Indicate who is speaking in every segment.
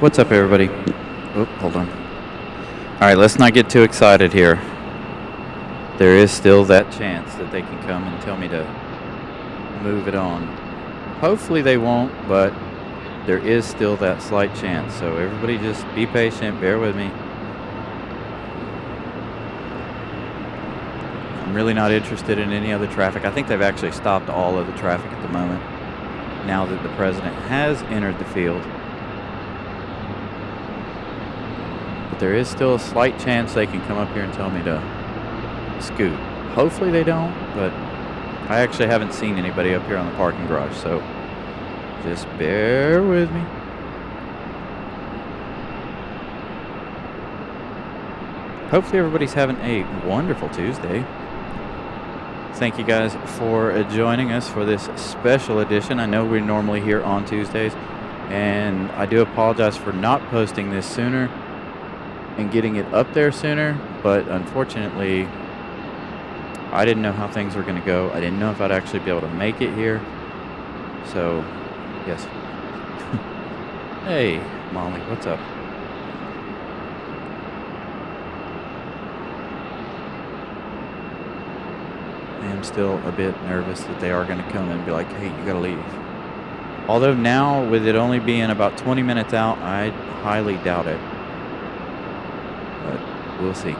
Speaker 1: What's up, everybody? Oh, hold on. All right, let's not get too excited here. There is still that chance that they can come and tell me to move it on. Hopefully they won't, but there is still that slight chance. So everybody just be patient, bear with me. I'm really not interested in any other traffic. I think they've actually stopped all of the traffic at the moment now that the president has entered the field. But there is still a slight chance they can come up here and tell me to scoot. Hopefully they don't, but I actually haven't seen anybody up here on the parking garage, so just bear with me. Hopefully everybody's having a wonderful Tuesday. Thank you guys for joining us for this special edition. I know we're normally here on Tuesdays, and I do apologize for not posting this sooner and getting it up there sooner, but unfortunately I didn't know how things were going to go. I didn't know if I'd actually be able to make it here. So, yes. Hey, Molly, what's up? I am still a bit nervous that they are going to come and be like, hey, you got to leave. Although now, with it only being about 20 minutes out, I highly doubt it. But we'll see.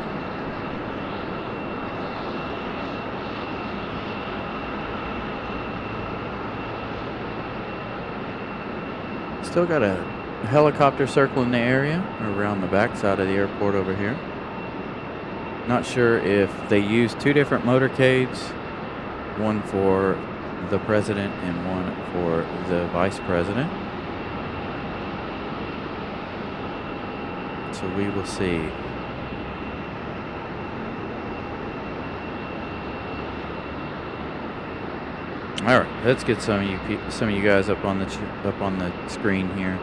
Speaker 1: Still got a helicopter circling the area around the backside of the airport over here. Not sure if they use two different motorcades, one for the president and one for the vice president. So we will see. All right, let's get some of you guys up on the screen here.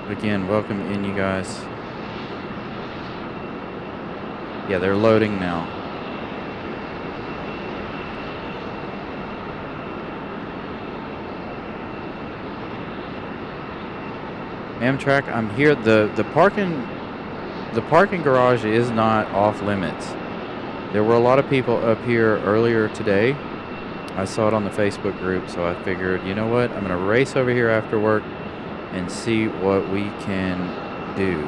Speaker 1: Again, welcome in, you guys. Yeah, they're loading now. Amtrak, I'm here. The parking garage is not off limits. There were a lot of people up here earlier today. I saw it on the Facebook group, so I figured, you know what? I'm going to race over here after work and see what we can do.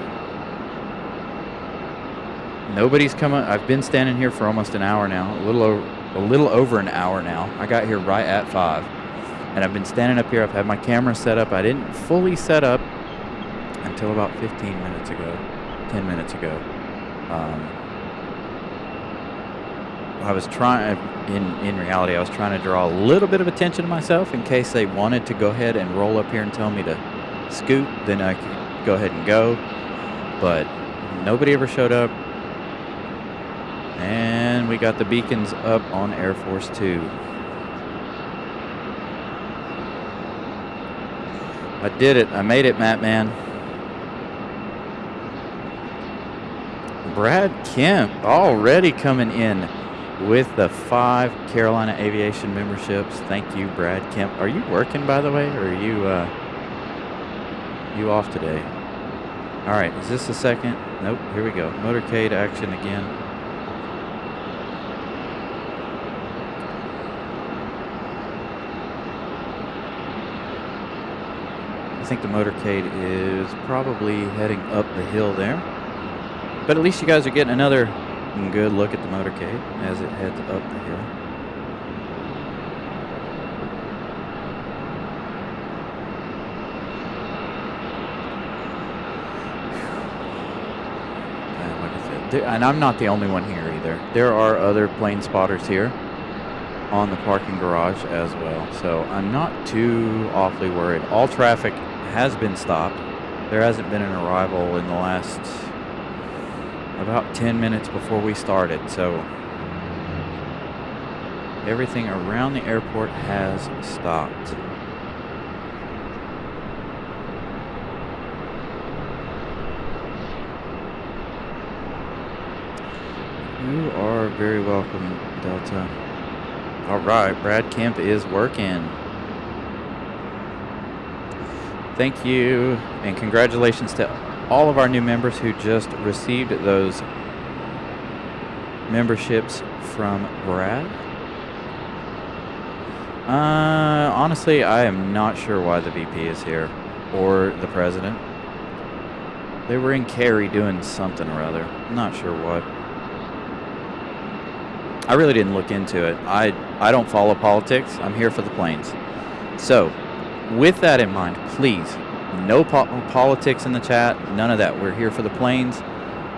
Speaker 1: Nobody's coming. I've been standing here for almost an hour now, a little over an hour now. I got here right at 5, and I've been standing up here. I've had my camera set up. I didn't fully set up until about 15 minutes ago. 10 minutes ago. I was trying, in reality, I was trying to draw a little bit of attention to myself in case they wanted to go ahead and roll up here and tell me to scoot, then I could go ahead and go. But nobody ever showed up. And we got the beacons up on Air Force 2. I did it. I made it, Matt, man. Brad Kemp already coming in with the 5 Carolina Aviation memberships. Thank you, Brad Kemp. Are you working, by the way, or are you off today? All right, is this the second? Nope, here we go. Motorcade action again. I think the motorcade is probably heading up the hill there. But at least you guys are getting another good look at the motorcade as it heads up the hill. And like I said, and I'm not the only one here either. There are other plane spotters here on the parking garage as well. So I'm not too awfully worried. All traffic has been stopped. There hasn't been an arrival in the last about 10 minutes before we started, so everything around the airport has stopped. You are very welcome, Delta. All right, Brad Kemp is working. Thank you, and congratulations to all of our new members who just received those memberships from Brad. Honestly, I am not sure why the VP is here, or the president. They were in Cary doing something or other. I'm not sure what. I really didn't look into it. I don't follow politics. I'm here for the planes. So, with that in mind, please, no politics in the chat. None of that. We're here for the planes,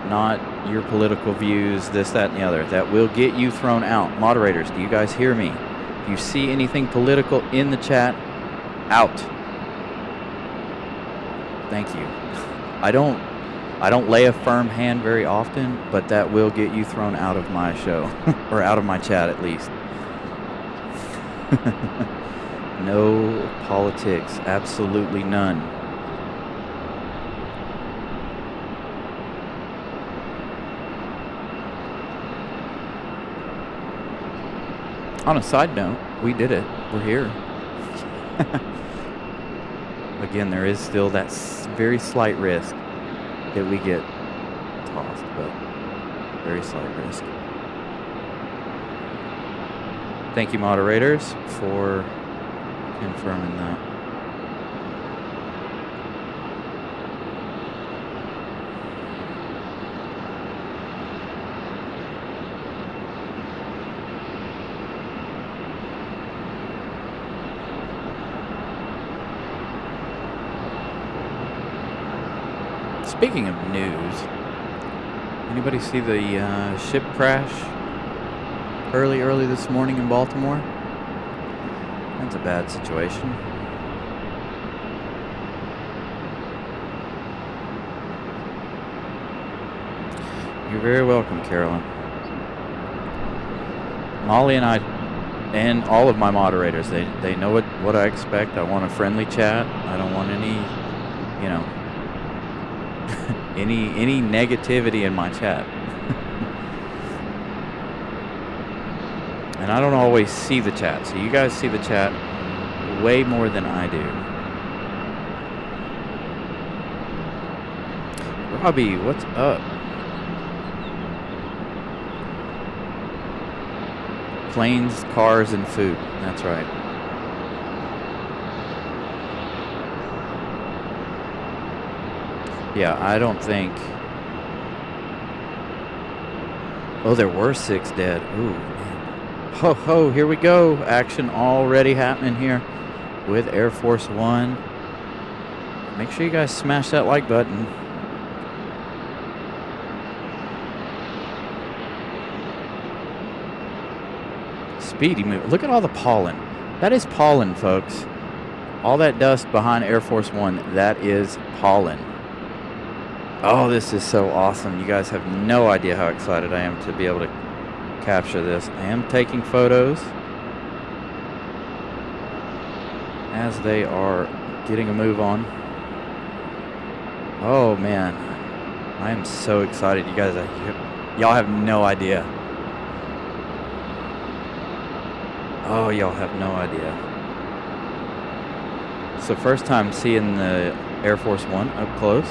Speaker 1: not your political views, this, that, and the other. That will get you thrown out. Moderators, do you guys hear me? If you see anything political in the chat, out. Thank you. I don't lay a firm hand very often, but that will get you thrown out of my show, or out of my chat at least. No politics, absolutely none. On a side note, we did it. We're here. Again, there is still that very slight risk that we get tossed, but very slight risk. Thank you, moderators, for confirming that. Speaking of news, anybody see the ship crash early this morning in Baltimore? That's a bad situation. You're very welcome, Carolyn. Molly and I, and all of my moderators, they know what I expect. I want a friendly chat. I don't want any, you know, any negativity in my chat. And I don't always see the chat, so you guys see the chat way more than I do. Robbie, what's up? Planes, cars, and food. That's right. Yeah, I don't think... Oh, there were 6 dead. Ooh, man. Ho, ho, here we go. Action already happening here with Air Force One. Make sure you guys smash that like button. Speedy move. Look at all the pollen. That is pollen, folks. All that dust behind Air Force One, that is pollen. Oh, this is so awesome. You guys have no idea how excited I am to be able to capture this. I am taking photos as they are getting a move on. Oh, man. I am so excited. You guys, y'all have no idea. Oh, y'all have no idea. It's the first time seeing the Air Force One up close.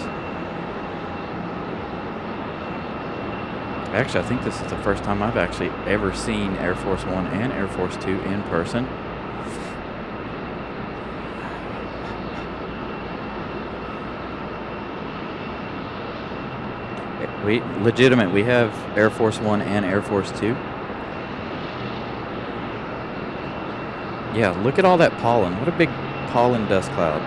Speaker 1: Actually, I think this is the first time I've actually ever seen Air Force One and Air Force Two in person. We have Air Force One and Air Force Two. Yeah, look at all that pollen. What a big pollen dust cloud.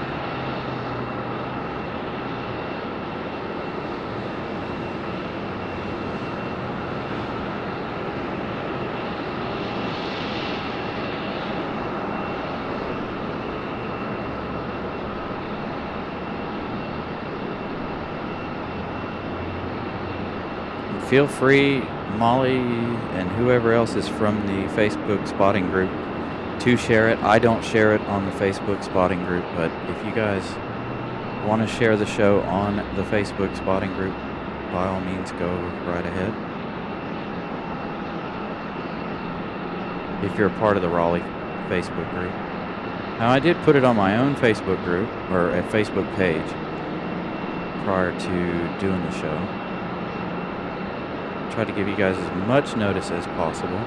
Speaker 1: Feel free, Molly and whoever else is from the Facebook spotting group, to share it. I don't share it on the Facebook spotting group, but if you guys want to share the show on the Facebook spotting group, by all means, go right ahead. if you're a part of the Raleigh Facebook group. Now, I did put it on my own Facebook group, or a Facebook page, prior to doing the show. Try to give you guys as much notice as possible.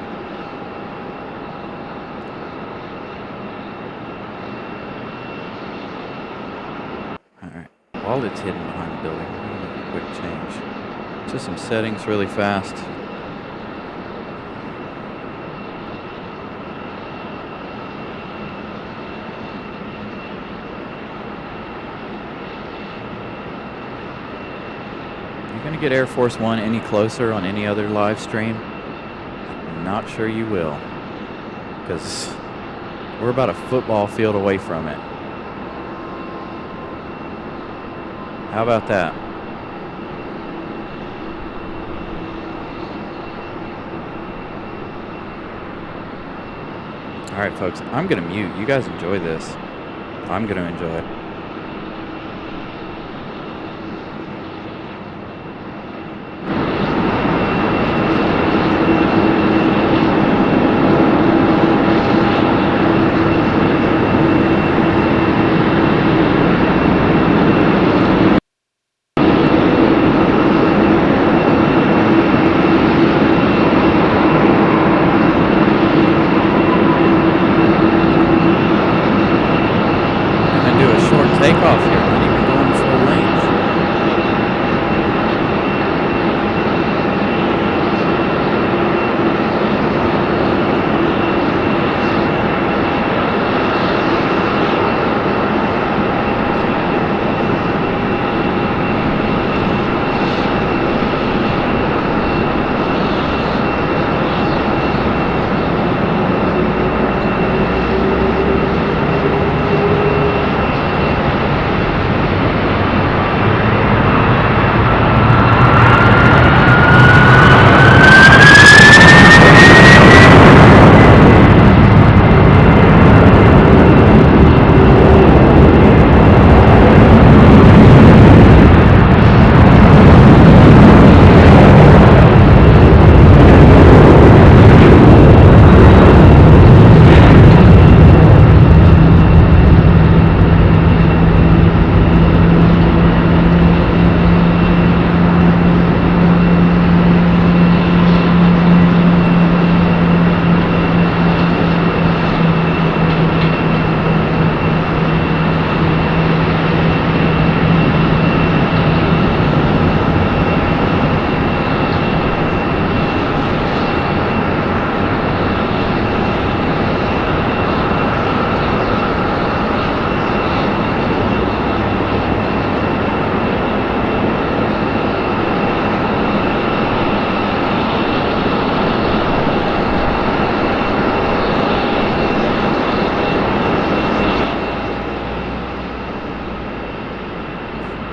Speaker 1: Alright, while it's hidden behind the building, I'm going to make a quick change. Just some settings really fast. Get Air Force One any closer on any other live stream? I'm not sure you will, because we're about a football field away from it. How about that? All right, folks, I'm going to mute. You guys enjoy this. I'm going to enjoy it. Takeoff here, not even going full length.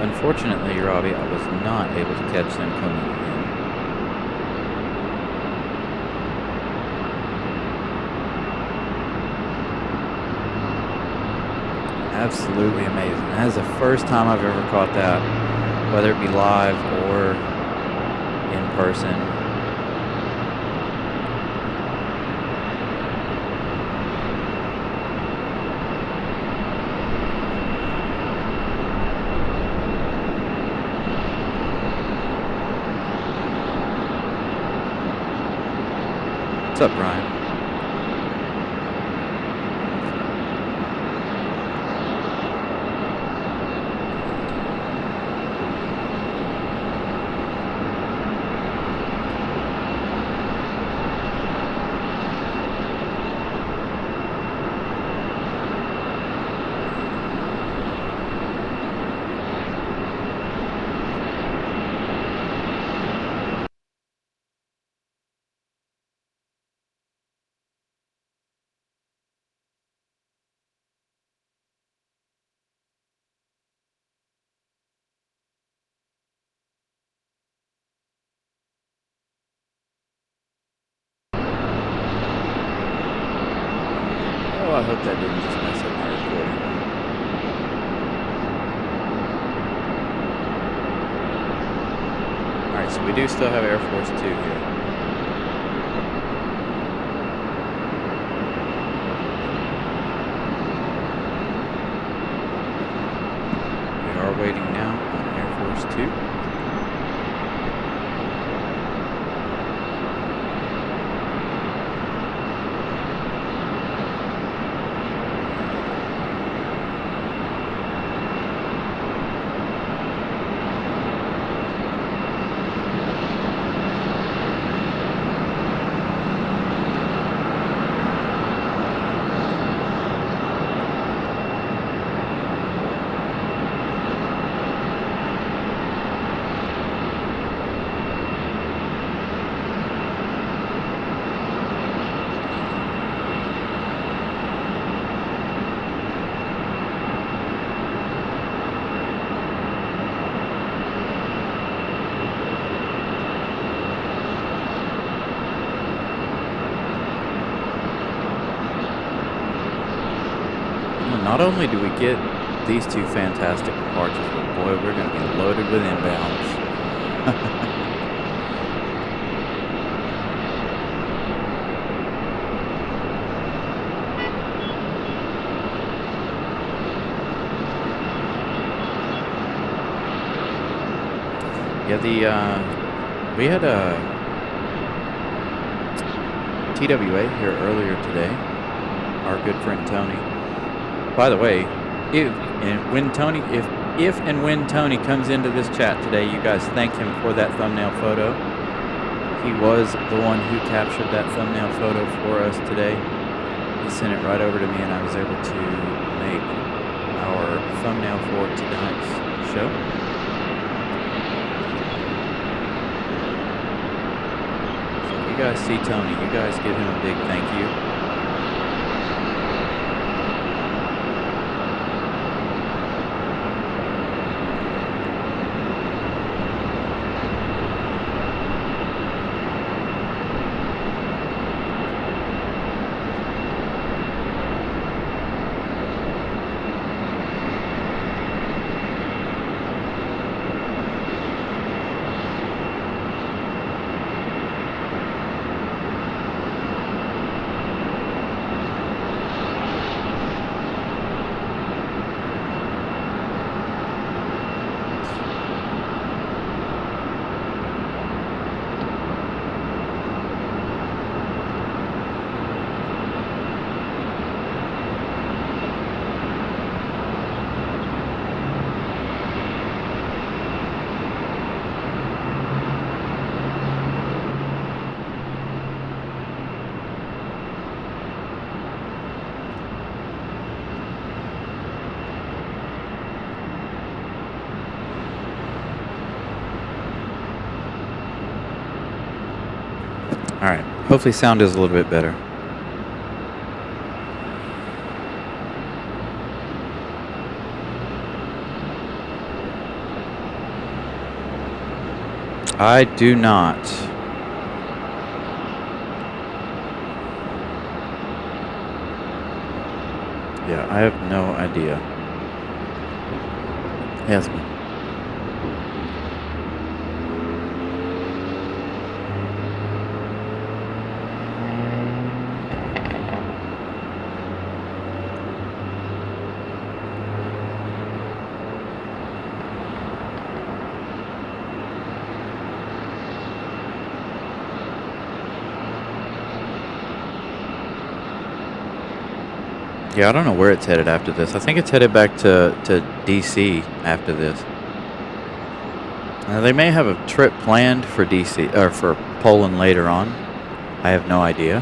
Speaker 1: Unfortunately, Robbie, I was not able to catch them coming in. Absolutely amazing. That is the first time I've ever caught that, whether it be live or in person. What's up, Brian? Oh, I hope that didn't just mess up my recording. Alright, so we do still have Air Force 2 here. waiting now on Air Force 2. Not only do we get these two fantastic departures, but boy, we're going to be loaded with inbounds. Yeah, we had a TWA here earlier today. Our good friend Tony. By the way, if and when Tony comes into this chat today, you guys thank him for that thumbnail photo. He was the one who captured that thumbnail photo for us today. He sent it right over to me, and I was able to make our thumbnail for tonight's show. So if you guys see Tony, you guys give him a big thank you. All right, hopefully sound is a little bit better. I do not. Yeah, I have no idea. Yes. Yeah, I don't know where it's headed after this. I think it's headed back to DC after this. They may have a trip planned for DC or for Poland later on. I have no idea.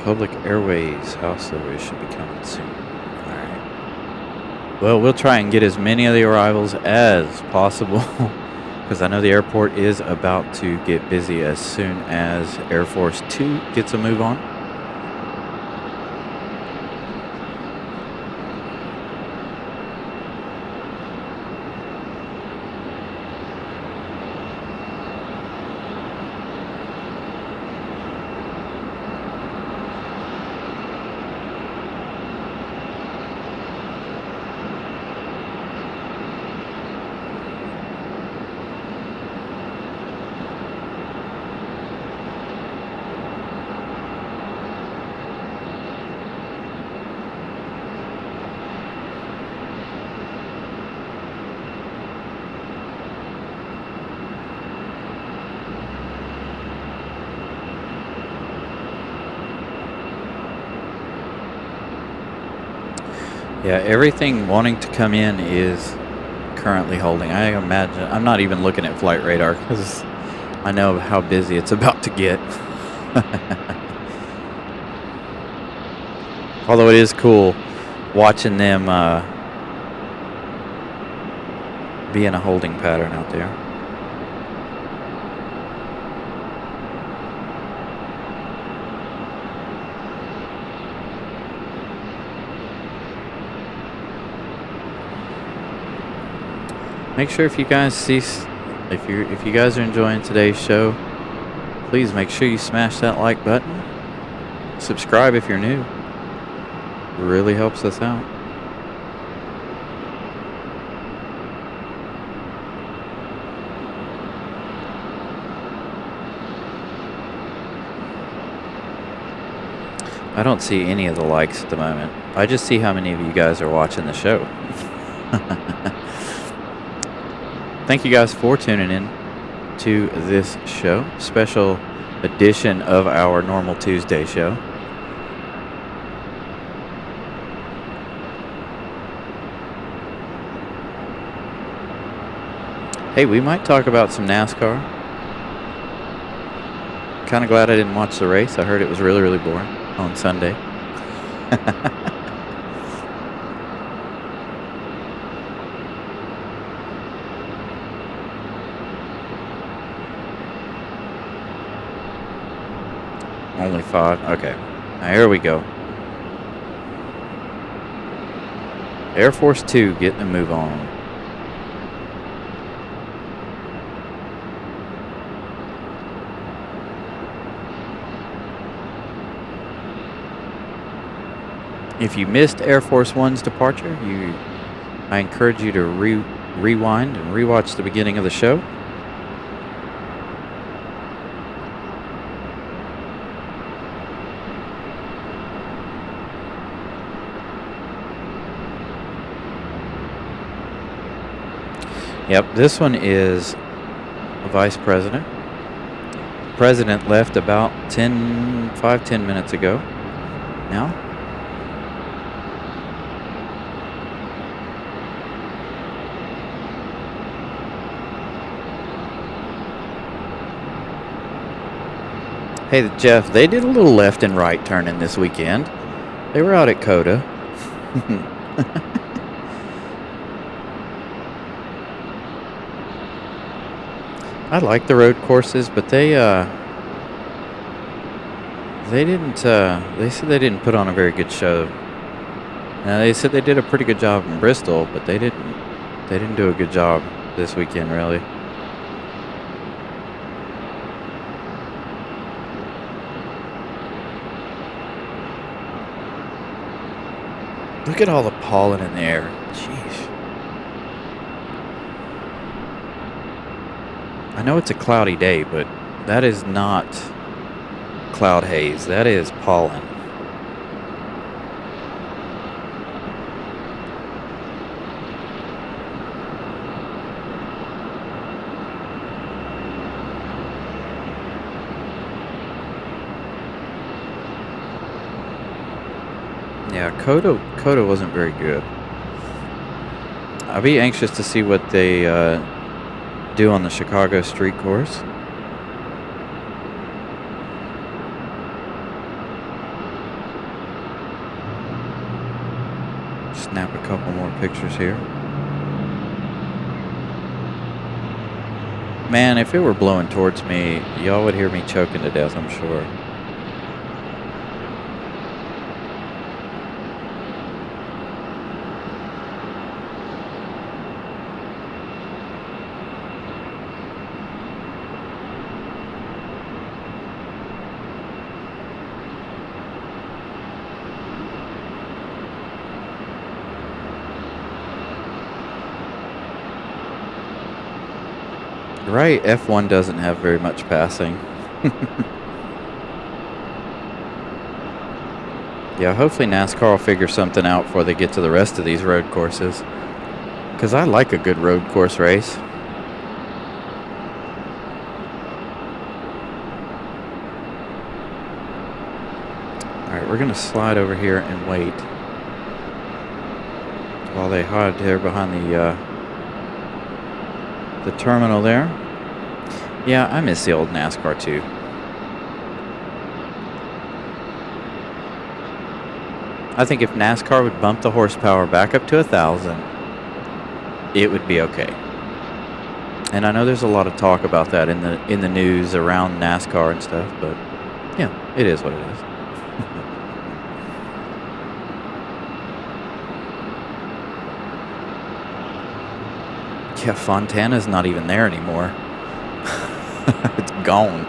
Speaker 1: Public Airways house service should be coming soon. All right. Well, we'll try and get as many of the arrivals as possible because I know the airport is about to get busy as soon as Air Force 2 gets a move on. Yeah, everything wanting to come in is currently holding. I imagine I'm not even looking at flight radar because I know how busy it's about to get. Although it is cool watching them be in a holding pattern out there. Make sure if you guys see, if you guys are enjoying today's show, please make sure you smash that like button. Subscribe if you're new. It really helps us out. I don't see any of the likes at the moment. I just see how many of you guys are watching the show. Thank you guys for tuning in to this show, special edition of our normal Tuesday show. Hey, we might talk about some NASCAR. Kind of glad I didn't watch the race. I heard it was really, really boring on Sunday. Only 5. Okay. Now here we go. Air Force 2 getting a move on. If you missed Air Force One's departure, I encourage you to rewind and rewatch the beginning of the show. Yep, this one is a vice president. The president left about 5-10 minutes ago now. Hey, Jeff, they did a little left and right turning this weekend. They were out at COTA. I like the road courses, but they didn't. They said they didn't put on a very good show. Now they said they did a pretty good job in Bristol, but they didn't. They didn't do a good job this weekend, really. Look at all the pollen in the air. Jeez. I know it's a cloudy day, but that is not cloud haze. That is pollen. Yeah, COTA wasn't very good. I'll be anxious to see what they do on the Chicago street course. Snap a couple more pictures here. Man, if it were blowing towards me, y'all would hear me choking to death, I'm sure. Right, F1 doesn't have very much passing. Yeah, hopefully NASCAR will figure something out before they get to the rest of these road courses. Because I like a good road course race. Alright, we're going to slide over here and wait. while they hide there behind the terminal there. Yeah, I miss the old NASCAR too. I think if NASCAR would bump the horsepower back up to 1,000, it would be okay. And I know there's a lot of talk about that in the news around NASCAR and stuff, but yeah, it is what it is. Yeah, Fontana's not even there anymore. It's gone.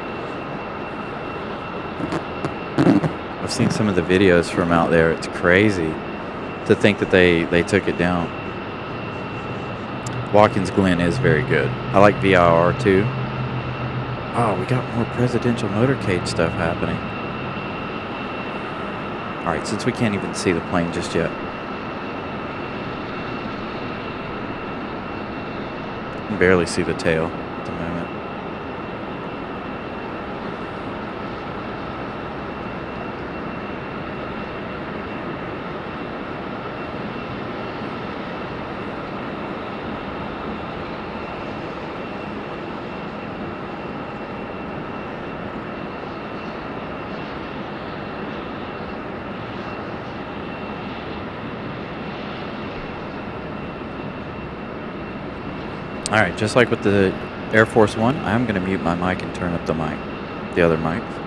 Speaker 1: I've seen some of the videos from out there. It's crazy to think that they took it down. Watkins Glen is very good. I like VIR too. Oh, we got more presidential motorcade stuff happening. All right, since we can't even see the plane just yet. I can barely see the tail at the moment. All right, just like with the Air Force One, I'm going to mute my mic and turn up the other mics.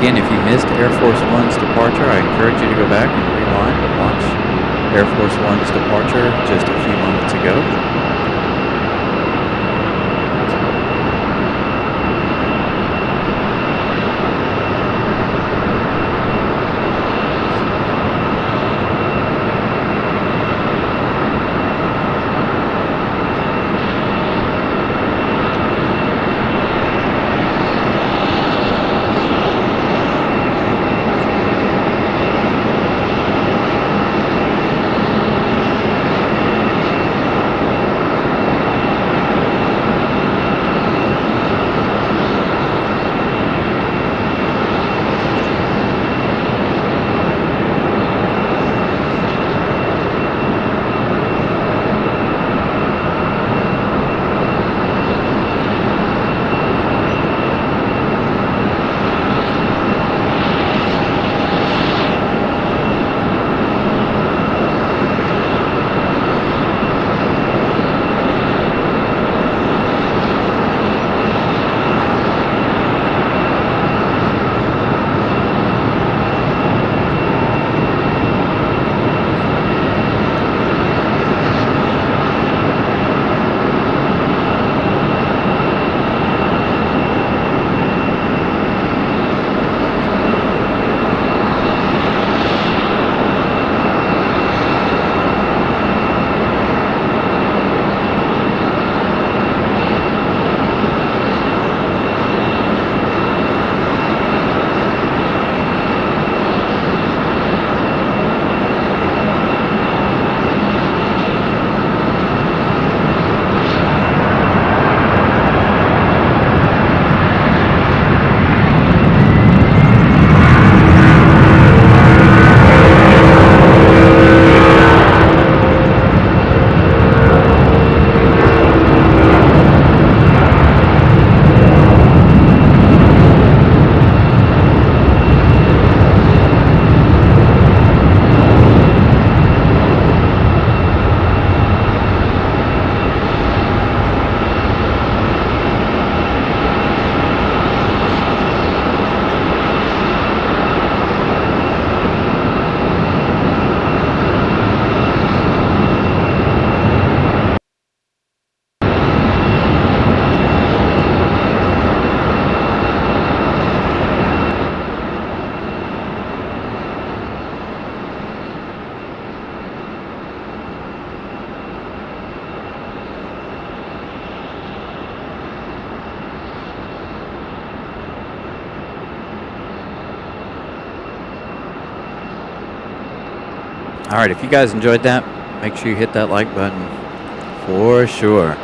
Speaker 1: Again, if you missed Air Force One's departure, I encourage you to go back and rewind and watch Air Force One's departure just a few moments ago. All right, if you guys enjoyed that, make sure you hit that like button for sure.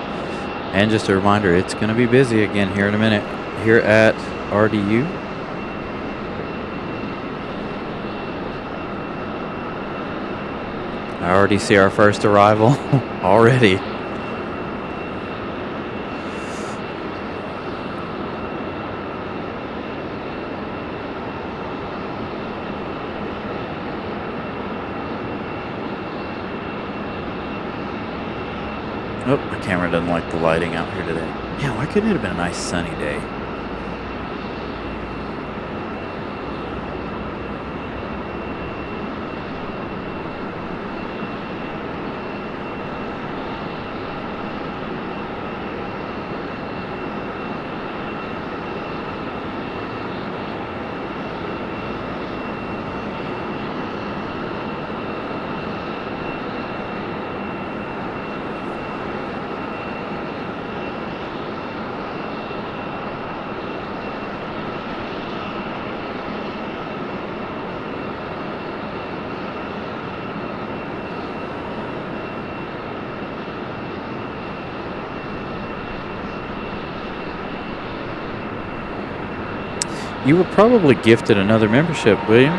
Speaker 1: And just a reminder, it's going to be busy again here in a minute here at RDU. I already see our first arrival already. Oh, my camera doesn't like the lighting out here today. Yeah, why couldn't it have been a nice sunny day? You were probably gifted another membership, William.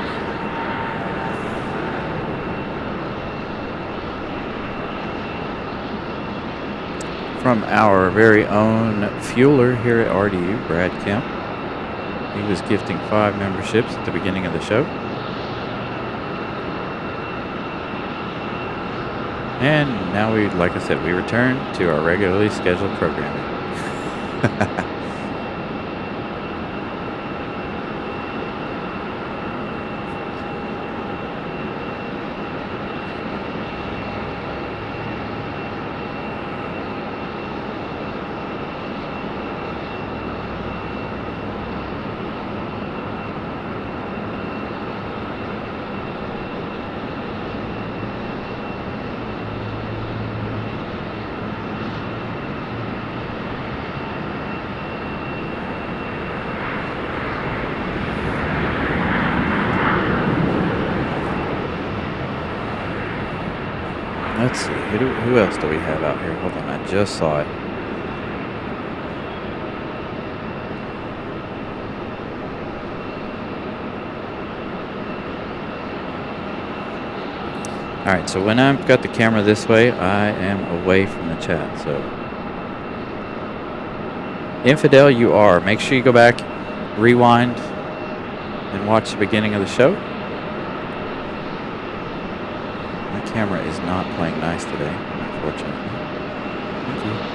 Speaker 1: From our very own fueler here at RDU, Brad Kemp. He was gifting 5 memberships at the beginning of the show. And now like I said, we return to our regularly scheduled programming. Let's see, who else do we have out here? Hold on, I just saw it. All right, so when I've got the camera this way, I am away from the chat. So, Infidel, you are. Make sure you go back, rewind, and watch the beginning of the show. My camera is not playing nice today, unfortunately. Thank you.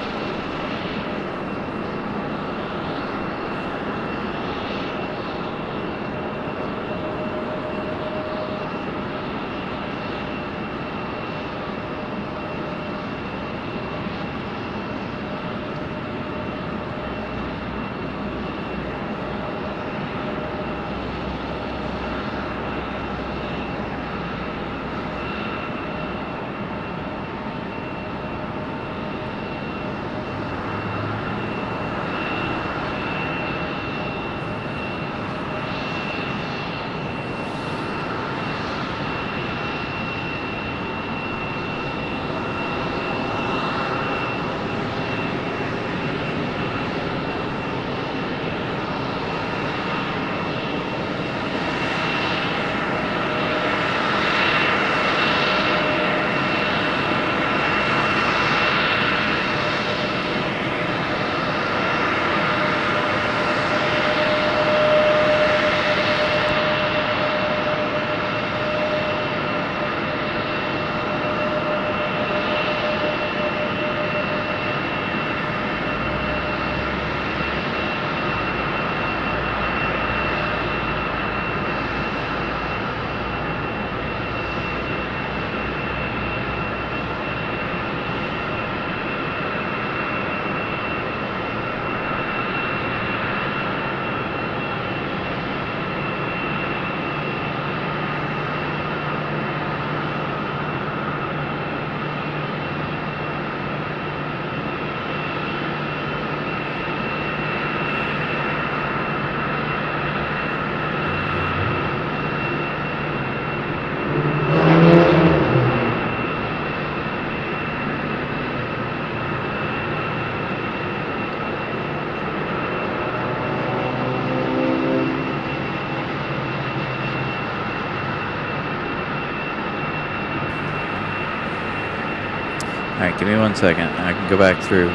Speaker 1: All right, give me 1 second. I can go back through.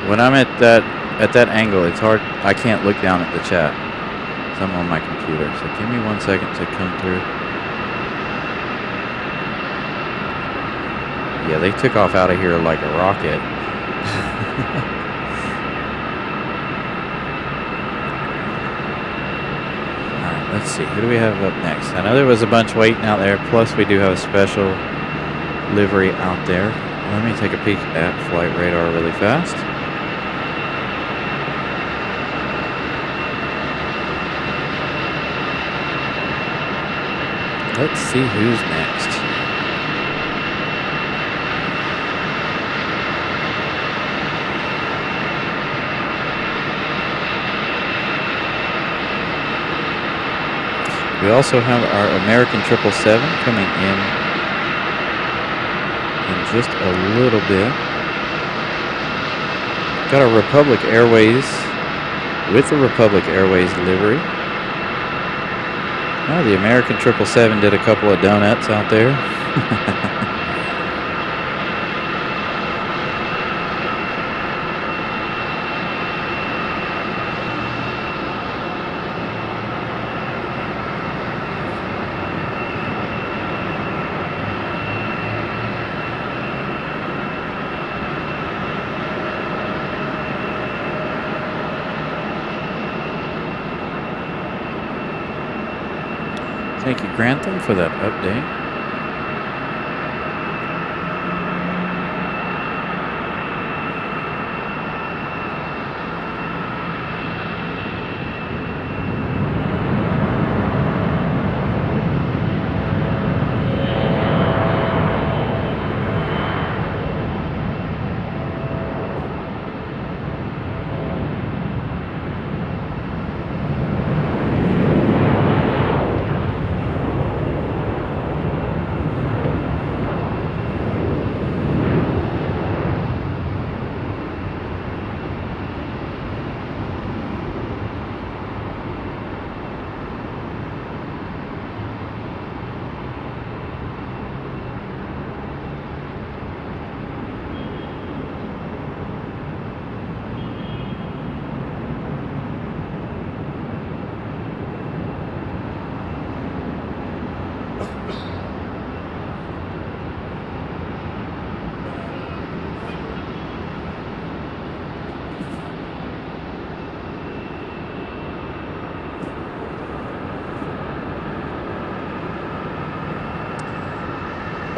Speaker 1: When I'm at that angle, it's hard. I can't look down at the chat. So I'm on my computer. So give me 1 second to come through. Yeah, they took off out of here like a rocket. All right, let's see. Who do we have up next? I know there was a bunch waiting out there. Plus, we do have a special livery out there. Let me take a peek at flight radar really fast. Let's see who's next. We also have our American 777 coming in just a little bit. Got a Republic Airways with the Republic Airways livery. Oh, the American 777 did a couple of donuts out there. Thank you, Grantham, for that update.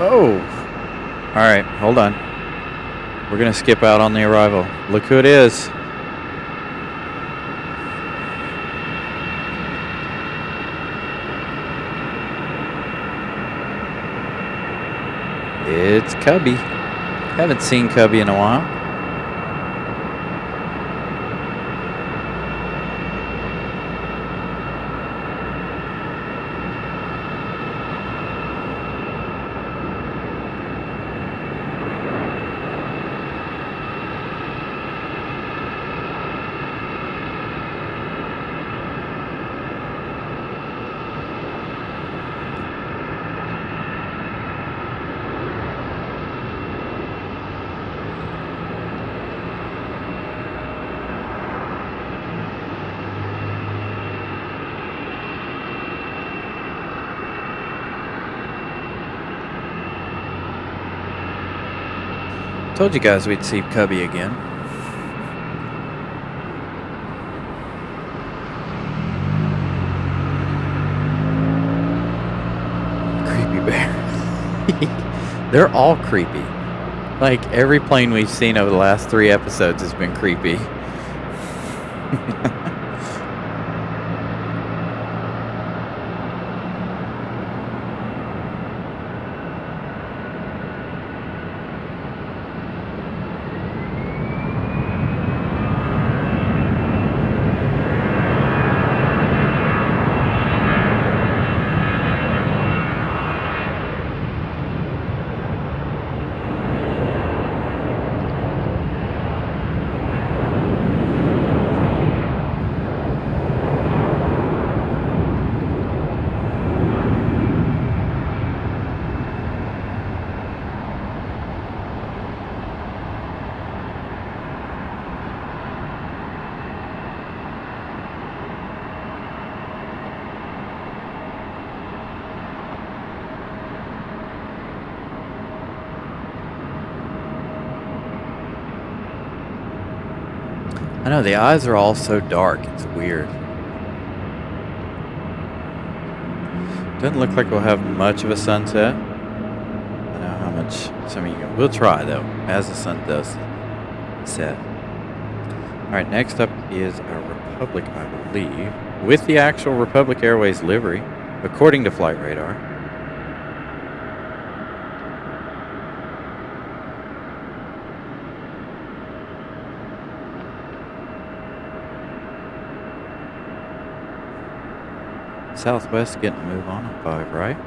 Speaker 1: Oh, all right, hold on. We're going to skip out on the arrival. Look who it is. It's Cubby. Haven't seen Cubby in a while. Told you guys we'd see Cubby again. Creepy bear. They're all creepy. Like every plane we've seen over the last 3 episodes has been creepy. I know, the eyes are all so dark. It's weird. Doesn't look like we'll have much of a sunset. I don't know how much some of you... We'll try, though, as the sun does set. All right, next up is our Republic, I believe, with the actual Republic Airways livery, according to Flight Radar. Southwest getting a move on 5 right.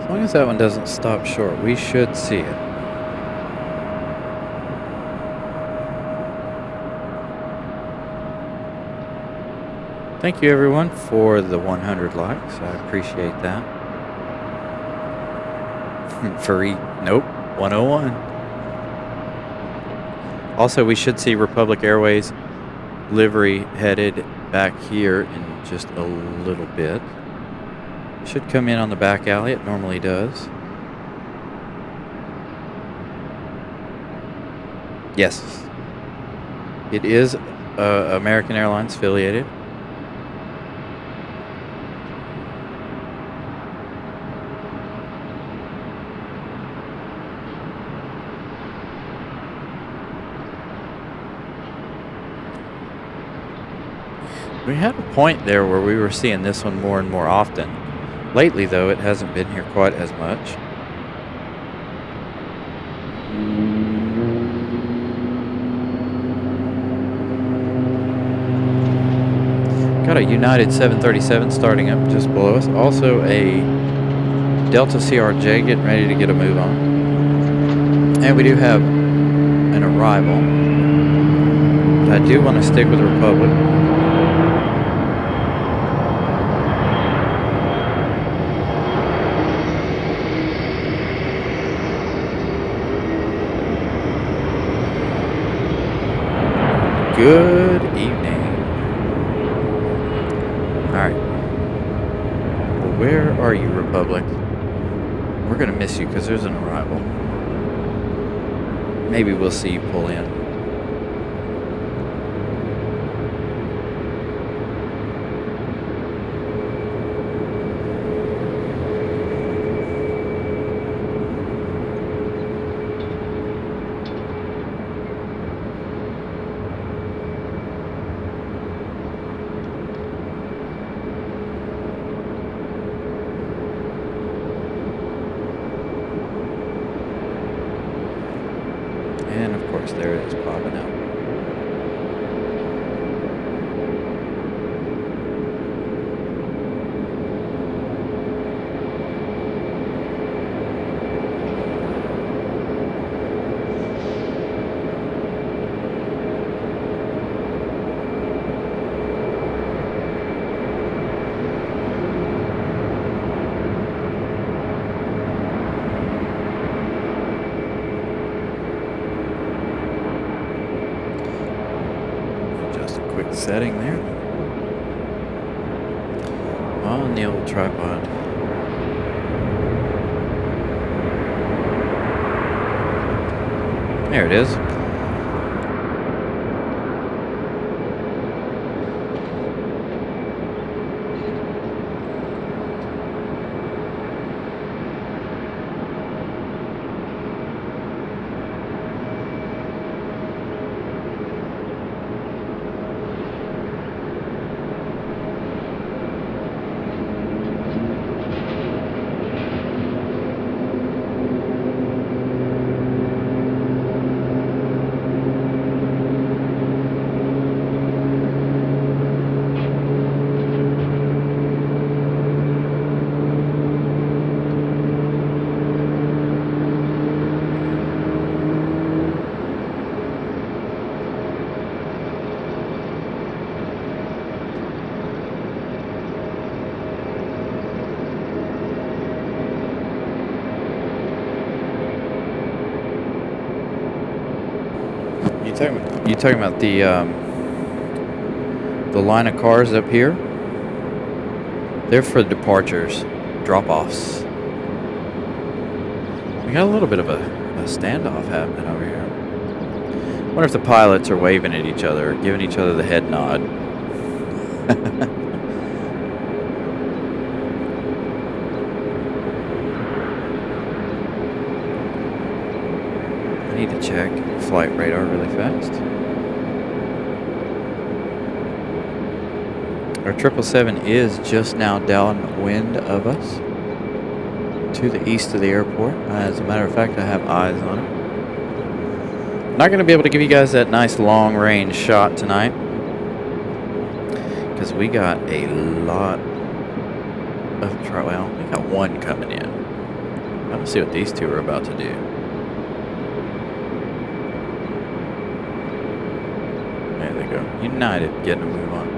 Speaker 1: As long as that one doesn't stop short, we should see it. Thank you, everyone, for the 100 likes. I appreciate that. Nope, 101. Also, we should see Republic Airways livery headed back here in just a little bit. Should come in on the back alley. It normally does. Yes. It is American Airlines affiliated. We had a point there where we were seeing this one more and more often. Lately, though, it hasn't been here quite as much. Got a United 737 starting up just below us. Also a Delta CRJ getting ready to get a move on. And we do have an arrival. But I do want to stick with Republic. Good evening. Alright. Well, where are you, Republic? We're going to miss you because there's an arrival. Maybe we'll see you pull in. And of course, there it is popping out. Setting there on the old tripod. There it is. You talking about the line of cars up here? They're for departures, drop-offs. We got a little bit of a standoff happening over here. Wonder if the pilots are waving at each other, giving each other the head nod. I need to check flight radar really fast. Our 777 is just now downwind of us to the east of the airport. As a matter of fact, I have eyes on it. Not going to be able to give you guys that nice long range shot tonight because we got a lot of well, we got one coming in. Let's see what these two are about to do. There they go. United getting a move on.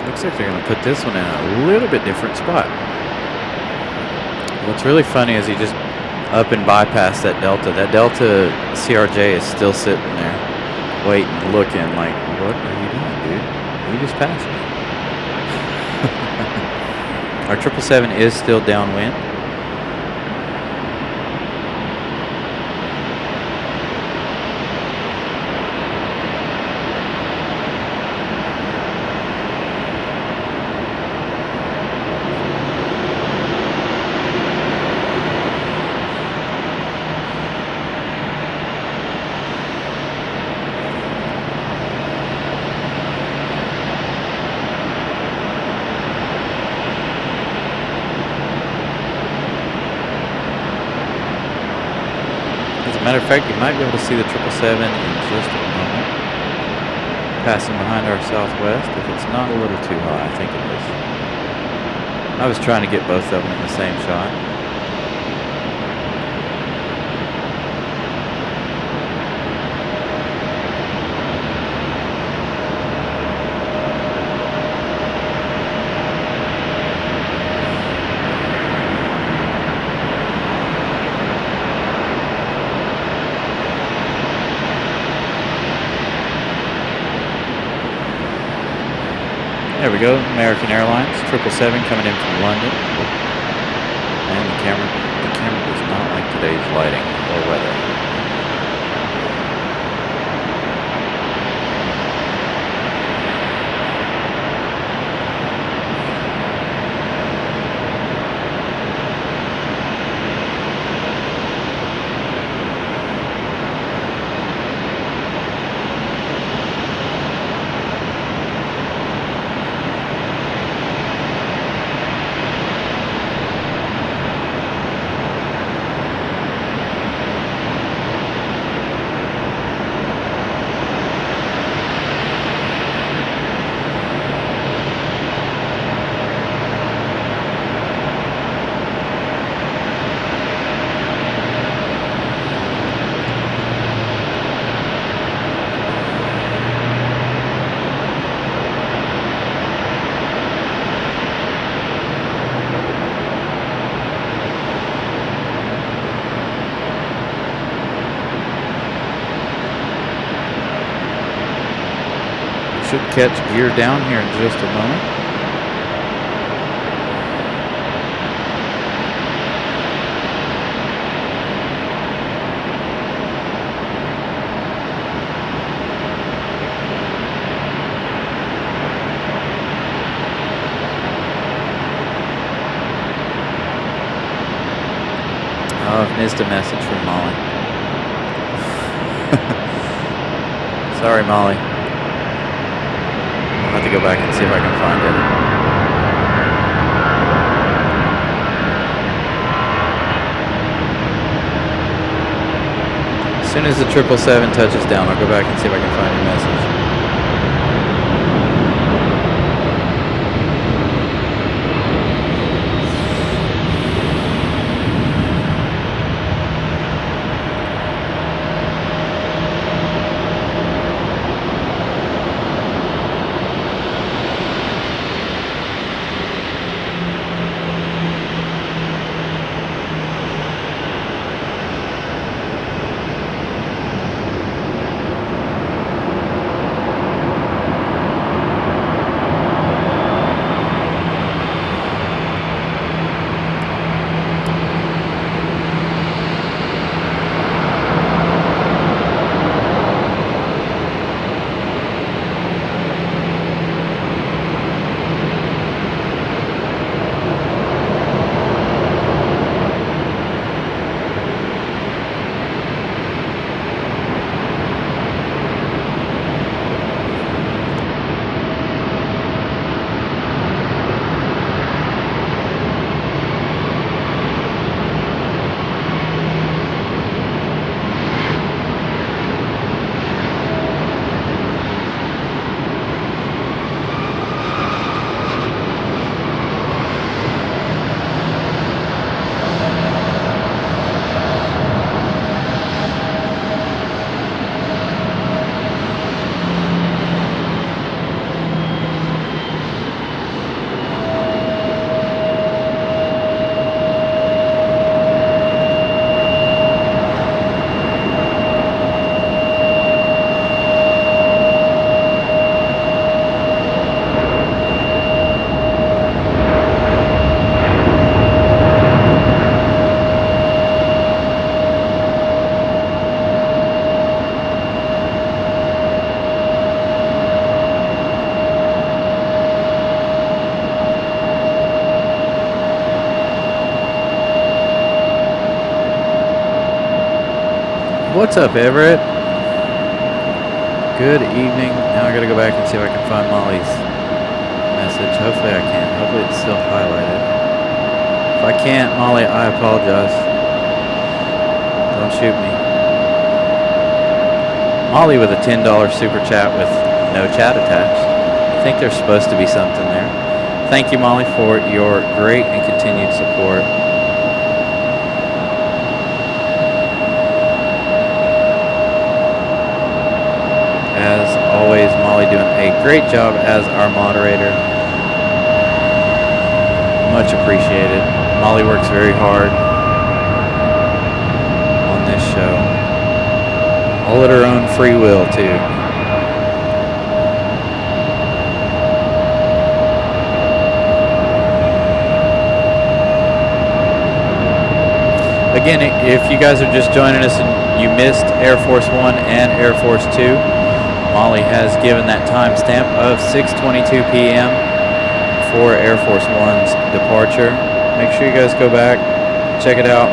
Speaker 1: Looks like they're going to put this one in a little bit different spot. What's really funny is he just up and bypassed that Delta. That Delta CRJ is still sitting there, waiting, looking like, what are you doing, dude? You just passed me. Our 777 is still downwind. Matter of fact, you might be able to see the 777 in just a moment. Passing behind our Southwest. If it's not a little too high, I think it is. I was trying to get both of them in the same shot. we go. American Airlines 777 coming in from London. And the camera does not like today's lighting or weather. Should catch gear down here in just a moment. Oh, I've missed a message from Molly. Sorry, Molly. I'll have to go back and see if I can find it. As soon as the 777 touches down, I'll go back and see if I can find your message. What's up, Everett? Good evening. Now I gotta go back and see if I can find Molly's message. Hopefully I can. Hopefully it's still highlighted. If I can't, Molly, I apologize. Don't shoot me. Molly with a $10 super chat with no chat attached. I think there's supposed to be something there. Thank you, Molly, for your great and continued support. As always, Molly doing a great job as our moderator. Much appreciated. Molly works very hard on this show. All at her own free will, too. again, if you guys are just joining us and you missed Air Force One and Air Force Two, Molly has given that timestamp of 6:22 p.m. for Air Force One's departure. Make sure you guys go back, check it out.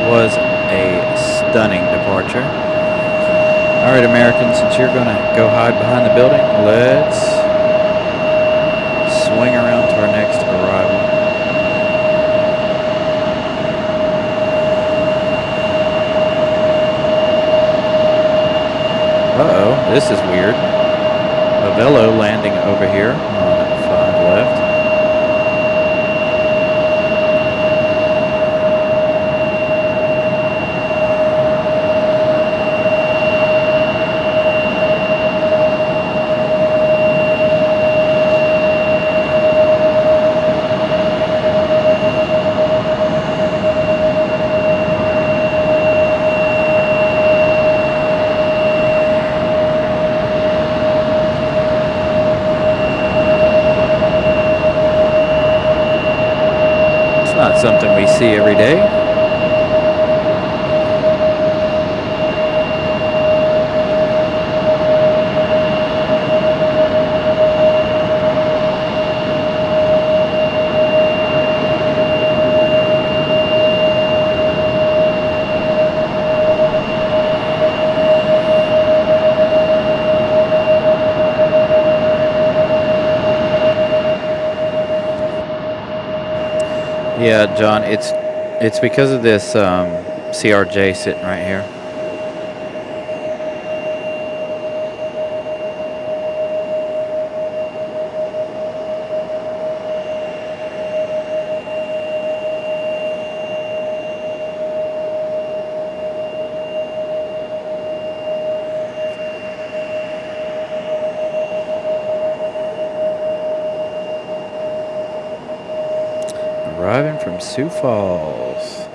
Speaker 1: Was a stunning departure. All right, Americans, since you're going to go hide behind the building, let's swing around to our next arrival. Uh-oh, this is weird. A Velo landing over here on 5 left. Not something we see every day. Yeah, John, it's because of this CRJ sitting right here. Arriving from Sioux Falls.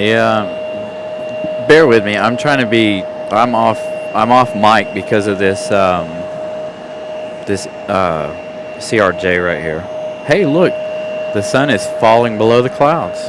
Speaker 1: Yeah, bear with me. I'm trying to be. I'm off. I'm off mic because of this. This CRJ right here. Hey, look, the sun is falling below the clouds.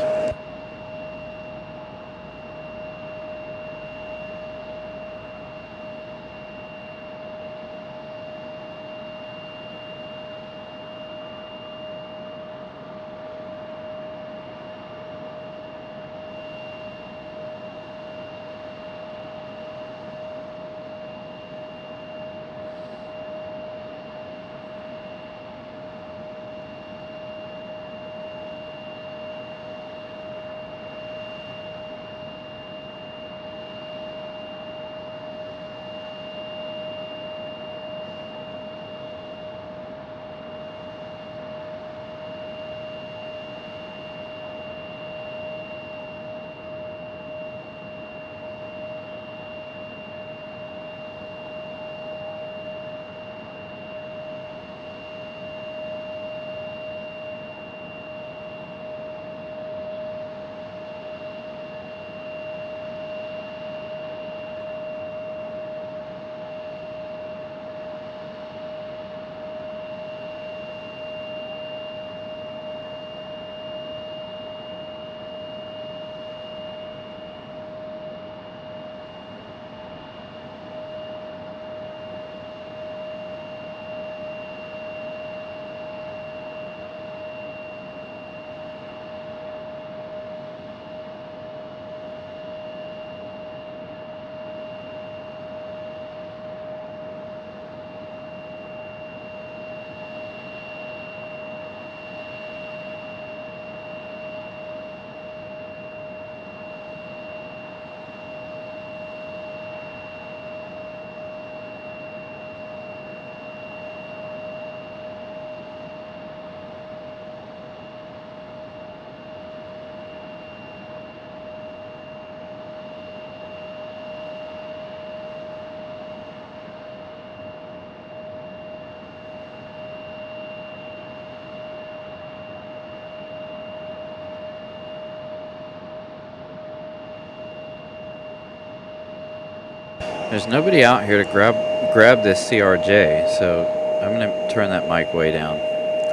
Speaker 1: There's nobody out here to grab this CRJ, so I'm going to turn that mic way down.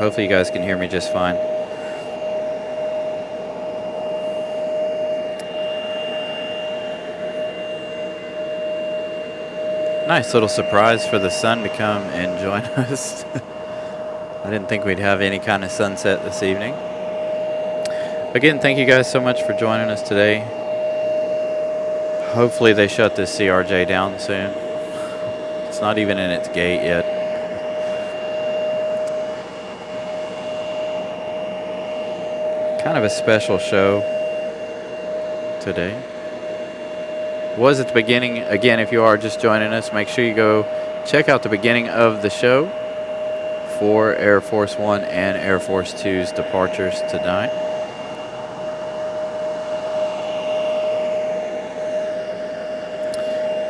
Speaker 1: Hopefully you guys can hear me just fine. Nice little surprise for the sun to come and join us. I didn't think we'd have any kind of sunset this evening. Again, thank you guys so much for joining us today. Hopefully they shut this CRJ down soon. It's not even in its gate yet. Kind of a special show today. Was at the beginning. Again, if you are just joining us, make sure you go check out the beginning of the show for Air Force One and Air Force Two's departures tonight.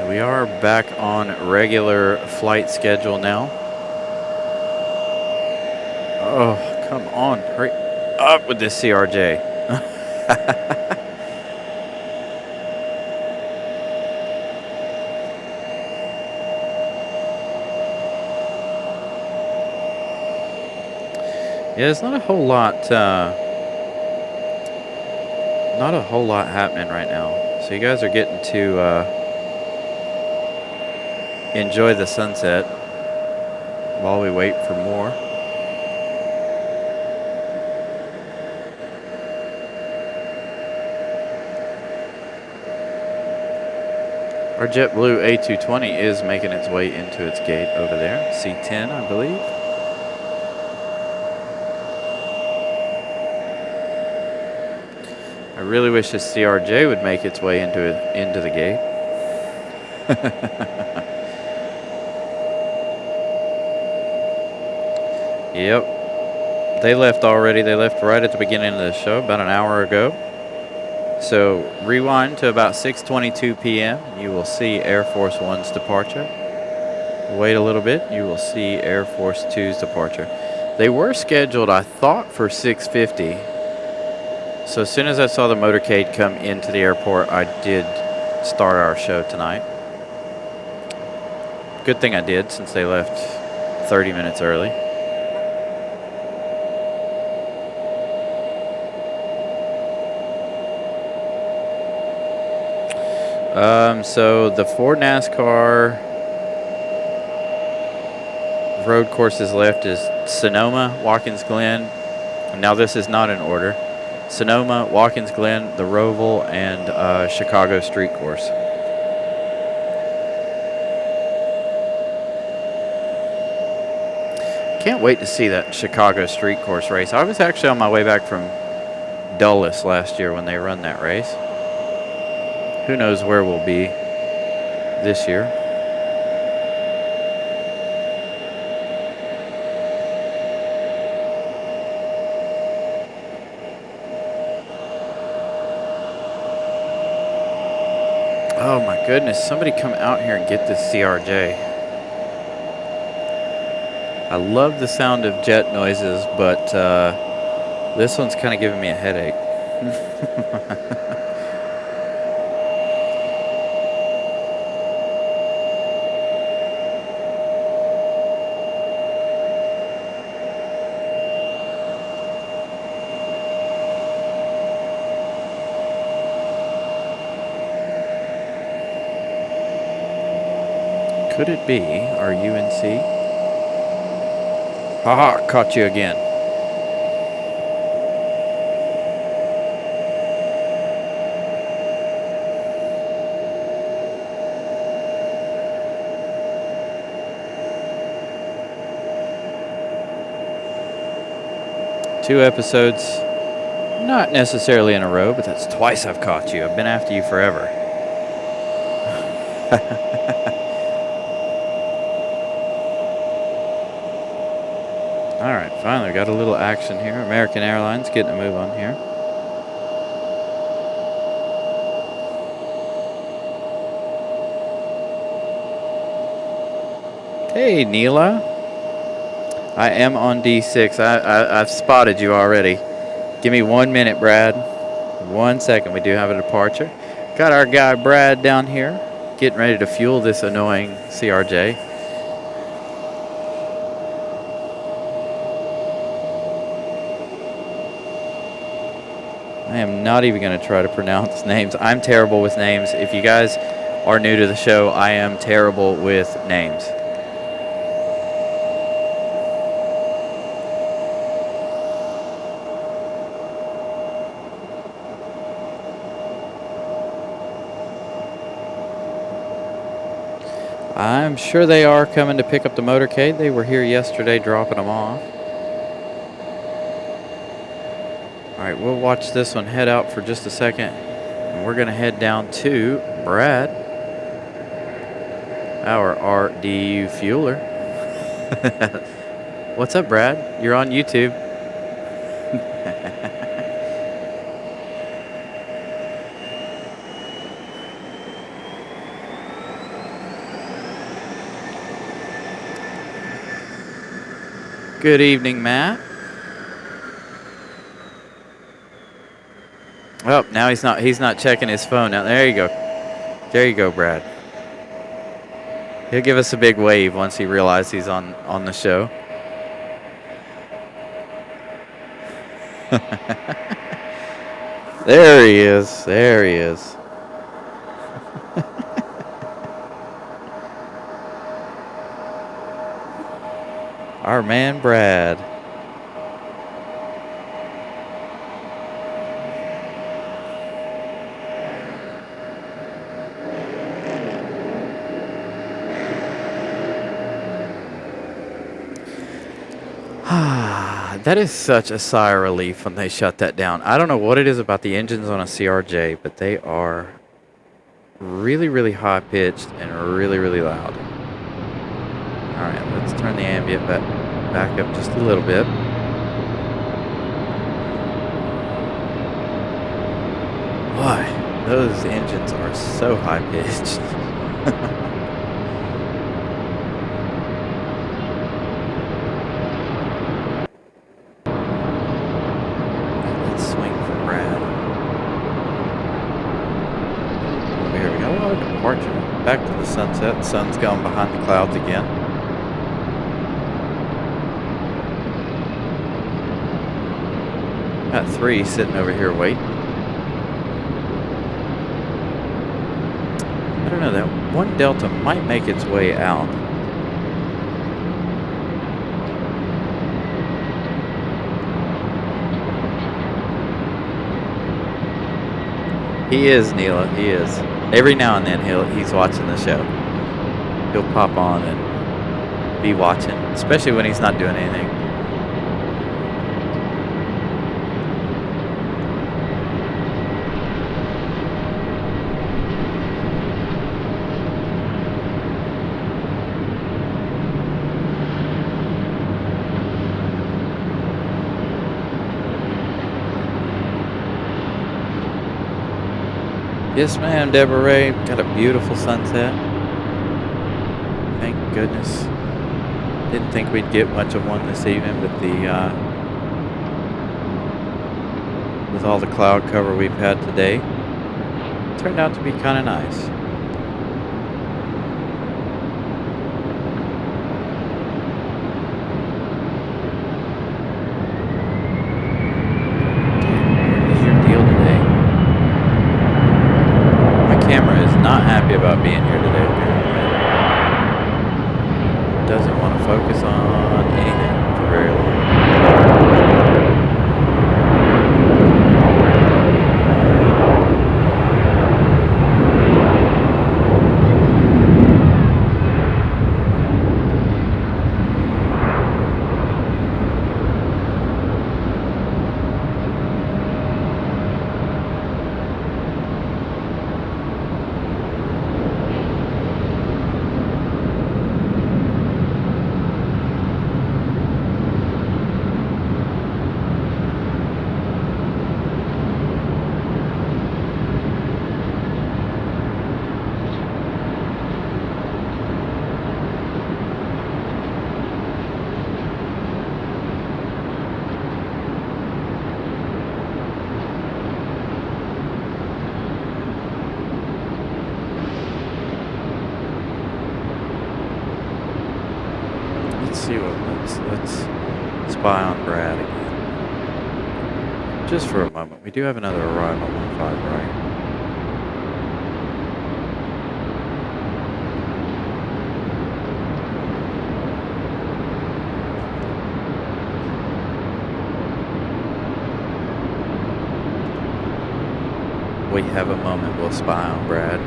Speaker 1: We are back on regular flight schedule now. Oh, come on. Hurry up with this CRJ. Yeah, there's not a whole lot happening right now. So you guys are getting to enjoy the sunset while we wait for more. Our JetBlue A220 is making its way into its gate over there, C10, I believe. I really wish this CRJ would make its way into the gate. Yep. They left already. They left right at the beginning of the show, about an hour ago. So rewind to about 6:22 p.m. You will see Air Force One's departure. Wait a little bit. You will see Air Force Two's departure. They were scheduled, I thought, for 6:50. So as soon as I saw the motorcade come into the airport, I did start our show tonight. Good thing I did, since they left 30 minutes early. So the 4 NASCAR road courses left is Sonoma, Watkins Glen. Now this is not in order. Sonoma, Watkins Glen, the Roval, and Chicago Street Course. Can't wait to see that Chicago Street Course race. I was actually on my way back from Dulles last year when they run that race. Who knows where we'll be this year. Oh my goodness, somebody come out here and get this CRJ. I love the sound of jet noises, but this one's kind of giving me a headache. Could it be our UNC? Haha, caught you again. Two episodes, not necessarily in a row, but that's twice I've caught you. I've been after you forever. All right, finally got a little action here. American Airlines getting a move on here. Hey, Neela. I am on D6. I've spotted you already. Give me 1 minute, Brad. 1 second. We do have a departure. Got our guy Brad down here getting ready to fuel this annoying CRJ. I am not even going to try to pronounce names. I'm terrible with names. If you guys are new to the show, I am terrible with names. I'm sure they are coming to pick up the motorcade. They were here yesterday dropping them off. All right, we'll watch this one head out for just a second. And we're going to head down to Brad, our RDU fueler. What's up, Brad? You're on YouTube. Good evening, Matt. Oh, now he's not checking his phone. Now there you go. There you go, Brad. He'll give us a big wave once he realizes he's on the show. There he is. There he is. Our man, Brad. That is such a sigh of relief when they shut that down. I don't know what it is about the engines on a CRJ, but they are really, really high-pitched and really, really loud. All right, let's turn the ambient back up just a little bit. Boy, those engines are so high-pitched. Let's swing for Brad. departure. Back to the sunset. The sun's gone behind the clouds again. Got 3 sitting over here waiting. I don't know, that one Delta might make its way out. He is, Neela, he is. Every now and then he's watching the show. He'll pop on and be watching, especially when he's not doing anything. Yes, ma'am, Deborah Ray. Got a beautiful sunset. Thank goodness. Didn't think we'd get much of one this evening, but with all the cloud cover we've had today, it turned out to be kind of nice. Not happy about being here today, apparently. Doesn't want to focus on anything for very long. Let's spy on Brad again. Just for a moment. We do have another arrival on 5 right. We have a moment. We'll spy on Brad.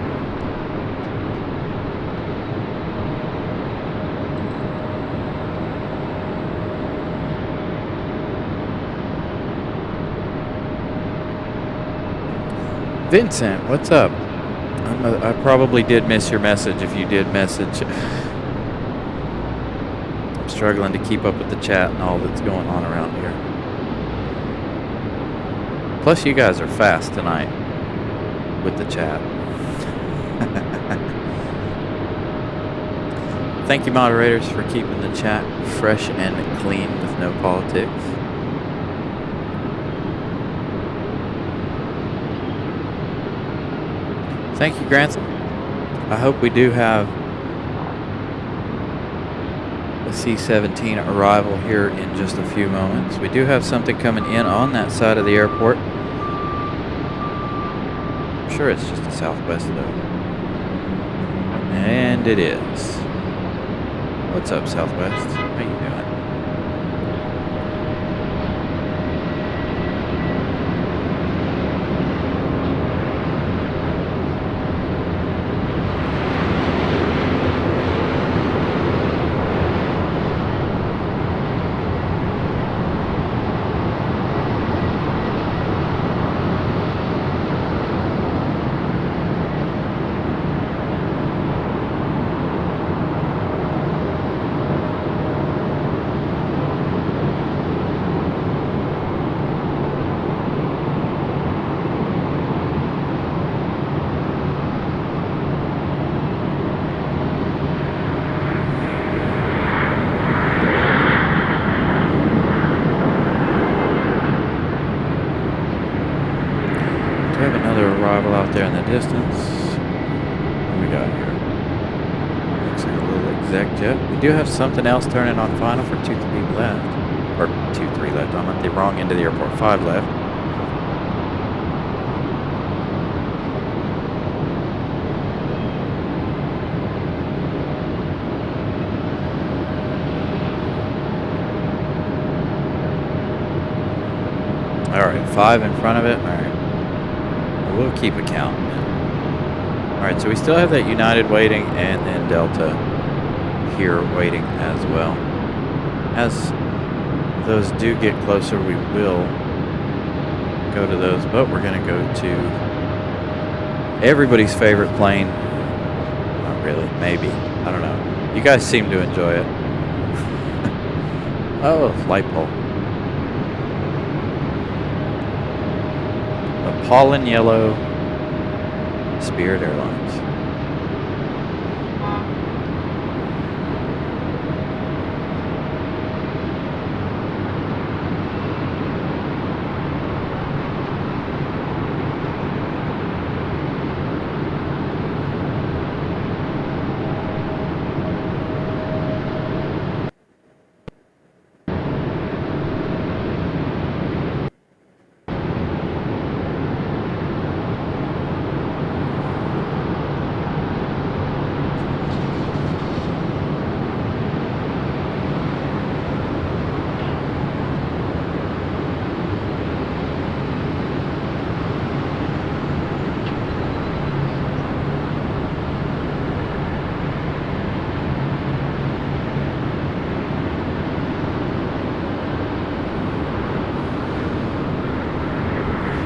Speaker 1: Vincent, what's up? I probably did miss your message if you did message. I'm struggling to keep up with the chat and all that's going on around here. Plus, you guys are fast tonight with the chat. Thank you, moderators, for keeping the chat fresh and clean with no politics. Thank you, Grantham. I hope we do have a C-17 arrival here in just a few moments. We do have something coming in on that side of the airport. I'm sure it's just the Southwest, though. And it is. What's up, Southwest? How you doing? There in the distance. We got here? Looks like a little exec jet. We do have something else turning on final for 2-3 left. Or 2-3 left. I'm at the wrong end of the airport. 5 left. Alright, 5 in front of it. Alright. We'll keep a count. Alright, so we still have that United waiting and then Delta here waiting as well. As those do get closer, we will go to those, but we're going to go to everybody's favorite plane. Not really, maybe. I don't know. You guys seem to enjoy it. Oh, light pole. Pollen yellow Spirit Airlines.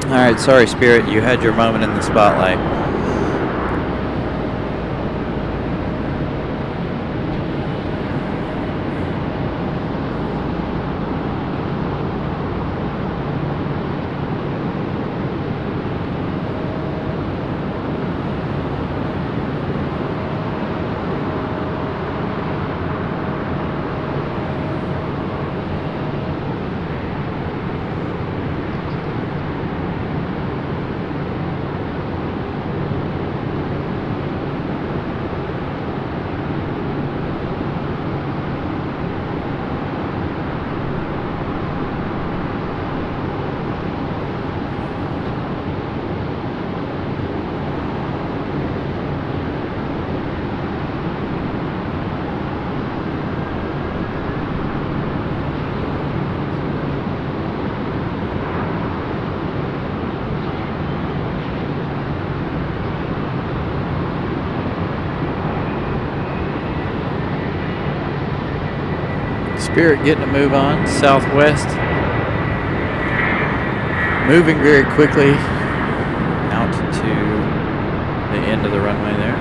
Speaker 1: Alright, sorry Spirit, you had your moment in the spotlight. Spirit getting a move on. Southwest moving very quickly out to the end of the runway there,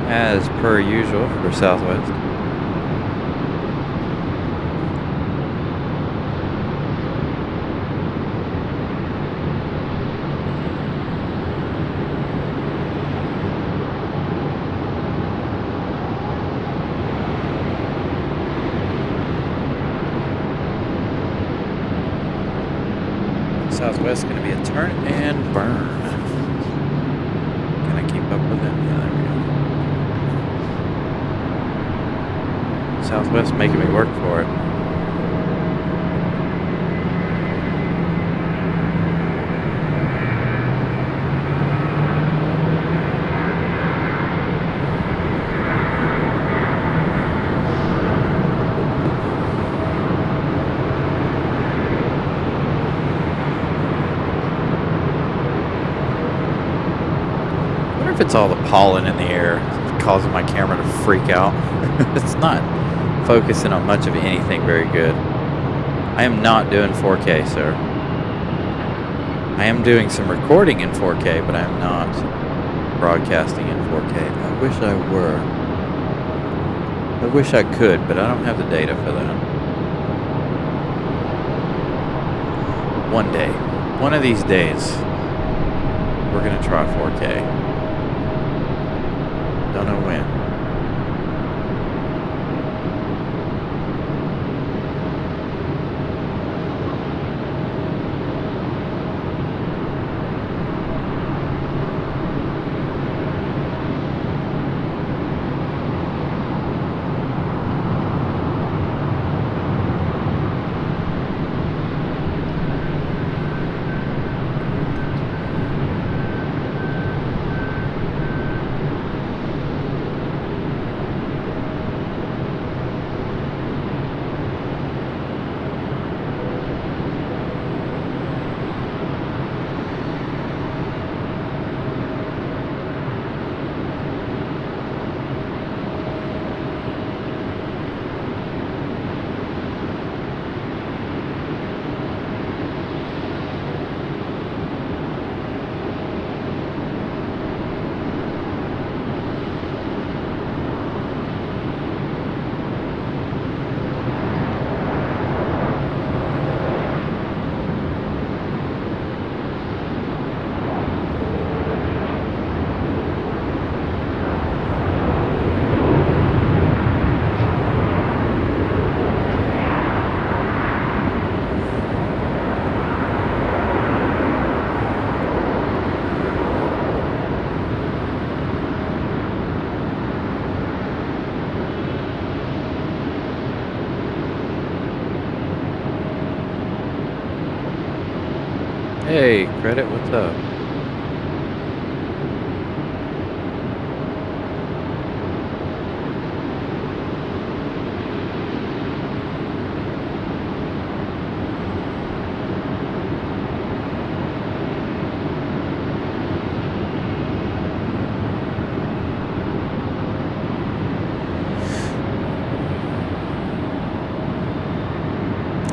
Speaker 1: as per usual for Southwest. Southwest going to be a turn and burn. Can I keep up with it? Yeah, there we go. Southwest making me work for it. If it's all the pollen in the air causing my camera to freak out. It's not focusing on much of anything very good. I am not doing 4K, sir. I am doing some recording in 4K, but I am not broadcasting in 4K. I wish I were. I wish I could, but I don't have the data for that. One day, one of these days, we're going to try 4K. Don't know when. Hey, Credit, what's up?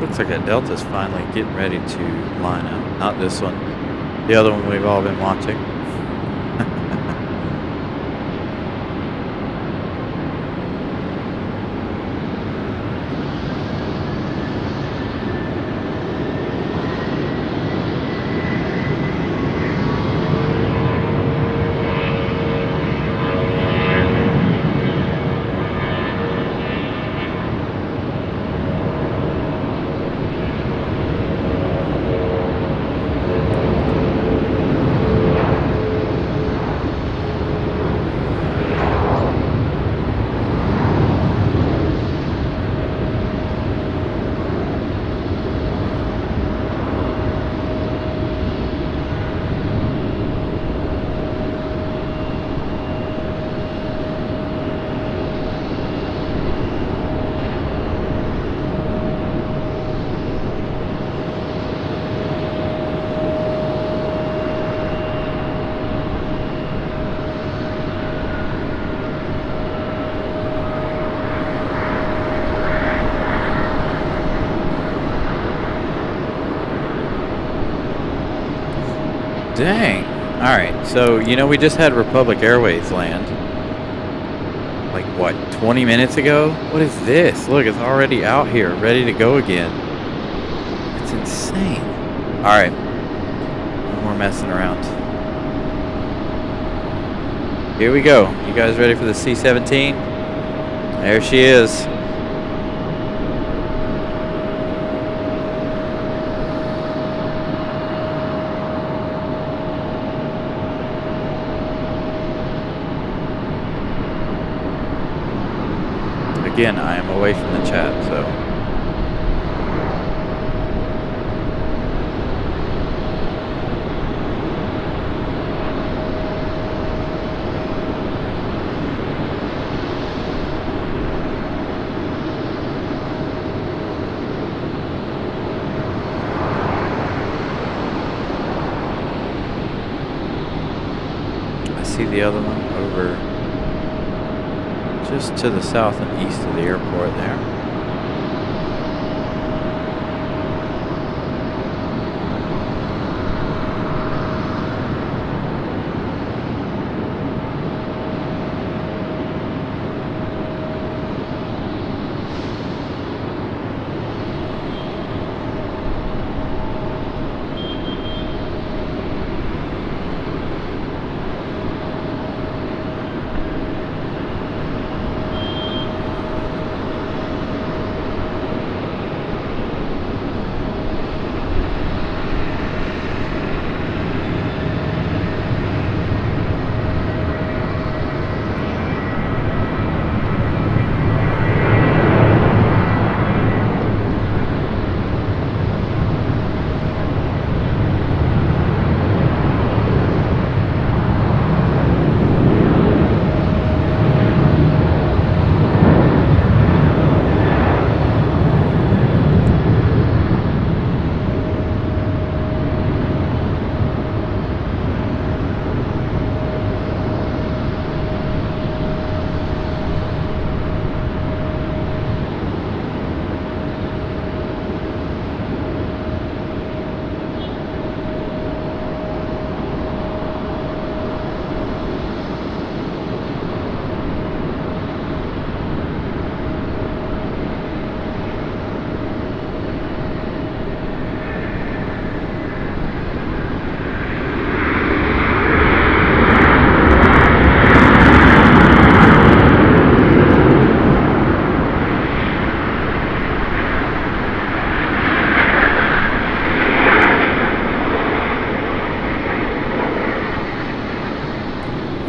Speaker 1: Looks like a Delta's finally getting ready to line up. Not this one. The other one we've all been watching. Dang. Alright, so, we just had Republic Airways land. Like, what, 20 minutes ago? What is this? Look, it's already out here, ready to go again. It's insane. Alright. No more messing around. Here we go. You guys ready for the C-17? There she is. Again, I am away from the chat, so. I see the other one over just to the south and east of the airport there.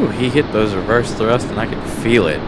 Speaker 1: Ooh, he hit those reverse thrusts and I could feel it.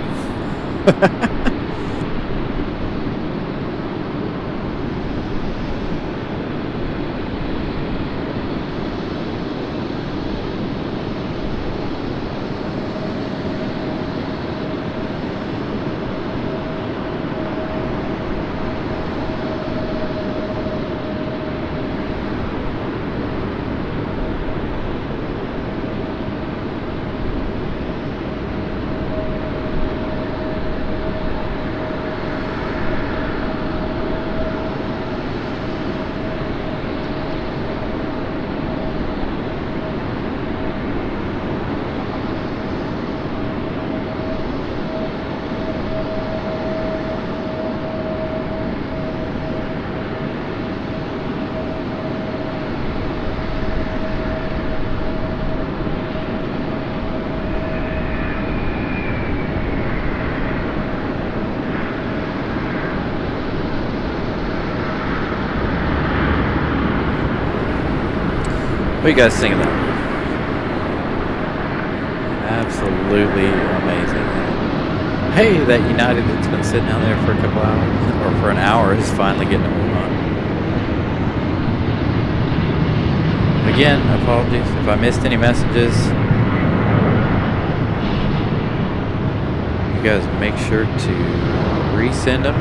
Speaker 1: What do you guys think of that? Absolutely amazing. Hey, that United that's been sitting out there for a couple hours, or for an hour, is finally getting to move on. Again, apologies if I missed any messages. You guys make sure to resend them.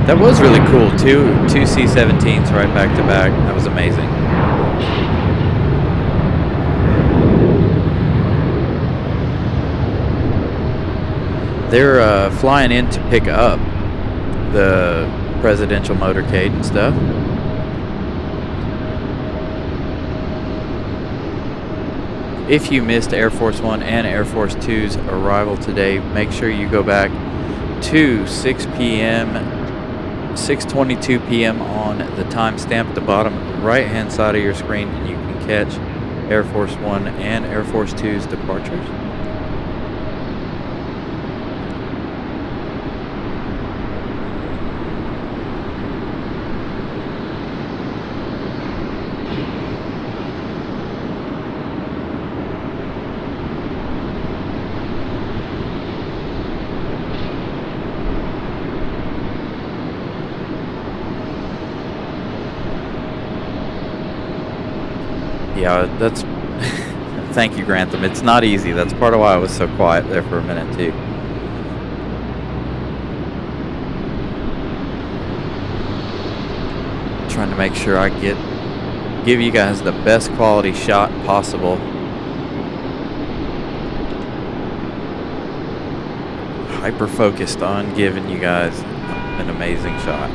Speaker 1: That was really cool. Two C-17s right back to back. That was amazing. They're flying in to pick up the presidential motorcade and stuff. If you missed Air Force One and Air Force Two's arrival today, make sure you go back to 6 p.m., 6:22 p.m. on the timestamp at the bottom right-hand side of your screen, and you can catch Air Force One and Air Force Two's departures. Yeah, that's... Thank you, Grantham. It's not easy. That's part of why I was so quiet there for a minute, too. Trying to make sure I give you guys the best quality shot possible. Hyper focused on giving you guys an amazing shot.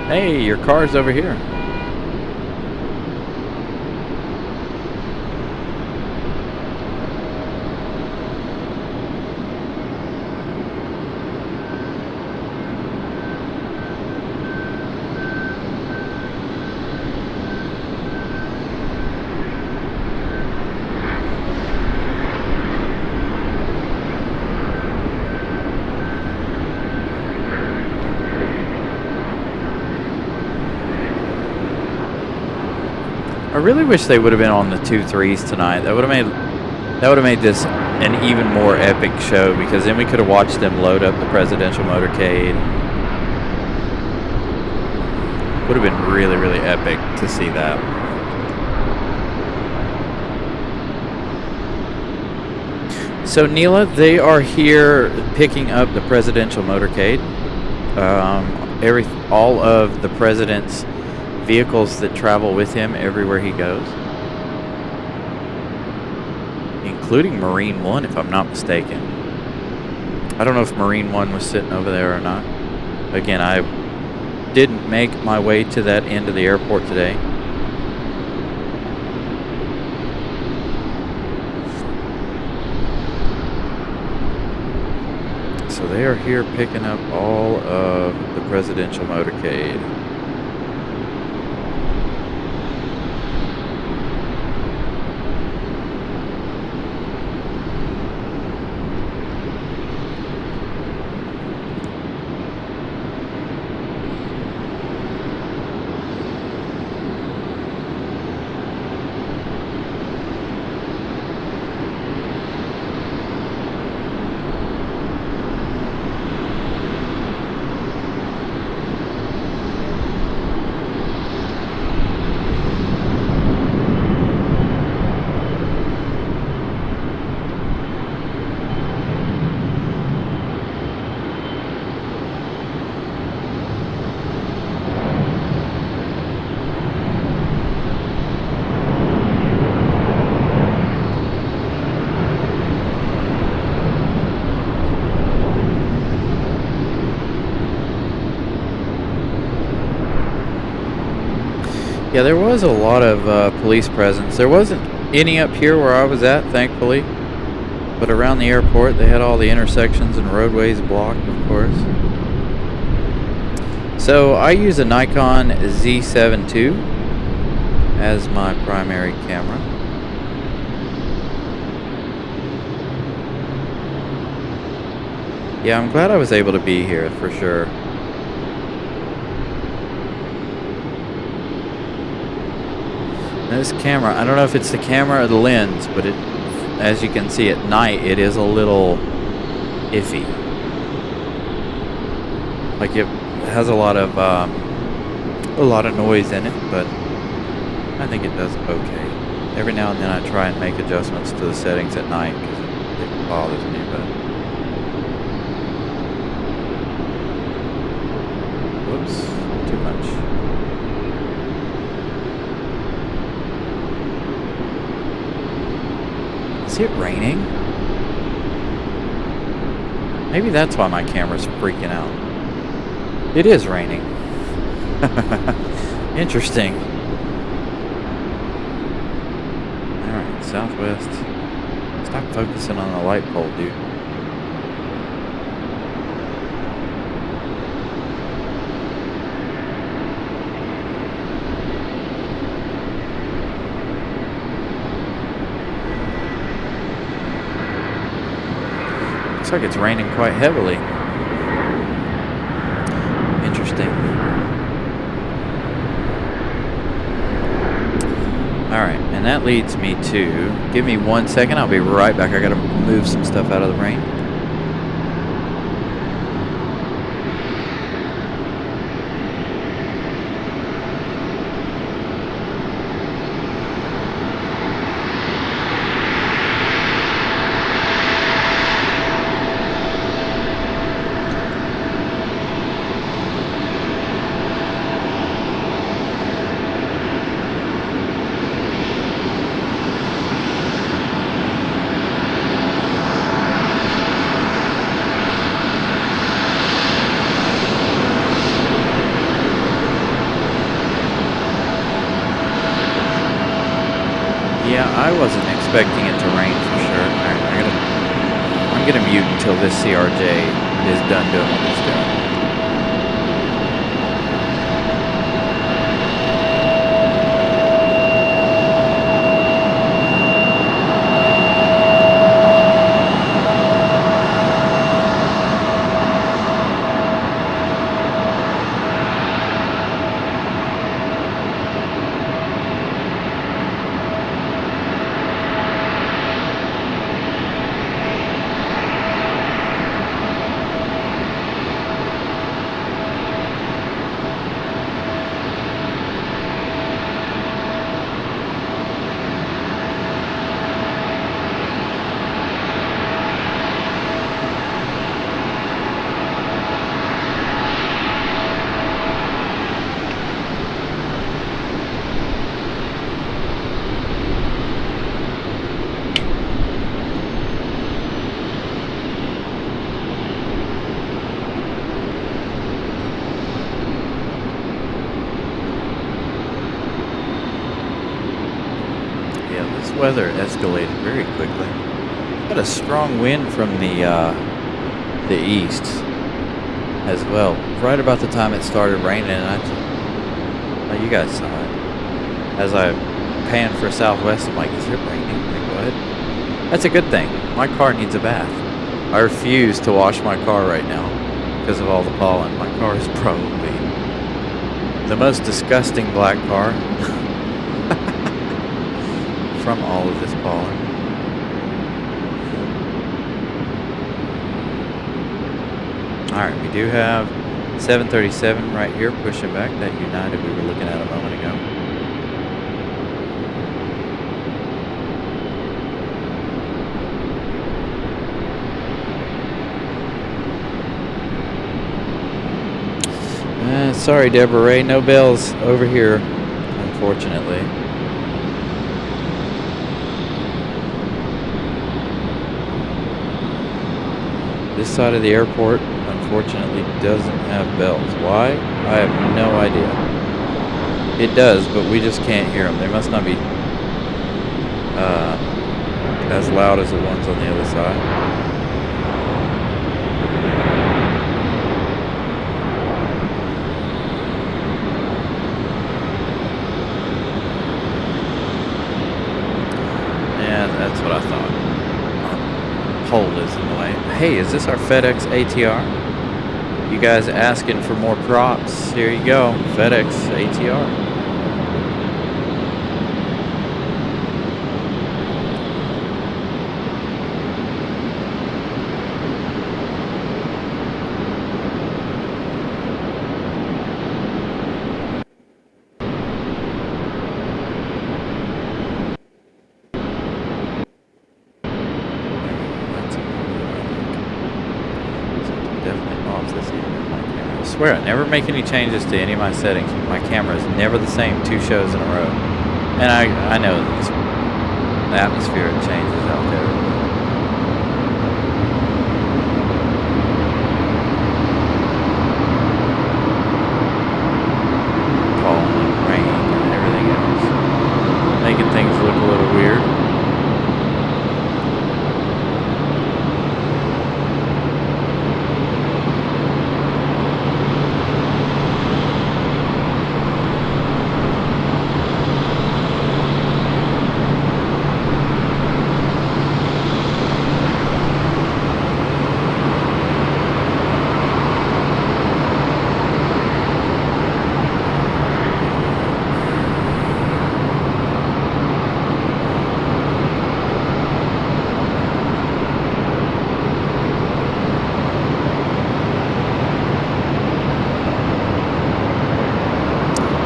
Speaker 1: Hey, your car's over here. I really wish they would have been on the 2-3s tonight. That would have made this an even more epic show, because then we could have watched them load up the presidential motorcade. Would have been really, really epic to see that. So Neela, they are here picking up the presidential motorcade. All of the president's vehicles that travel with him everywhere he goes, including Marine One, if I'm not mistaken. I don't know if Marine One was sitting over there or not. Again, I didn't make my way to that end of the airport today. So they are here picking up all of the presidential motorcade. Yeah, there was a lot of police presence. There wasn't any up here where I was at, thankfully. But around the airport, they had all the intersections and roadways blocked, of course. So I use a Nikon Z7 II as my primary camera. Yeah, I'm glad I was able to be here for sure. This camera, I don't know if it's the camera or the lens, but it, as you can see at night, it is a little iffy. Like it has a lot of noise in it, but I think it does okay. Every now and then I try and make adjustments to the settings at night because it bothers me, but whoops, too much. Is it raining? Maybe that's why my camera's freaking out. It is raining. Interesting. Alright, southwest. Stop focusing on the light pole, dude. Looks like it's raining quite heavily. Interesting. Alright, and that leads me to... Give me 1 second, I'll be right back. I gotta move some stuff out of the rain. Yeah, I wasn't expecting it to rain for sure. Alright, I'm gonna mute until this CRJ is done doing what it's doing. Weather escalated very quickly. Got a strong wind from the east as well. Right about the time it started raining, and oh, you guys saw it. As I panned for southwest, I'm like, is it raining? Like, what? That's a good thing. My car needs a bath. I refuse to wash my car right now because of all the pollen. My car is probably the most disgusting black car. From all of this pollen. Alright, we do have 737 right here pushing back that United we were looking at a moment ago. Sorry, Deborah Ray, no bells over here, unfortunately. This side of the airport, unfortunately, doesn't have bells. Why? I have no idea. It does, but we just can't hear them. They must not be as loud as the ones on the other side. Yeah, that's what I thought. Pole is in the way. Hey, is this our FedEx ATR? You guys asking for more props? Here you go, FedEx ATR. swear, I never make any changes to any of my settings. My camera is never the same 2 shows in a row. And I know that the atmosphere changes out there. Pollen and rain and everything else. Making things look a little weird.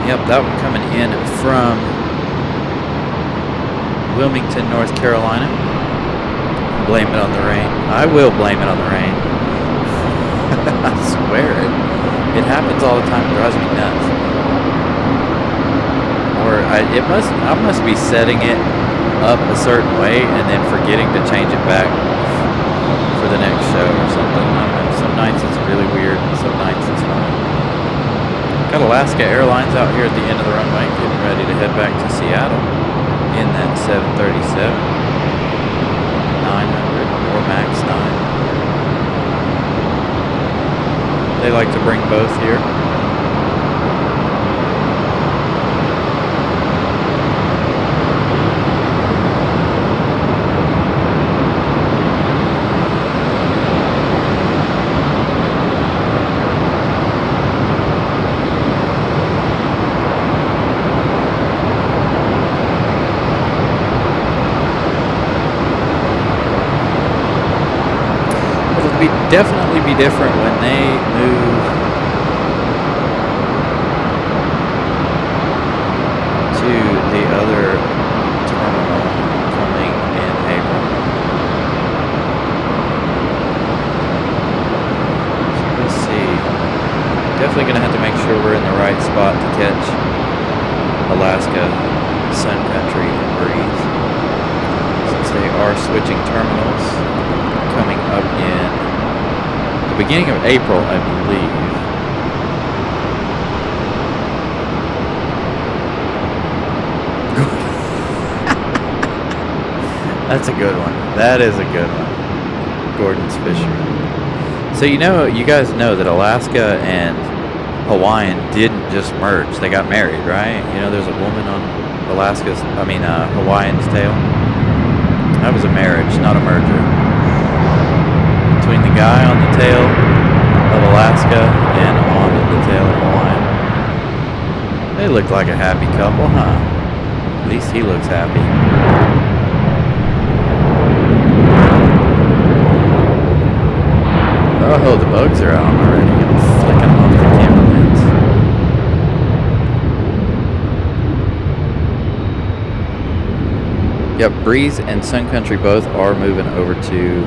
Speaker 1: Yep, that one coming in from Wilmington, North Carolina. Blame it on the rain. I will blame it on the rain. I swear it happens all the time. It drives me nuts. Or I must be setting it up a certain way and then forgetting to change it back for the next show or something. I don't know. Some nights it's really weird, and some nights it's fine. Got Alaska Airlines out here at the end of the runway, getting ready to head back to Seattle in that 737 900 or MAX 9. They like to bring both here. Definitely be different when they move to the other terminal coming in April. So we'll see. Definitely going to have to make sure we're in the right spot to catch Alaska, Sun Country, and Breeze, since they are switching terminals coming up in the beginning of April, I believe. That's a good one. That is a good one. Gordon's Fisher. So you guys know that Alaska and Hawaiian didn't just merge. They got married, right? You know, there's a woman on Hawaiian's tail. That was a marriage, not a merger. Between the guy on the tail of Alaska and on the tail of Hawaiian. They look like a happy couple, huh? At least he looks happy. Oh, the bugs are out already. I'm flicking them off the camera lens. Yep, Breeze and Sun Country both are moving over to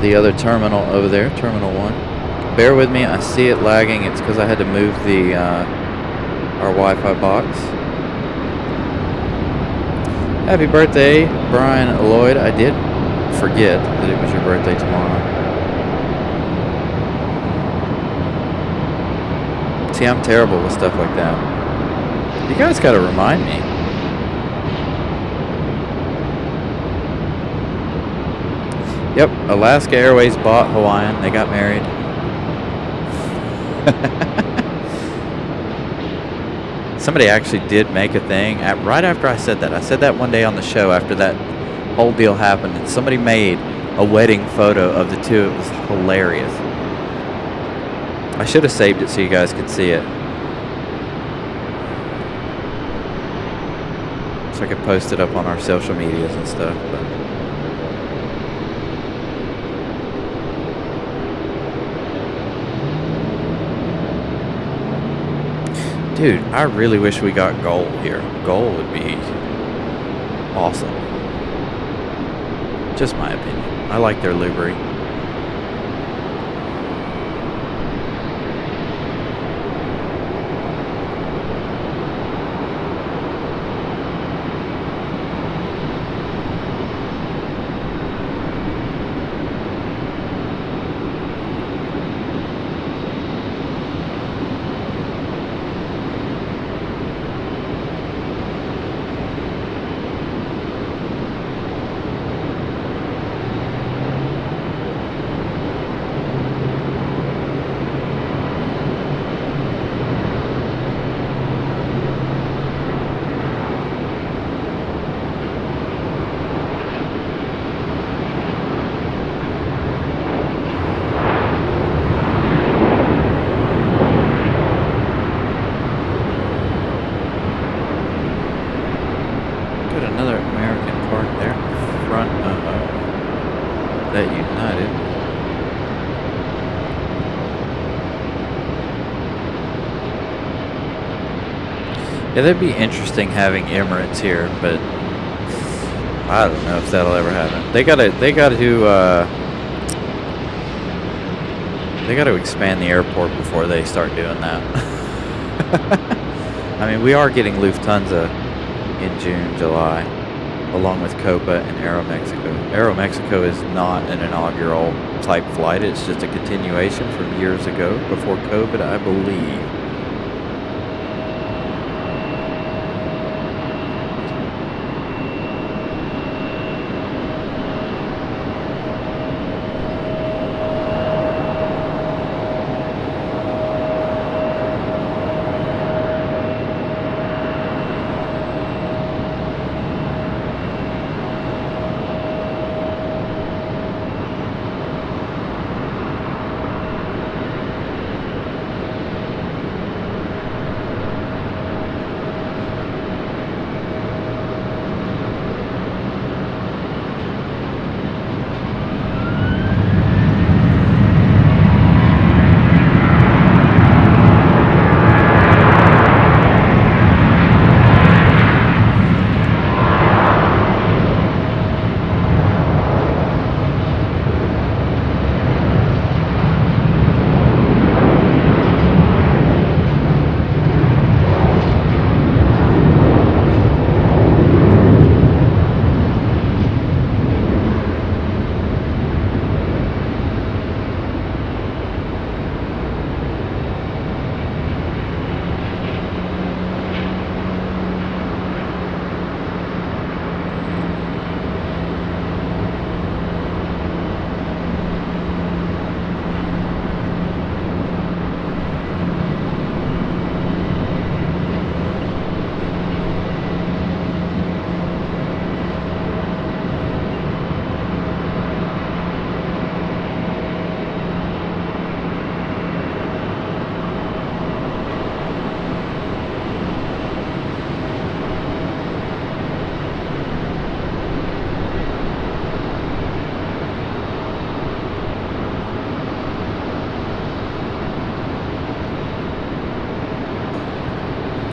Speaker 1: the other terminal over there, Terminal 1. Bear with me, I see it lagging. It's because I had to move the our Wi-Fi box. Happy birthday, Brian Lloyd. I did forget that it was your birthday tomorrow. See, I'm terrible with stuff like that. You guys got to remind me. Yep, Alaska Airways bought Hawaiian. They got married. Somebody actually did make a thing right after I said that. I said that one day on the show after that whole deal happened, and somebody made a wedding photo of the two. It was hilarious. I should have saved it so you guys could see it, so I could post it up on our social medias and stuff. But dude, I really wish we got gold here. Gold would be awesome. Just my opinion. I like their livery. Got another American parked there in front of that United. Yeah, that'd be interesting having Emirates here, but I don't know if that'll ever happen. They gotta expand the airport before they start doing that. I mean, we are getting Lufthansa in June, July, along with Copa and Aeromexico. Aeromexico is not an inaugural type flight. It's just a continuation from years ago, before COVID, I believe.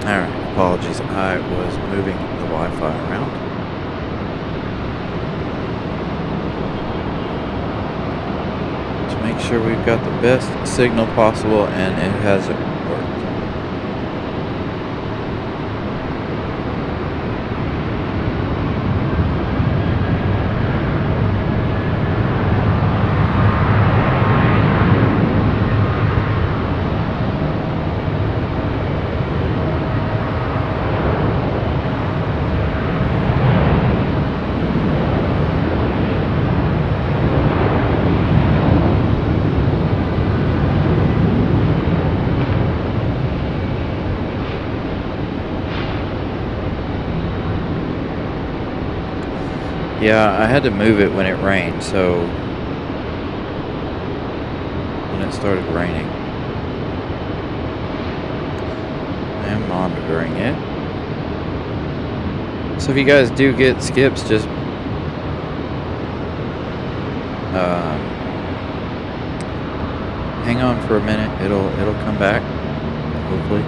Speaker 1: Alright, apologies. I was moving the Wi-Fi around. To make sure we've got the best signal possible, and it hasn't worked. Yeah, I had to move it when it rained, so when it started raining. I am monitoring it. So if you guys do get skips, just hang on for a minute. It'll come back, hopefully.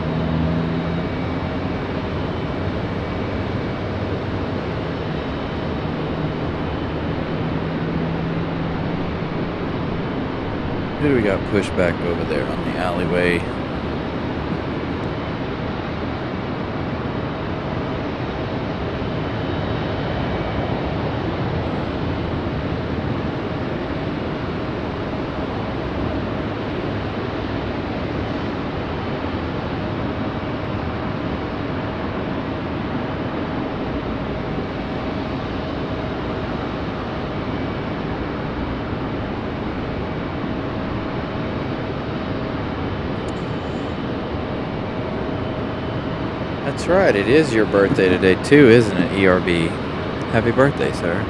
Speaker 1: Who do we got pushed back over there on the alleyway? That's right, it is your birthday today too, isn't it, ERB? Happy birthday, sir.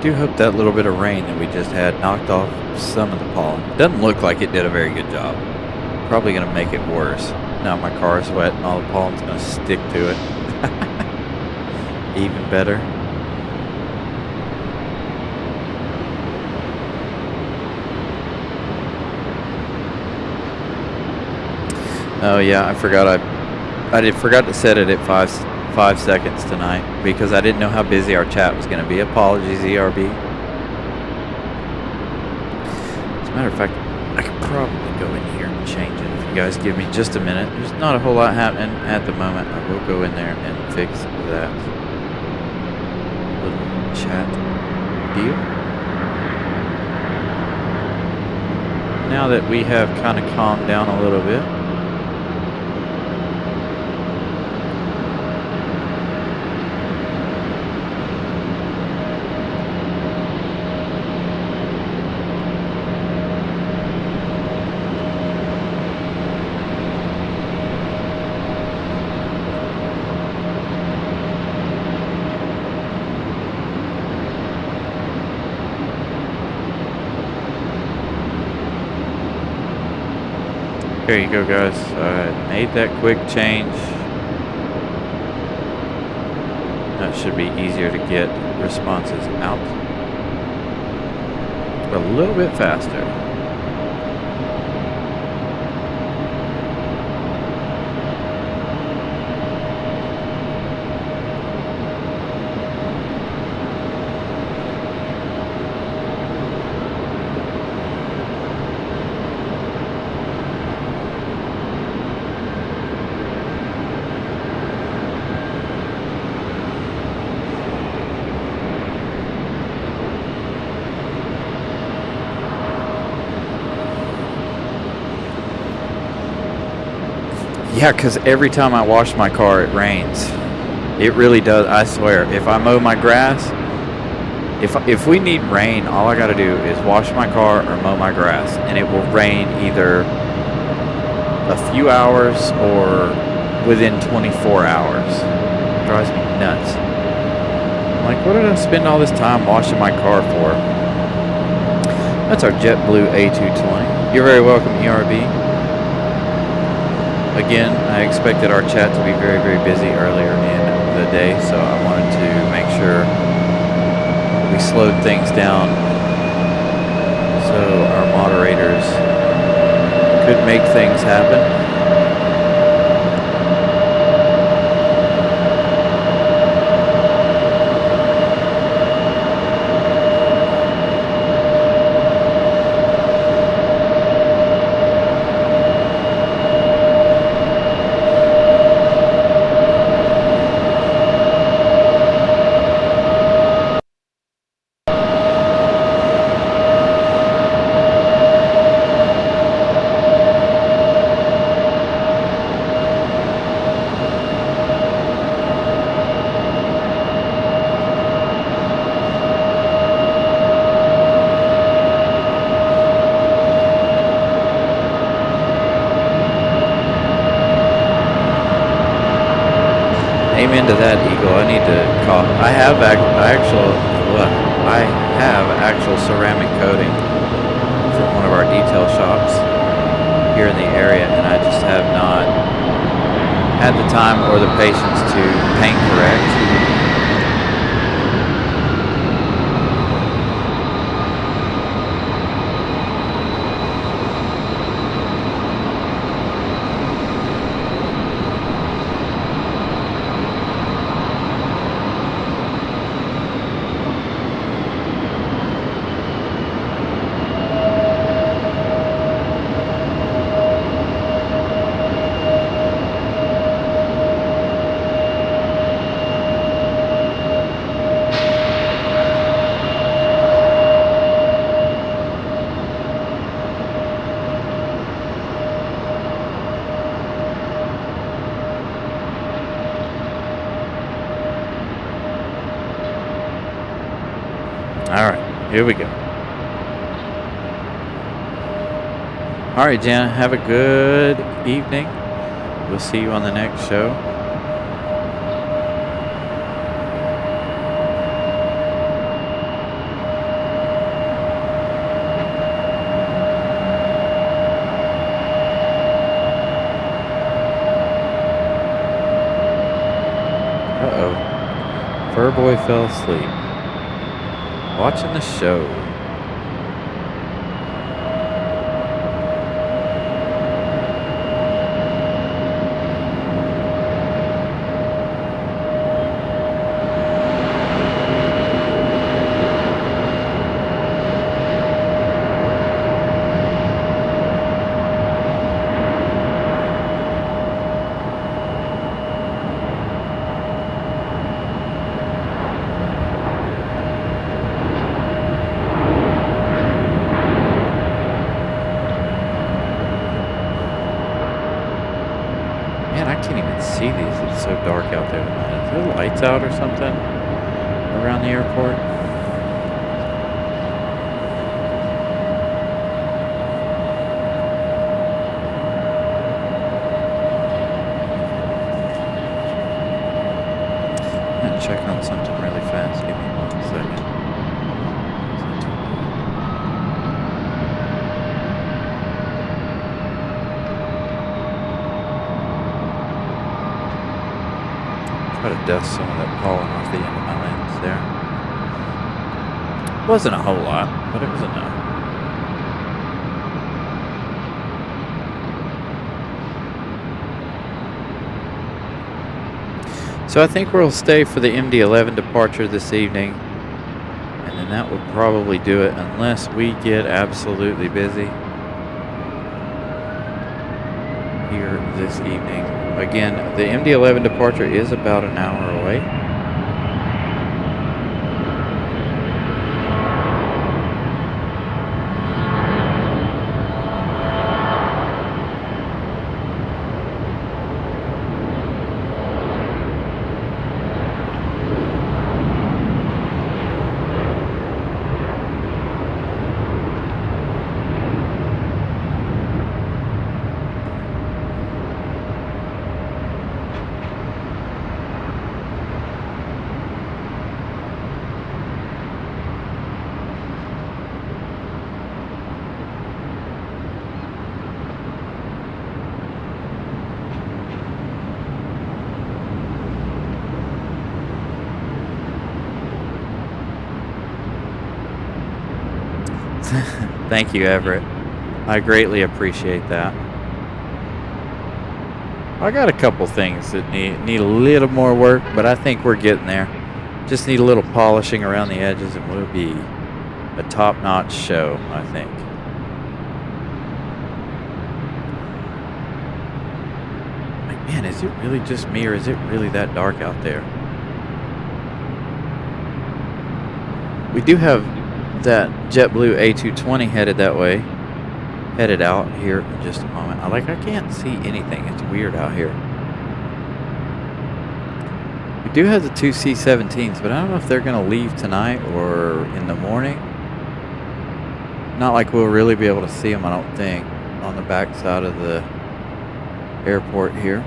Speaker 1: do hope that little bit of rain that we just had knocked off some of the pollen. Doesn't look like it did a very good job. Probably going to make it worse. Now my car is wet and all the pollen's going to stick to it. Even better. Oh yeah, I forgot I forgot to set it at 5 seconds tonight because I didn't know how busy our chat was going to be. Apologies, ERB. As a matter of fact, I could probably go in here and change it if you guys give me just a minute. There's not a whole lot happening at the moment. I will go in there and fix that little chat deal. Now that we have kind of calmed down a little bit. There you go, guys. I made that quick change. That should be easier to get responses out a little bit faster. Yeah, because every time I wash my car, it rains. It really does. I swear. If I mow my grass, if we need rain, all I got to do is wash my car or mow my grass, and it will rain either a few hours or within 24 hours. It drives me nuts. I'm like, what did I spend all this time washing my car for? That's our JetBlue A220. You're very welcome, ERB. Again, I expected our chat to be very, very busy earlier in the day, so I wanted to make sure we slowed things down so our moderators could make things happen. Amen to that, Eagle. I need to call. I have actual ceramic coating from one of our detail shops here in the area, and I just have not had the time or the patience to paint correct. Alright, here we go. Alright, Jana, have a good evening. We'll see you on the next show. Furboy fell asleep. Watching the show. See these, it's so dark out there tonight. Is there lights out or something around the airport? I'm gonna check on something really fast. Give me 1 second. Try to dust some of that pollen off the end of my lens there. Wasn't a whole lot, but it was enough. So I think we'll stay for the MD-11 departure this evening, and then that would probably do it unless we get absolutely busy here this evening. Again, the MD-11 departure is about an hour away. Thank you, Everett. I greatly appreciate that. I got a couple things that need a little more work, but I think we're getting there. Just need a little polishing around the edges and we'll be a top-notch show, I think. Like, man, is it really just me or is it really that dark out there? We do have that JetBlue A220 headed that way, headed out here in just a moment. I can't see anything. It's weird out here. We do have the two C-17s, but I don't know if they're going to leave tonight or in the morning. Not like we'll really be able to see them, I don't think, on the back side of the airport here.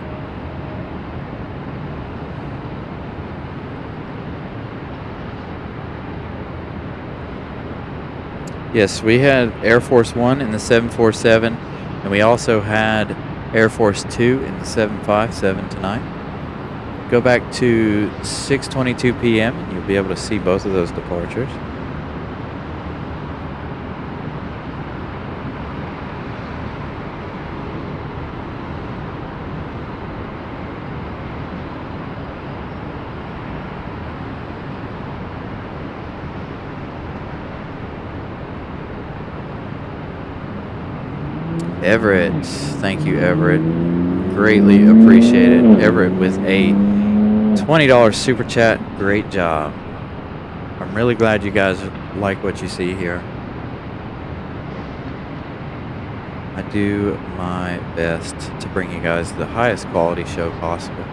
Speaker 1: Yes, we had Air Force One in the 747, and we also had Air Force Two in the 757 tonight. Go back to 6:22 p.m. and you'll be able to see both of those departures. Everett, thank you, Everett. Greatly appreciate it. Everett with a $20 super chat. Great job. I'm really glad you guys like what you see here. I do my best to bring you guys the highest quality show possible.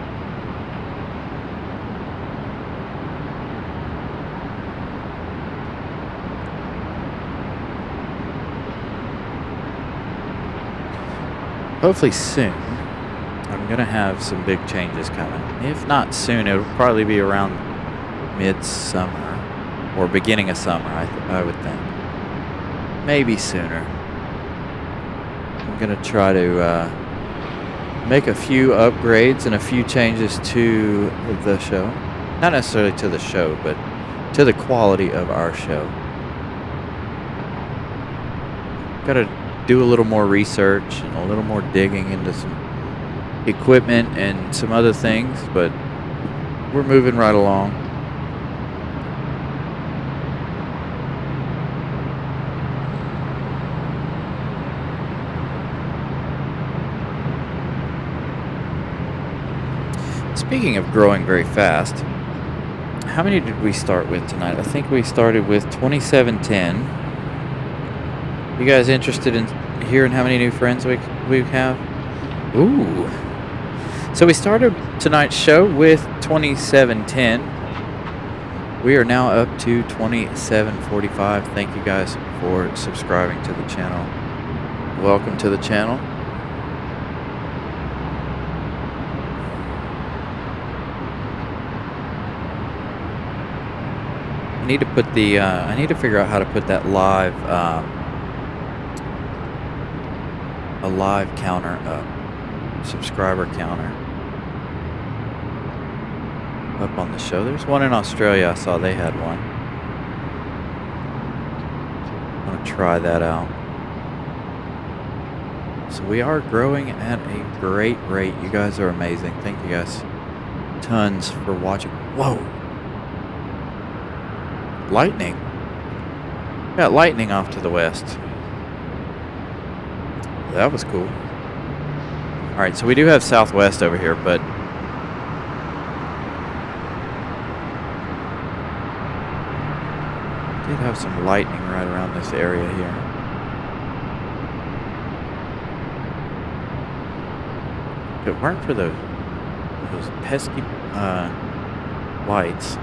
Speaker 1: Hopefully soon, I'm going to have some big changes coming. If not soon, it'll probably be around mid-summer or beginning of summer, I would think. Maybe sooner. I'm going to try to make a few upgrades and a few changes to the show. Not necessarily to the show, but to the quality of our show. Got to do a little more research and a little more digging into some equipment and some other things, but we're moving right along. Speaking of growing very fast, how many did we start with tonight? I think we started with 2710. You guys interested in hearing how many new friends we have? Ooh. So we started tonight's show with 2710. We are now up to 2745. Thank you guys for subscribing to the channel. Welcome to the channel. I need to put the I need to figure out how to put that live a live counter up, subscriber counter up on the show. There's one in Australia. I saw they had one. I'm gonna try that out. So we are growing at a great rate. You guys are amazing. Thank you guys tons for watching. Whoa. Lightning. Got lightning off to the west. That was cool. Alright, so we do have southwest over here, but did have some lightning right around this area here. If it weren't for those pesky lights.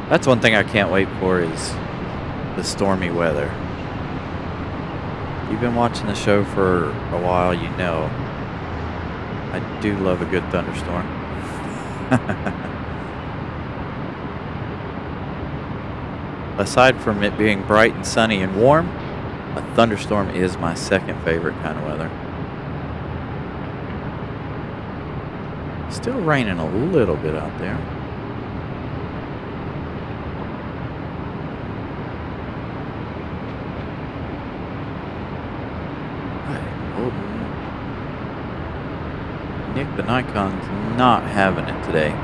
Speaker 1: That's one thing I can't wait for is the stormy weather. You've been watching the show for a while, you know I do love a good thunderstorm. Aside from it being bright and sunny and warm, a thunderstorm is my second favorite kind of weather. Still raining a little bit out there. Nick the Nikon's not having it today.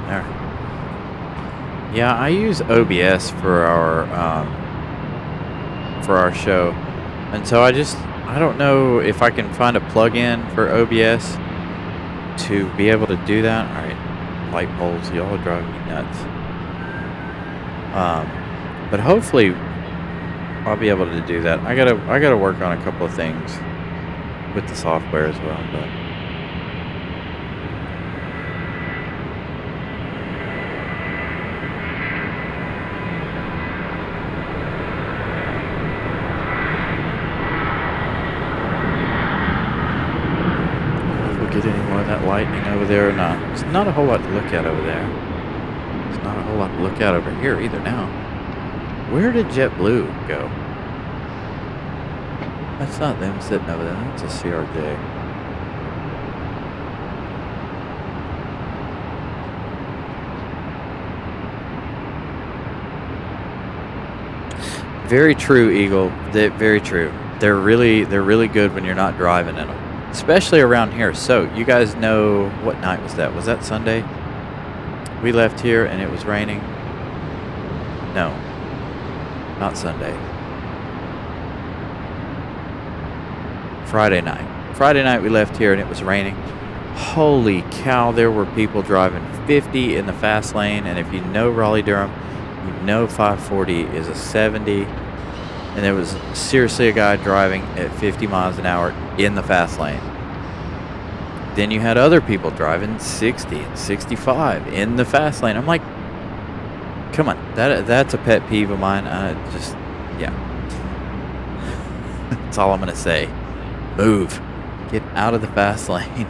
Speaker 1: There. Yeah, I use OBS for our show, and so I don't know if I can find a plug-in for OBS to be able to do that. All right, light poles, y'all are driving me nuts. But hopefully I'll be able to do that. I gotta work on a couple of things with the software as well, but. Lightning over there or not. There's not a whole lot to look at over there. There's not a whole lot to look at over here either now. Where did JetBlue go? That's not them sitting over there. That's a CRJ. Very true, Eagle. Very true. They're really good when you're not driving in them. Especially around here. So, you guys know, what night was that? Was that Sunday? We left here and it was raining. No. Not Sunday. Friday night. Friday night we left here and it was raining. Holy cow, there were people driving 50 in the fast lane. And if you know Raleigh, Durham, you know 540 is a 70. And there was seriously a guy driving at 50 miles an hour in the fast lane. Then you had other people driving 60 and 65 in the fast lane. I'm like, come on, that's a pet peeve of mine. Yeah. That's all I'm going to say. Move. Get out of the fast lane.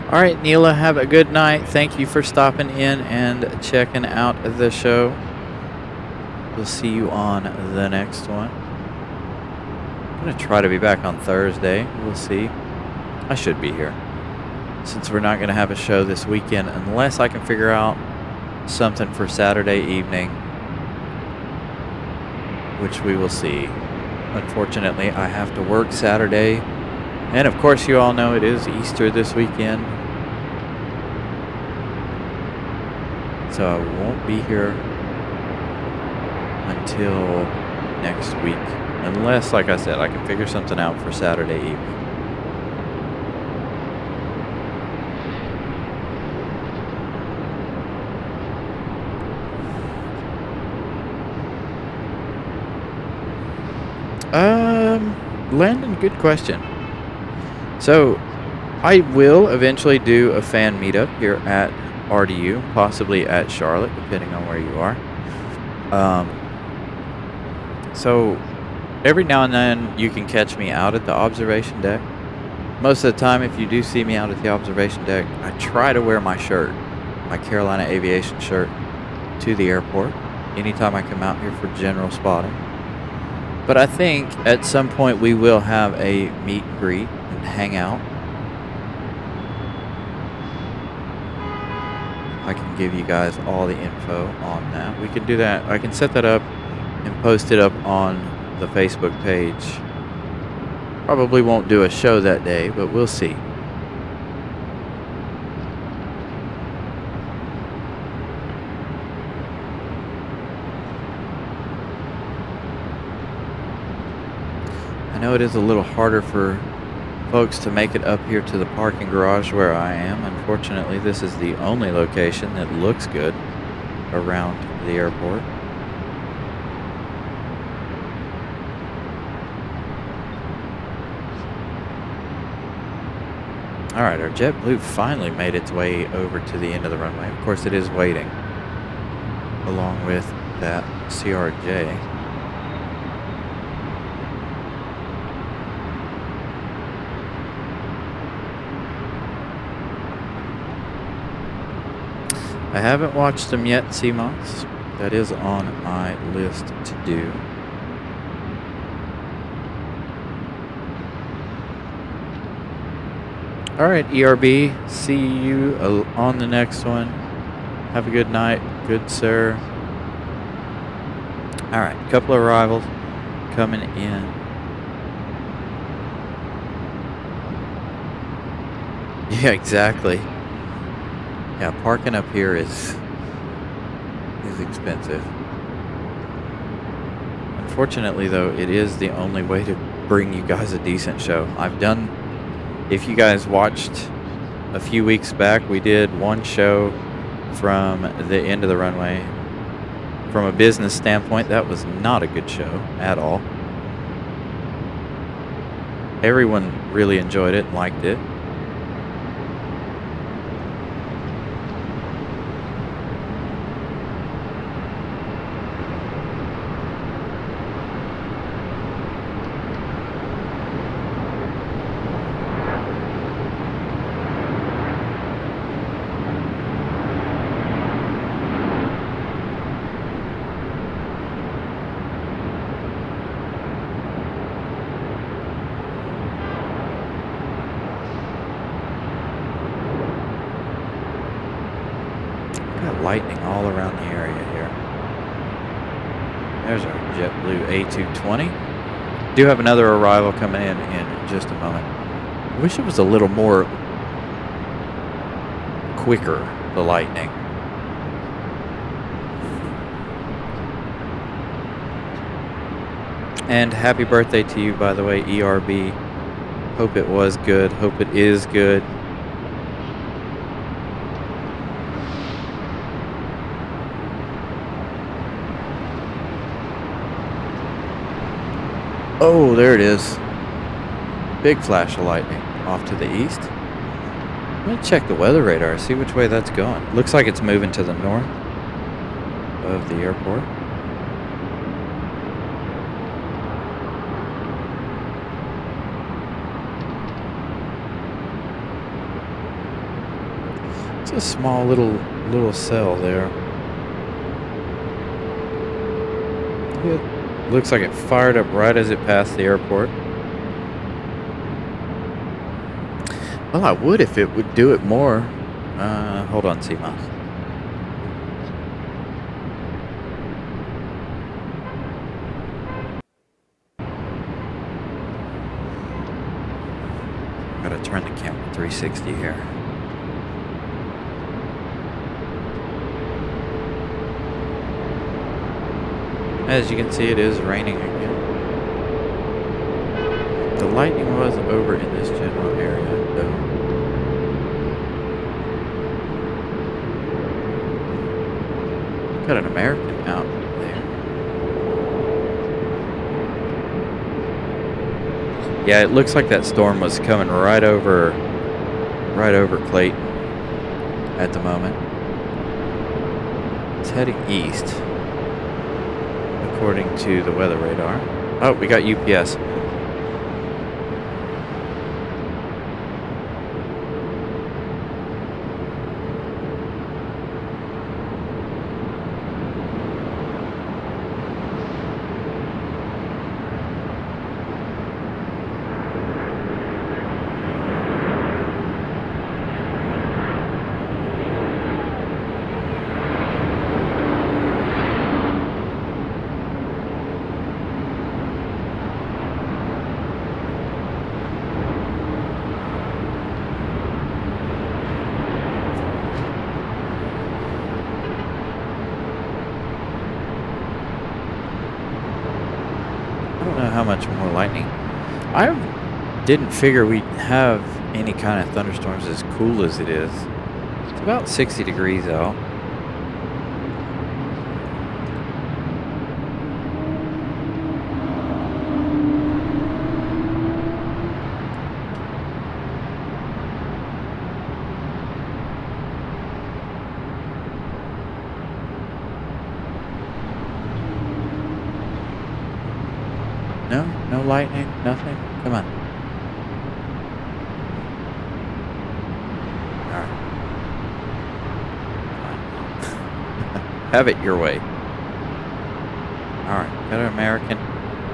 Speaker 1: All right, Neela, have a good night. Thank you for stopping in and checking out the show. We'll see you on the next one. I'm going to try to be back on Thursday. We'll see. I should be here, since we're not going to have a show this weekend unless I can figure out something for Saturday evening, which we will see. Unfortunately, I have to work Saturday. And of course, you all know it is Easter this weekend. So I won't be here until next week. Unless, like I said, I can figure something out for Saturday evening. Landon, good question. So, I will eventually do a fan meetup here at RDU, possibly at Charlotte, depending on where you are. So, every now and then you can catch me out at the observation deck. Most of the time, if you do see me out at the observation deck, I try to wear my shirt, my Carolina Aviation shirt, to the airport anytime I come out here for general spotting. But I think at some point we will have a meet and greet and hang out. I can give you guys all the info on that. We can do that. I can set that up and post it up on the Facebook page. Probably won't do a show that day, but we'll see. I know it is a little harder for folks to make it up here to the parking garage where I am. Unfortunately, this is the only location that looks good around the airport. All right, our JetBlue finally made its way over to the end of the runway. Of course, it is waiting along with that CRJ. I haven't watched them yet, CMOS. That is on my list to do. All right, ERB, see you on the next one. Have a good night, good sir. All right, couple of arrivals coming in. Yeah, exactly. Yeah, parking up here is expensive. Unfortunately, though, it is the only way to bring you guys a decent show. If you guys watched a few weeks back, we did one show from the end of the runway. From a business standpoint, that was not a good show at all. Everyone really enjoyed it and liked it. Lightning all around the area here. There's our JetBlue A220. Do have another arrival coming in just a moment. I wish it was a little more quicker, the lightning. And happy birthday to you, by the way, ERB. Hope it was good. Hope it is good. Oh, there it is. Big flash of lightning off to the east. I'm going to check the weather radar, see which way that's going. Looks like it's moving to the north of the airport. It's a small little cell there. It looks like it fired up right as it passed the airport. Well, I would if it would do it more. Hold on, CMOS. Gotta turn the camera 360 here. As you can see, it is raining again. The lightning was over in this general area, though. Got an American out there. Yeah, it looks like that storm was coming right over Clayton at the moment. It's heading east, according to the weather radar. Oh, we got UPS. I don't know how much more lightning. I didn't figure we'd have any kind of thunderstorms as cool as it is. It's about 60 degrees out. No lightning, nothing. Come on. All right. Have it your way. All right, got an American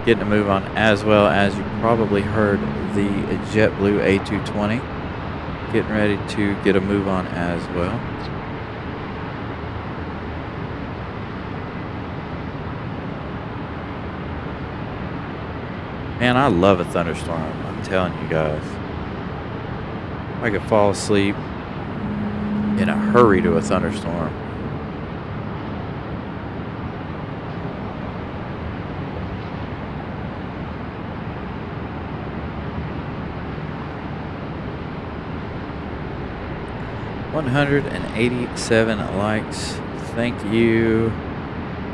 Speaker 1: getting a move on, as well as you probably heard the JetBlue A220 getting ready to get a move on as well. Man, I love a thunderstorm, I'm telling you guys. I could fall asleep in a hurry to a thunderstorm. $187 likes. Thank you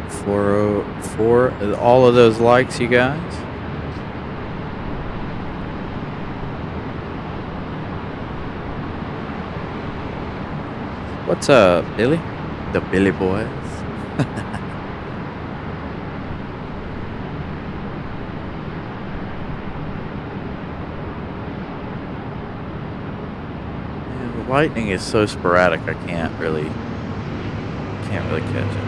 Speaker 1: for all of those likes, you guys. What's up, Billy? The Billy Boys. Man, the lightning is so sporadic. I can't really catch it.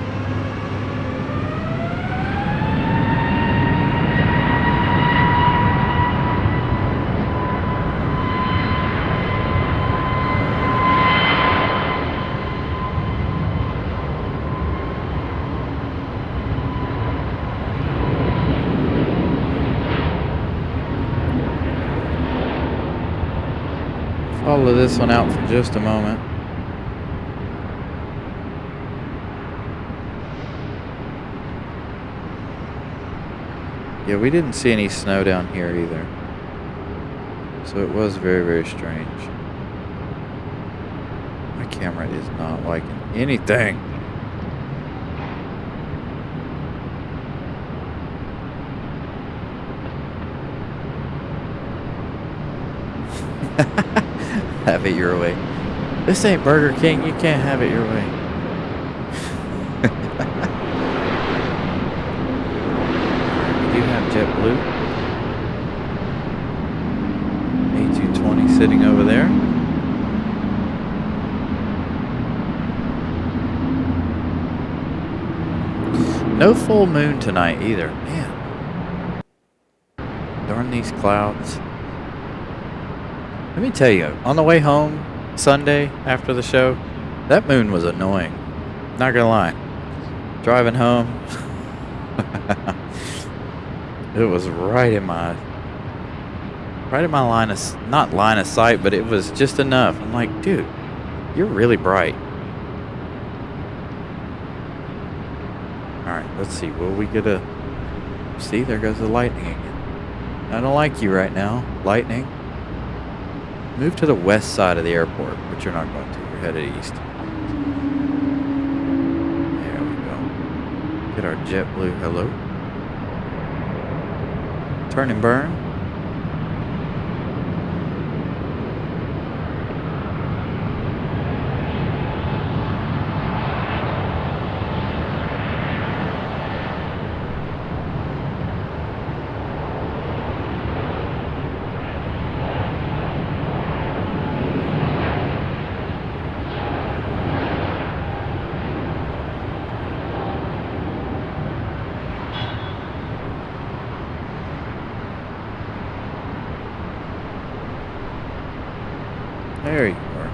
Speaker 1: Follow this one out for just a moment. Yeah, we didn't see any snow down here either. So it was very, very strange. My camera is not liking anything. Have it your way. This ain't Burger King. You can't have it your way. We do have JetBlue. A220 sitting over there. No full moon tonight either. Man. Darn these clouds. Let me tell you, on the way home Sunday after the show, that moon was annoying. Not gonna lie. Driving home, it was right in my line of, not line of sight, but it was just enough. I'm like, dude, you're really bright. All right, let's see. Will we get a... See, there goes the lightning again. I don't like you right now, lightning. Move to the west side of the airport, but you're not going to. You're headed east. There we go. Get our JetBlue hello. Turn and burn. There you are.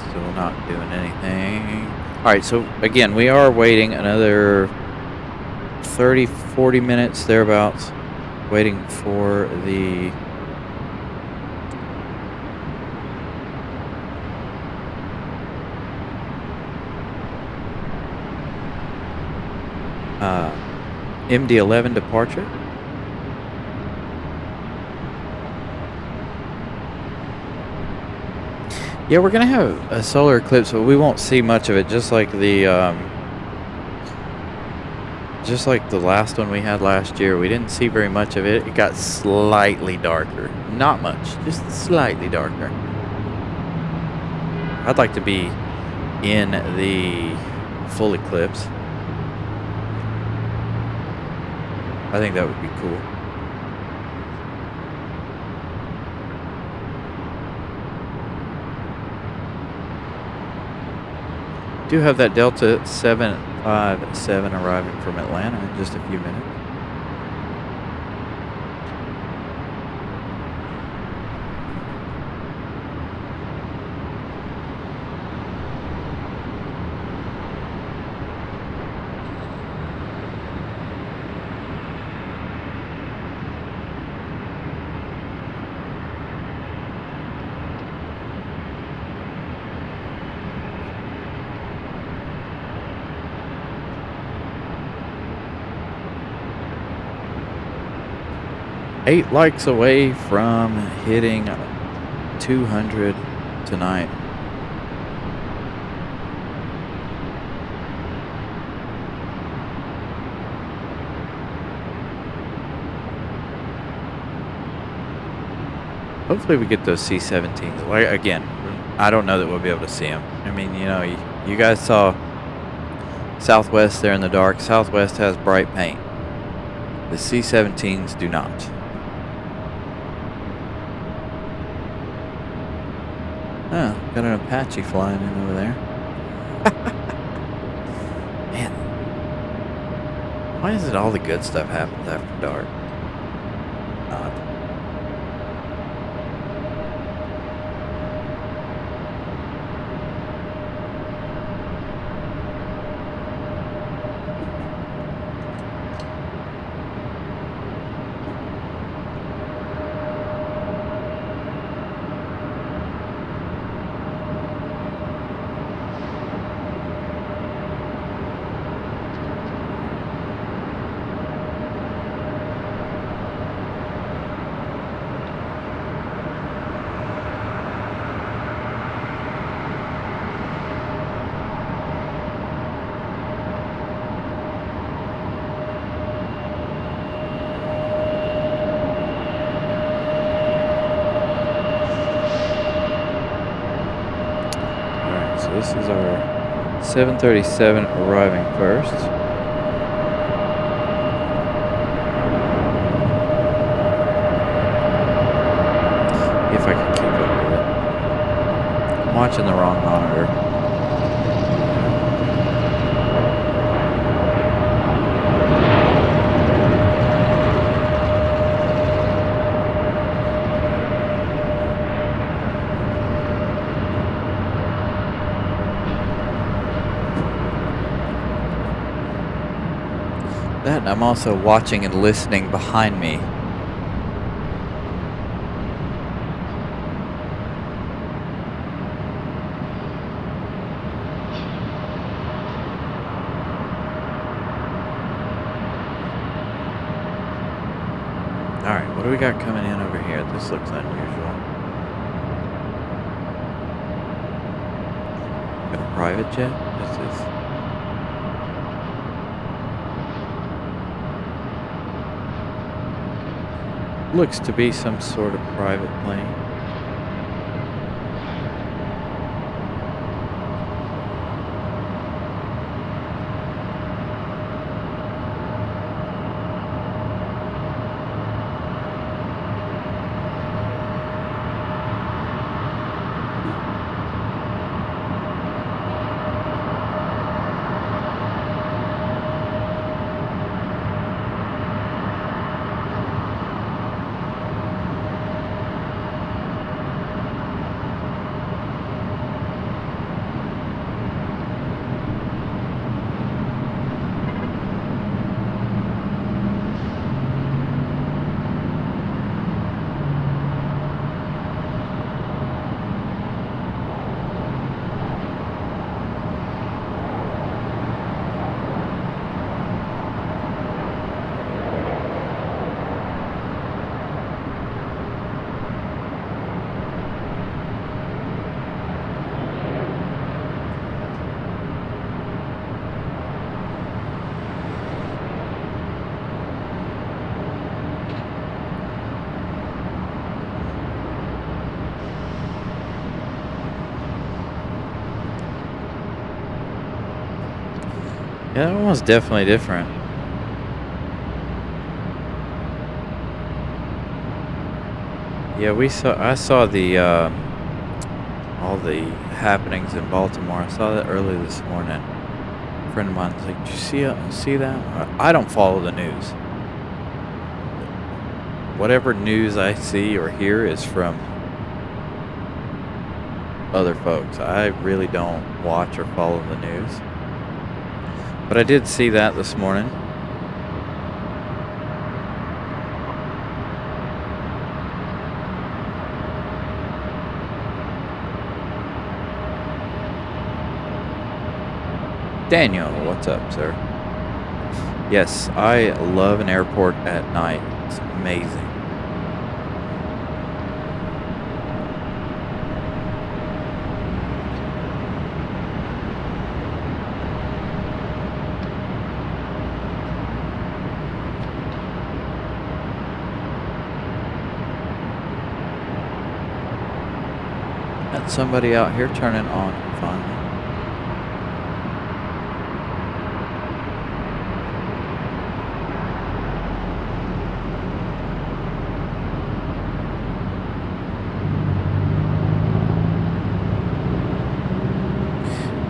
Speaker 1: Still not doing anything. All right, so again, we are waiting another 30, 40 minutes thereabouts, waiting for the MD-11 departure. Yeah, we're gonna have a solar eclipse, but we won't see much of it. Just like the last one we had last year, we didn't see very much of it. It got slightly darker, not much, just slightly darker. I'd like to be in the full eclipse. I think that would be cool. Do have that Delta 757 arriving from Atlanta in just a few minutes. Eight likes away from hitting 200 tonight. Hopefully we get those C-17s. Like, again, I don't know that we'll be able to see them. I mean, you know, you guys saw Southwest there in the dark. Southwest has bright paint. The C-17s do not. Oh, got an Apache flying in over there. Man. Why is it all the good stuff happens after dark? Odd. this is our 737 arriving first. If I can keep up with it. I'm watching the wrong monitor. That, and I'm also watching and listening behind me. Alright, what do we got coming in over here? This looks unusual. Got a private jet? This is... looks to be some sort of private plane. Yeah, that one was definitely different. Yeah, I saw the all the happenings in Baltimore. I saw that early this morning. A friend of mine was like, "Did you see that?" I don't follow the news. Whatever news I see or hear is from other folks. I really don't watch or follow the news. But I did see that this morning. Daniel, what's up, sir? Yes, I love an airport at night. It's amazing. Somebody out here turning on finally.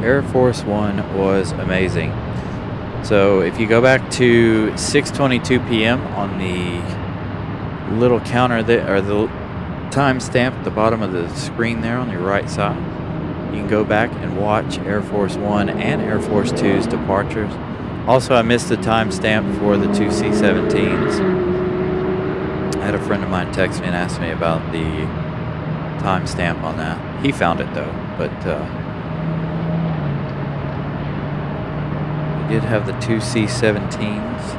Speaker 1: Air Force One was amazing. So if you go back to 6:22 p.m. on the little counter there, or the timestamp at the bottom of the screen there on your right side, you can go back and watch Air Force One and Air Force Two's departures. Also, I missed the timestamp for the two C-17s. I had a friend of mine text me and ask me about the timestamp on that. He found it though, but we did have the two C-17s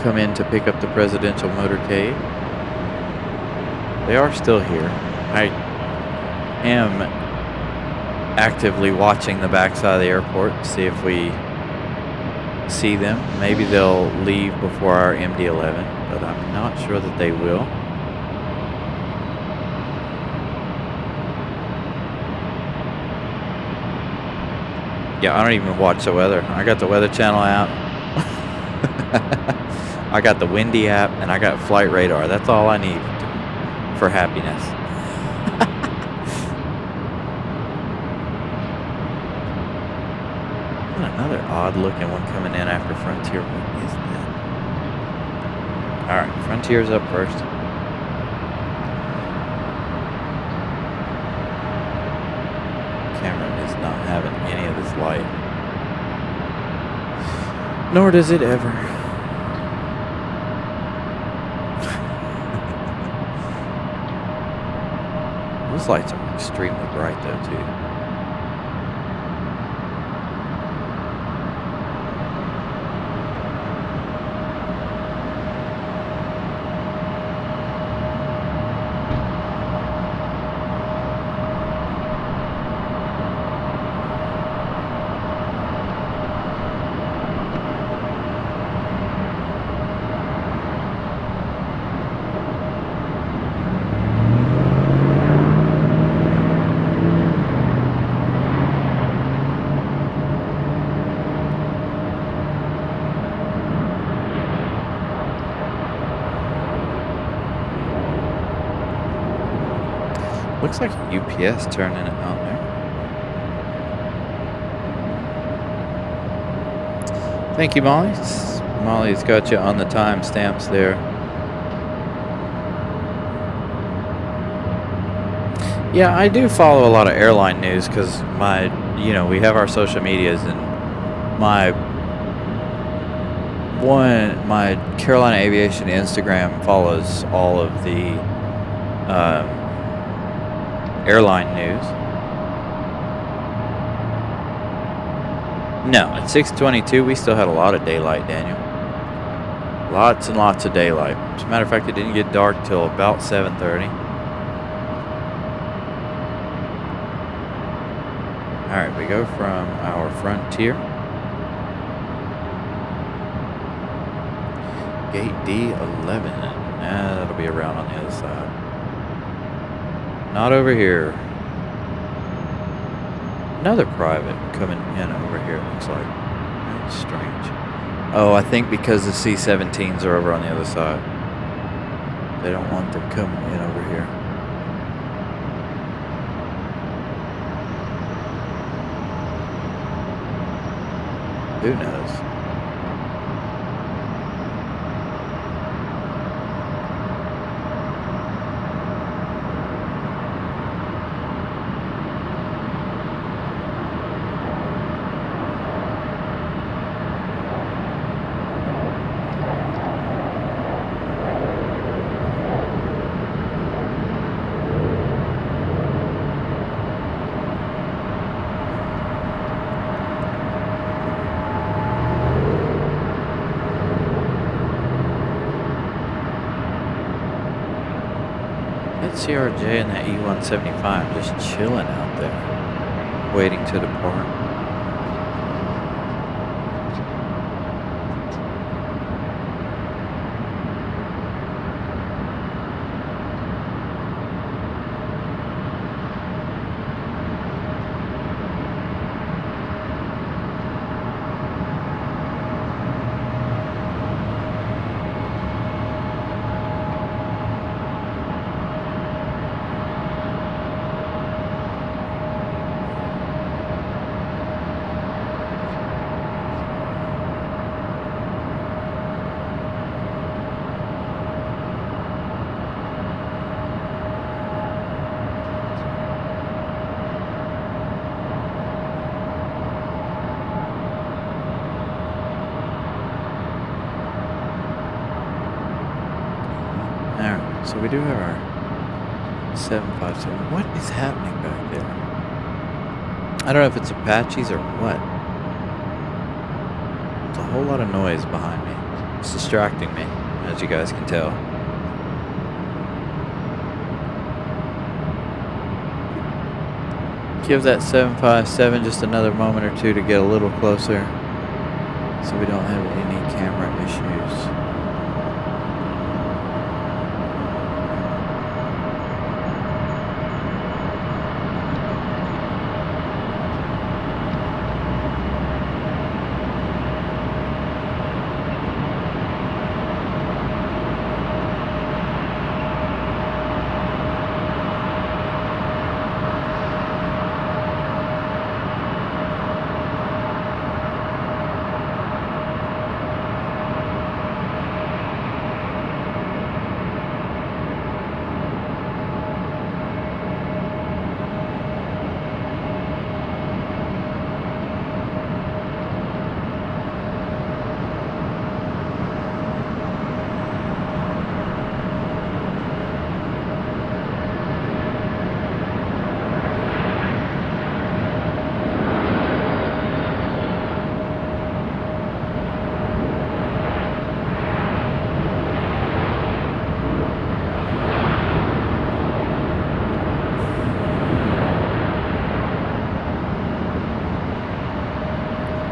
Speaker 1: come in to pick up the presidential motorcade. They are still here. I am actively watching the backside of the airport to see if we see them. Maybe they'll leave before our MD-11, but I'm not sure that they will. Yeah, I don't even watch the weather. I got the Weather Channel app. I got the Windy app, and I got Flight Radar. That's all I need for happiness. Another odd-looking one coming in after Frontier. What is that? All right, Frontier's up first. Camera is not having any of this light. Nor does it ever. Those lights are extremely bright though too. Looks like a UPS turning it on there. Thank you, Molly. Molly's got you on the timestamps there. Yeah, I do follow a lot of airline news because we have our social medias, and my Carolina Aviation Instagram follows all of the airline news. No, at 6:22 we still had a lot of daylight, Daniel. Lots and lots of daylight. As a matter of fact, it didn't get dark till about 7:30. Alright, we go from our Frontier. Gate D11. That'll be around on the other side. Not over here. Another private coming in over here, it looks like. That's strange. Oh, I think because the C-17s are over on the other side. They don't want them coming in over here. Who knows? CRJ and that E-175 just chilling out there, waiting to depart. So we do have our 757. What is happening back there? I don't know if it's Apaches or what. There's a whole lot of noise behind me. It's distracting me, as you guys can tell. Give that 757 just another moment or two to get a little closer so we don't have any camera issues.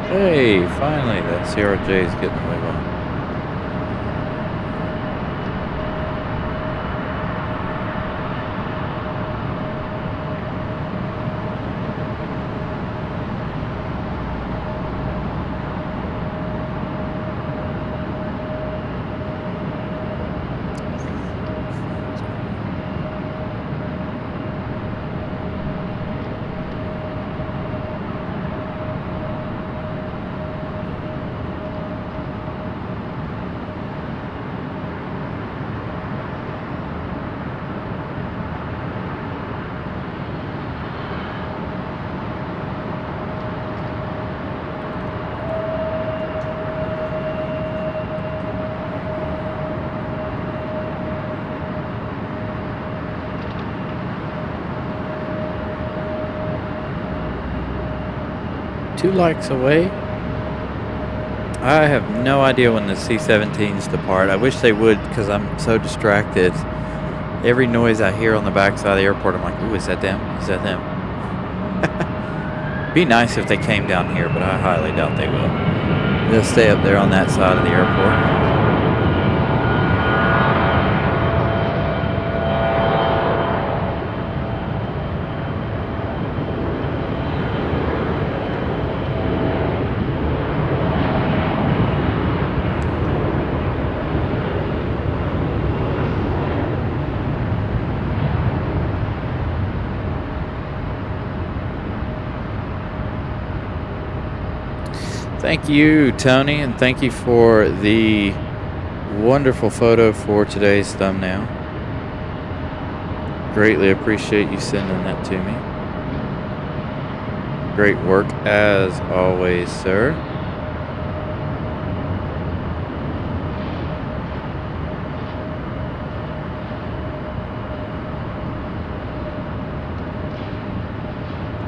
Speaker 1: Hey, finally, that CRJ is getting the wave on. Two likes away. I have no idea when the C-17s depart. I wish they would because I'm so distracted. Every noise I hear on the backside of the airport, I'm like, ooh, is that them? Is that them? Be nice if they came down here, but I highly doubt they will. They'll stay up there on that side of the airport. Thank you, Tony, and thank you for the wonderful photo for today's thumbnail. Greatly appreciate you sending that to me. Great work as always, sir.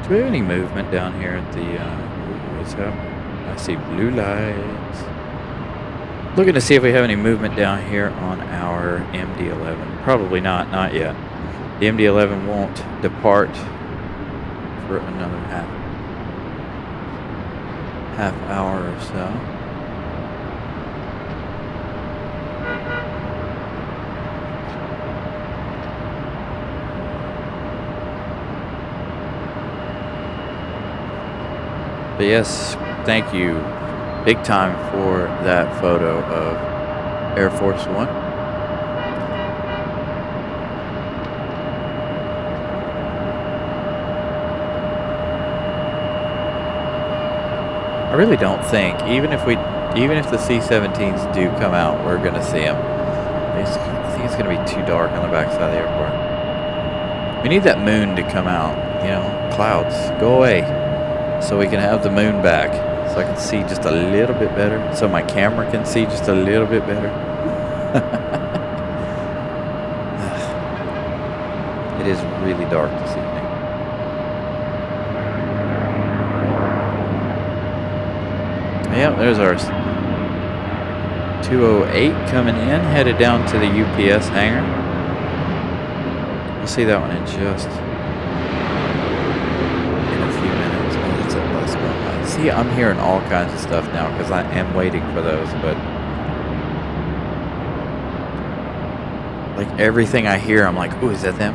Speaker 1: Do we have any movement down here at the what's happening? I see blue lights. Looking to see if we have any movement down here on our MD-11. Probably not yet. The MD-11 won't depart for another half hour or so. But yes, thank you big time for that photo of Air Force One. I really don't think, even if the C-17s do come out, we're gonna see them. I think it's gonna be too dark on the backside of the airport. We need that moon to come out, you know, clouds, go away, so we can have the moon back, so I can see just a little bit better, so my camera can see just a little bit better. It is really dark this evening. Yep, there's our 208 coming in, headed down to the UPS hangar. We'll see that one in just in a few minutes. Oh, that's that bus going by. See, I'm hearing all kinds of stuff now because I am waiting for those, but like everything I hear, I'm like, ooh, is that them?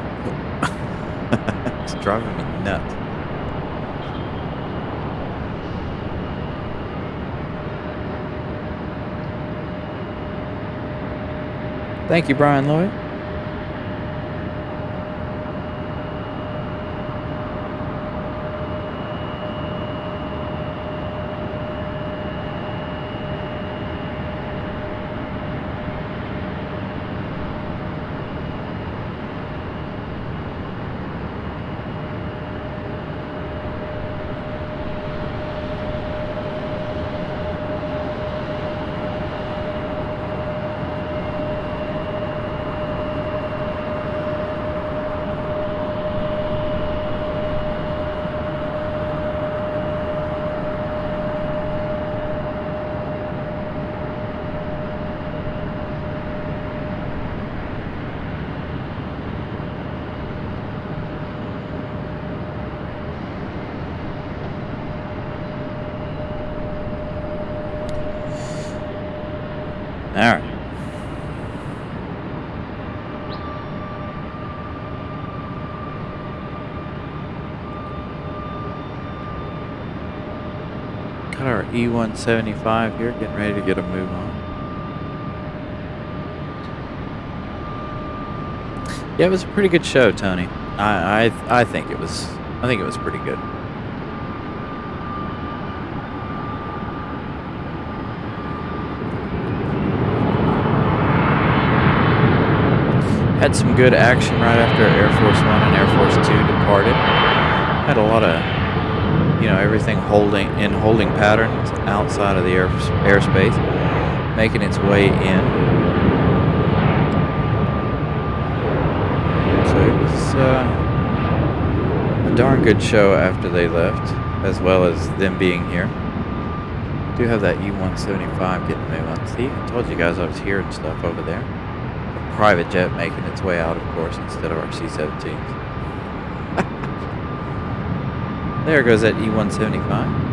Speaker 1: It's driving me nuts. Thank you, Brian Lloyd. All right. Got our E175 here, getting ready to get a move on. Yeah, it was a pretty good show, Tony. I think it was pretty good. Had some good action right after Air Force One and Air Force Two departed. Had a lot of, everything holding patterns outside of the airspace, making its way in. So it was a darn good show after they left, as well as them being here. Do have that E175 getting moved on. See, I told you guys I was hearing stuff over there. A private jet making its way out, of course, instead of our C-17s. There goes that E175.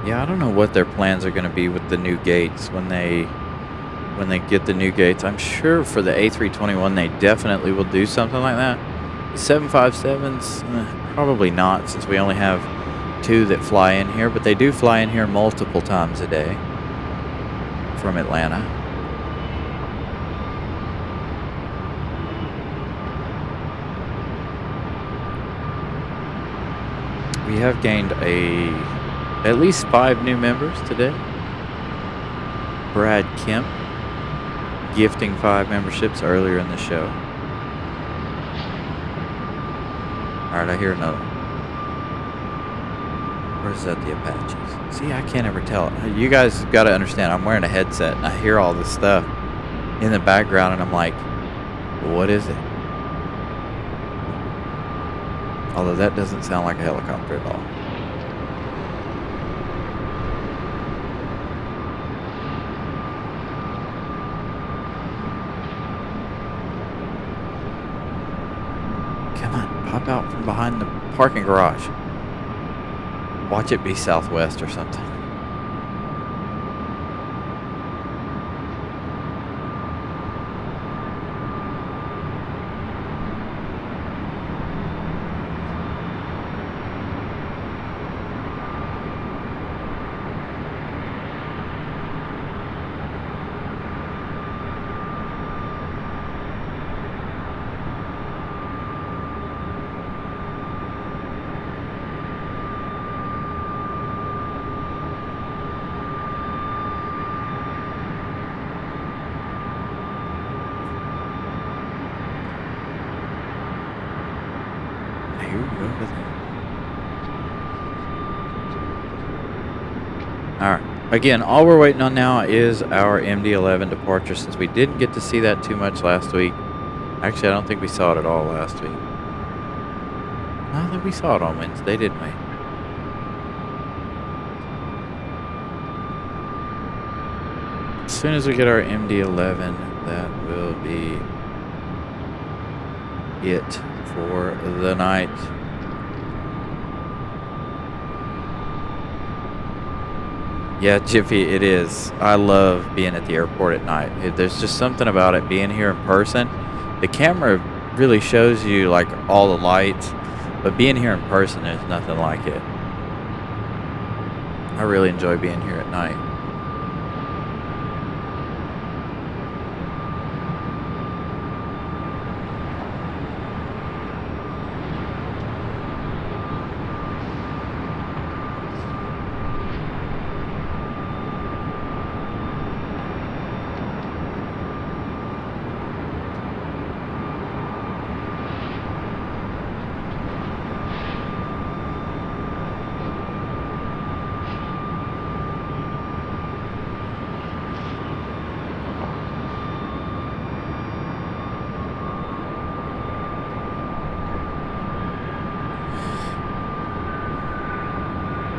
Speaker 1: Yeah, I don't know what their plans are going to be with the new gates when they get the new gates. I'm sure for the A321 they definitely will do something like that. The 757s, probably not, since we only have 2 that fly in here, but they do fly in here multiple times a day from Atlanta. We have gained at least 5 new members today. Brad Kemp gifting 5 memberships earlier in the show. Alright, I hear another. Or is that the Apaches? See, I can't ever tell. You guys got to understand, I'm wearing a headset and I hear all this stuff in the background and I'm like, what is it? Although that doesn't sound like a helicopter at all. Pop out from behind the parking garage. Watch it be Southwest or something. Alright. Again, all we're waiting on now is our MD-11 departure, since we didn't get to see that too much last week. Actually, I don't think we saw it at all last week. No, that we saw it on Wednesday, didn't we? As soon as we get our MD-11, that will be it for the night. Yeah, Jiffy, it is. I love being at the airport at night. There's just something about it being here in person. The camera really shows you like all the lights, but being here in person, there's nothing like it. I really enjoy being here at night.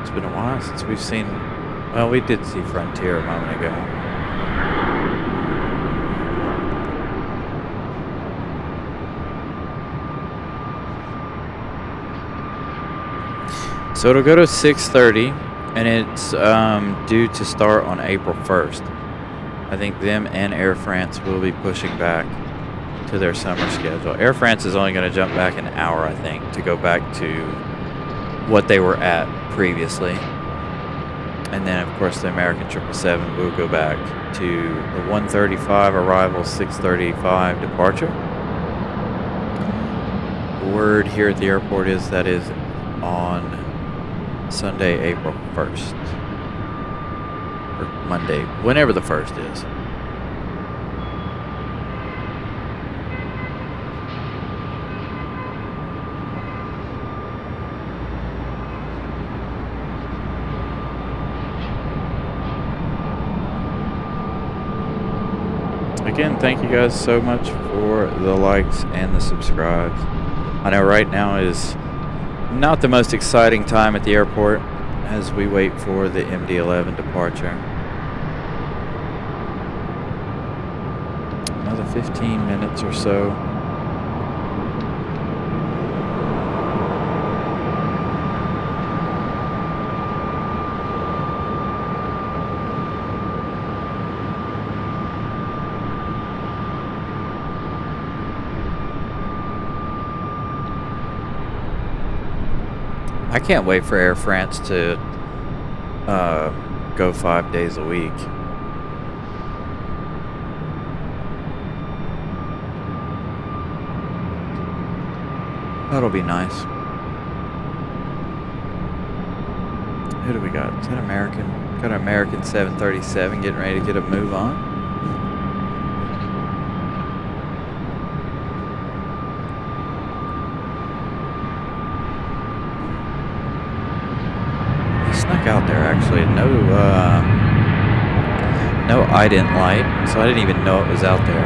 Speaker 1: It's been a while since we've seen Well, we did see Frontier a moment ago. So it'll go to 6:30, and it's due to start on April 1st. I think them and Air France will be pushing back to their summer schedule. Air France is only going to jump back an hour, I think, to go back to what they were at previously. And then, of course, the American 777 will go back to the 1:35 arrival, 6:35 departure. Word here at the airport is that is on Sunday, April 1st. Or Monday, whenever the 1st is. Again, thank you guys so much for the likes and the subscribes. I know right now is not the most exciting time at the airport as we wait for the MD-11 departure. Another 15 minutes or so. I can't wait for Air France to go 5 days a week. That'll be nice. Who do we got? Is that American? Got an American 737 getting ready to get a move on. Out there actually, no ident light, so I didn't even know it was out there.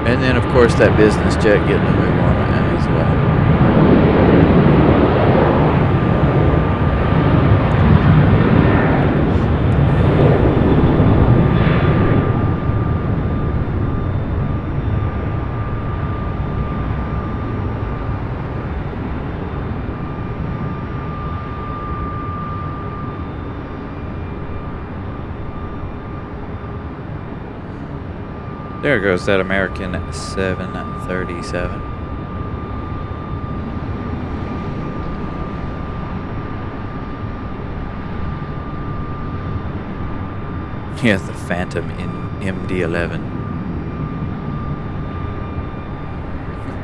Speaker 1: And then of course that business jet getting a move on it as well. There goes that American 737. Yeah, the Phantom in MD-11.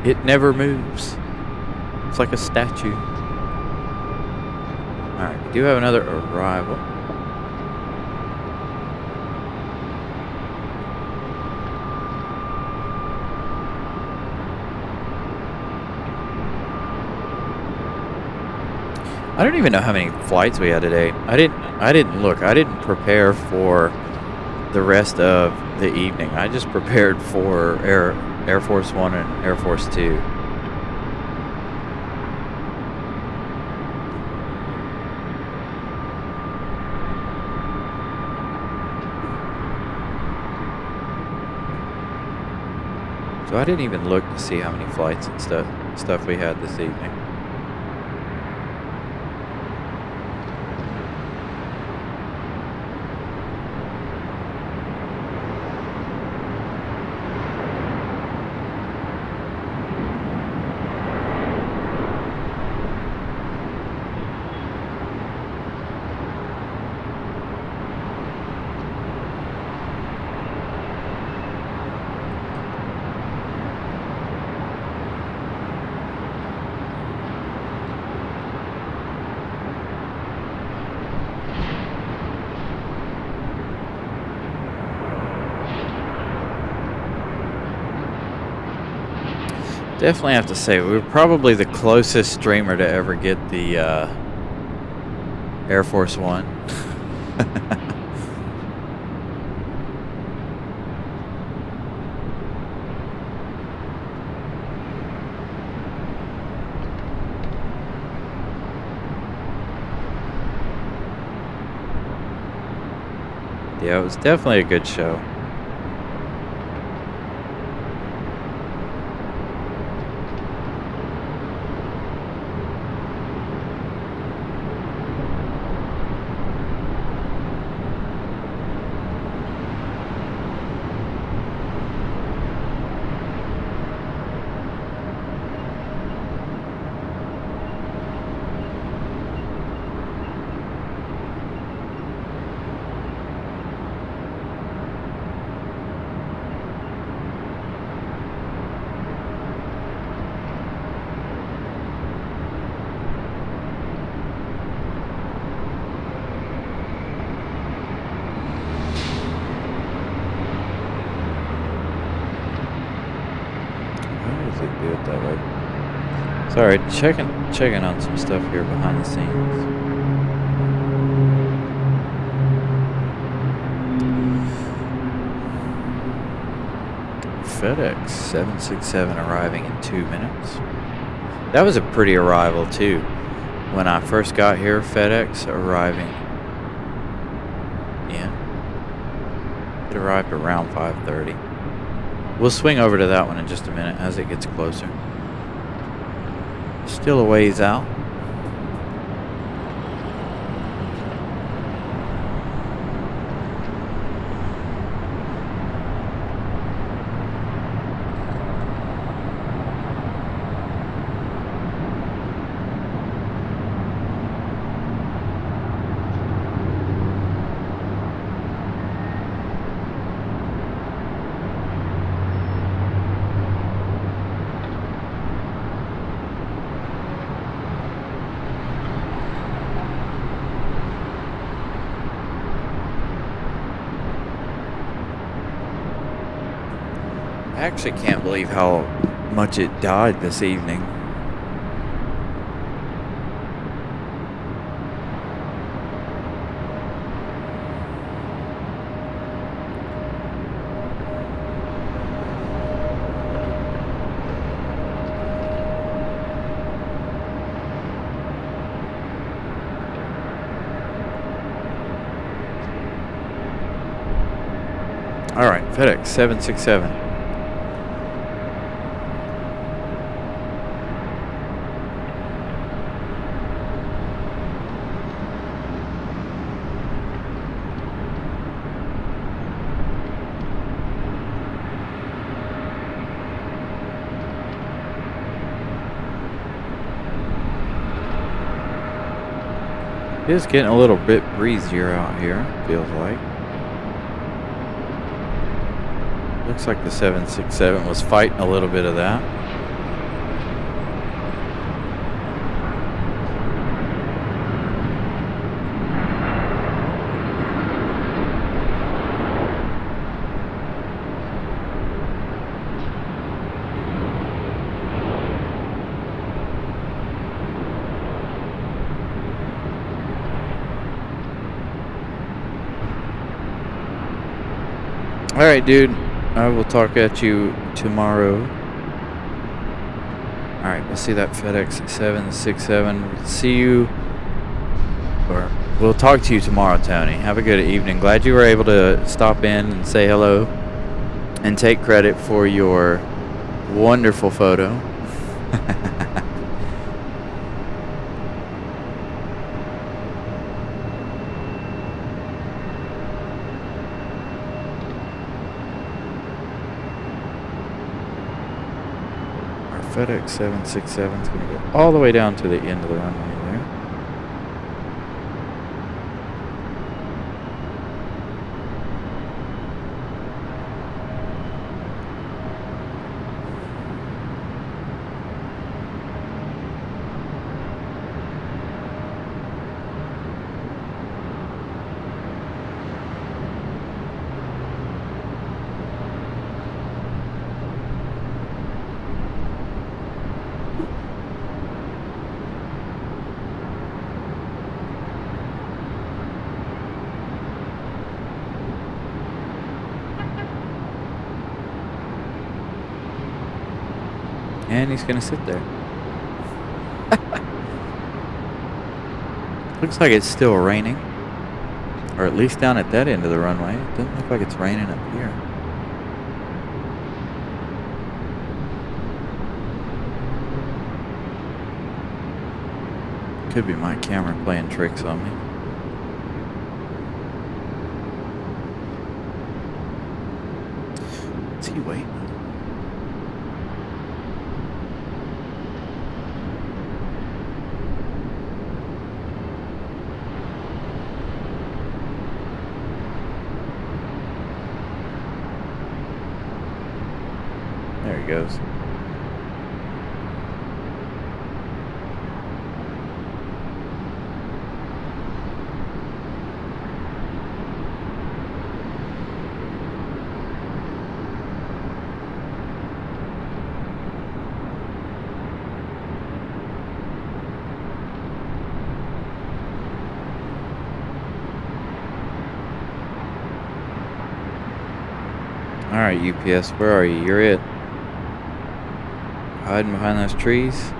Speaker 1: It never moves. It's like a statue. Alright, we do have another arrival. I don't even know how many flights we had today. I didn't look. I didn't prepare for the rest of the evening. I just prepared for Air Force One and Air Force Two. So I didn't even look to see how many flights and stuff we had this evening. Definitely have to say, we were probably the closest streamer to ever get the Air Force One. Yeah, it was definitely a good show. Do it that way. Sorry, checking on some stuff here behind the scenes. FedEx 767 arriving in 2 minutes. That was a pretty arrival too. When I first got here, FedEx arriving. Yeah. It arrived around 5:30. We'll swing over to that one in just a minute as it gets closer. Still a ways out. I actually can't believe how much it died this evening. All right, FedEx 767. It is getting a little bit breezier out here, feels like. Looks like the 767 was fighting a little bit of that. All right, dude. I will talk at you tomorrow. All right, we'll see that FedEx 767. See you, or we'll talk to you tomorrow, Tony. Have a good evening. Glad you were able to stop in and say hello and take credit for your wonderful photo. FedEx 767 is going to go all the way down to the end of the runway there. And he's going to sit there. Looks like it's still raining. Or at least down at that end of the runway. It doesn't look like it's raining up here. Could be my camera playing tricks on me. Is he waiting? There he goes. All right, UPS, where are you? You're it. Hiding behind those trees.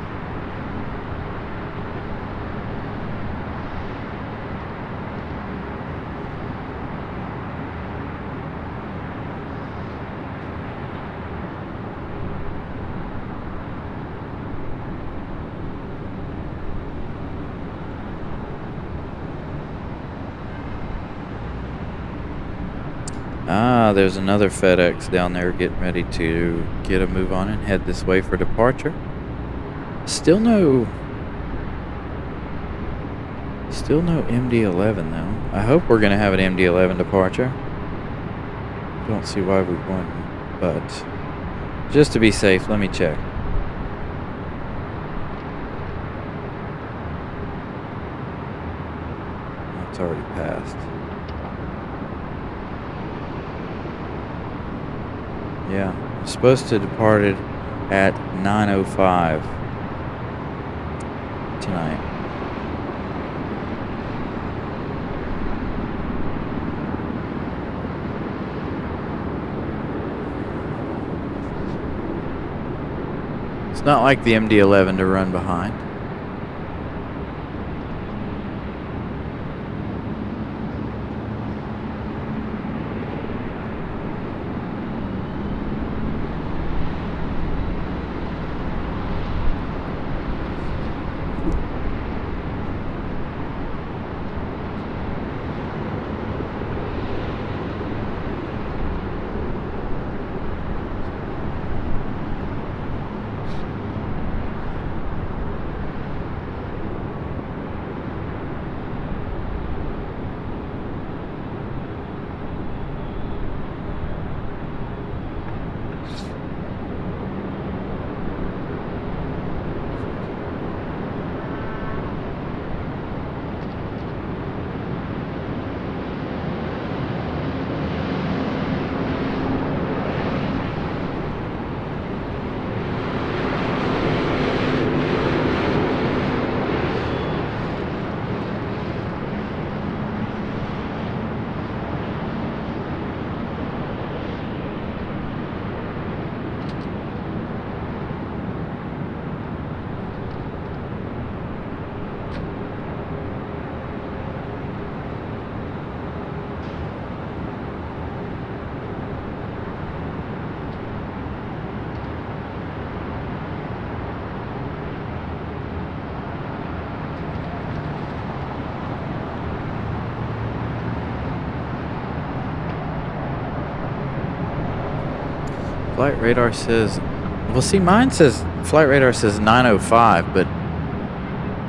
Speaker 1: Ah, there's another FedEx down there getting ready to get a move on and head this way for departure. Still no MD-11 though. I hope we're gonna have an MD-11 departure. Don't see why we wouldn't, but just to be safe, let me check. It's already passed. Yeah, it's supposed to have departed at 9:05 tonight. It's not like the MD-11 to run behind. Flight radar says, well, see, mine says, flight radar says 9:05, but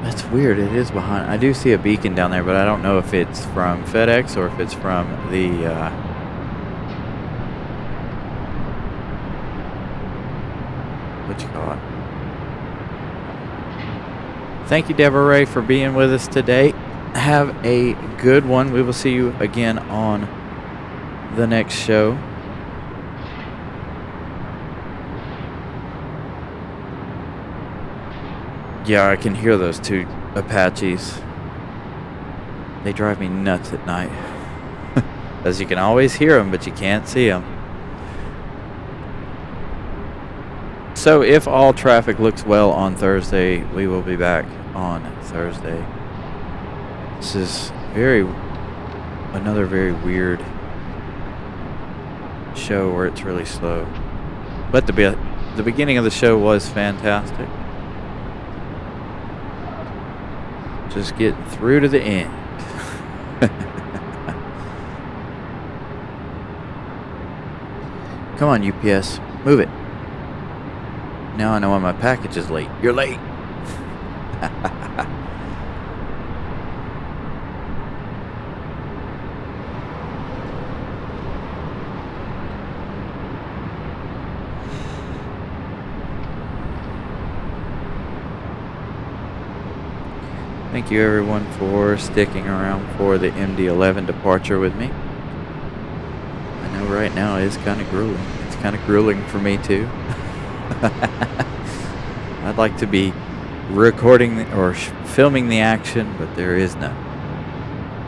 Speaker 1: that's weird. It is behind. I do see a beacon down there, but I don't know if it's from FedEx or if it's from the, what you call it? Thank you, Deborah Ray, for being with us today. Have a good one. We will see you again on the next show. Yeah, I can hear those two Apaches. They drive me nuts at night. As you can always hear them, but you can't see them. So if all traffic looks well on Thursday, we will be back on Thursday. This is very another very weird show where it's really slow. But the beginning of the show was fantastic. Just getting through to the end. Come on, UPS. Move it. Now I know why my package is late. You're late. Thank you everyone for sticking around for the MD-11 departure with me. I know right now it is kind of grueling. It's kind of grueling for me too. I'd like to be recording or filming the action, but there is none,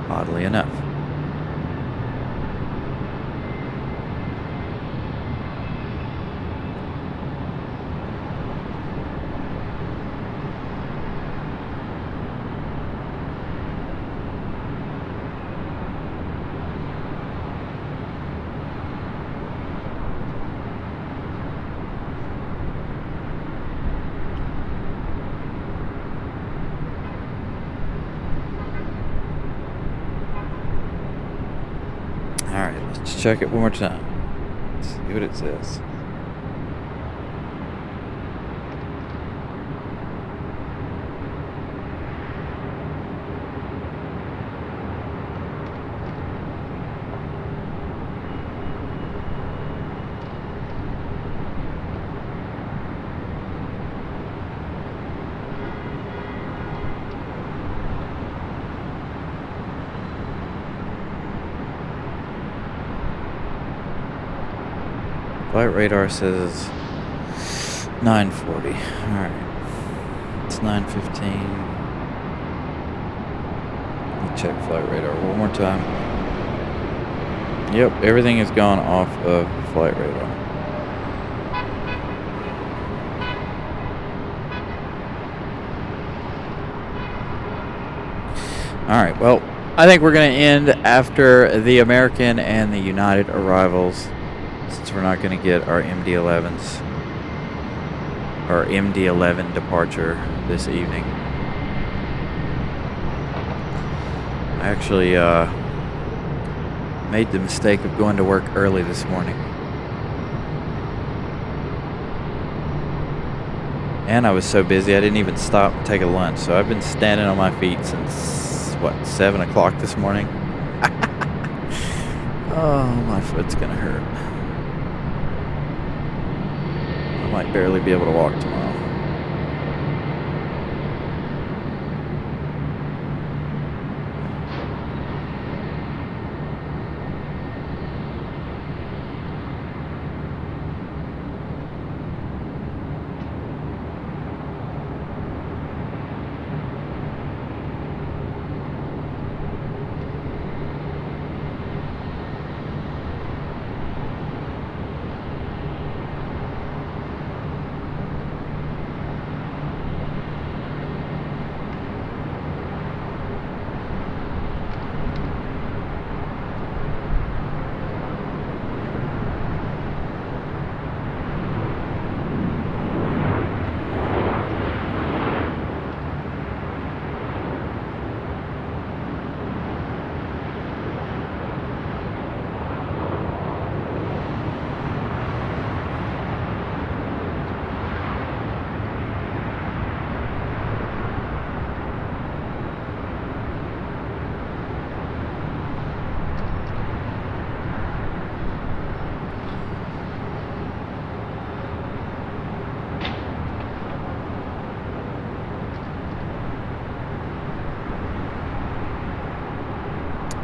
Speaker 1: oddly enough. Alright, let's check it one more time. Let's see what it says. Flight radar says 9:40. Alright. It's 9:15. Let me check flight radar one more time. Yep, everything has gone off of flight radar. Alright, well, I think we're going to end after the American and the United arrivals, since we're not going to get our MD-11s, or MD-11 departure this evening. I actually made the mistake of going to work early this morning. And I was so busy I didn't even stop and take a lunch. So I've been standing on my feet since, what, 7 o'clock this morning? Oh, my foot's gonna hurt. I might barely be able to walk tomorrow.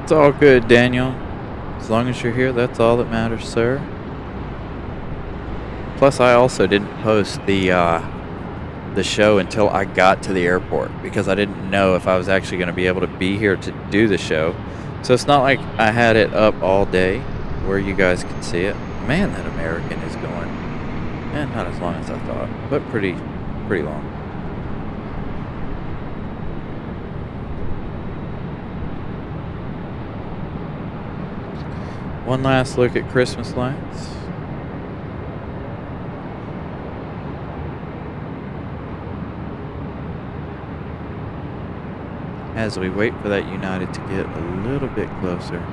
Speaker 1: It's all good, Daniel. As long as you're here, that's all that matters, sir. Plus, I also didn't post the show until I got to the airport because I didn't know if I was actually going to be able to be here to do the show. So it's not like I had it up all day where you guys can see it. Man, that American is going. And not as long as I thought, but pretty long. One last look at Christmas lights. As we wait for that United to get a little bit closer.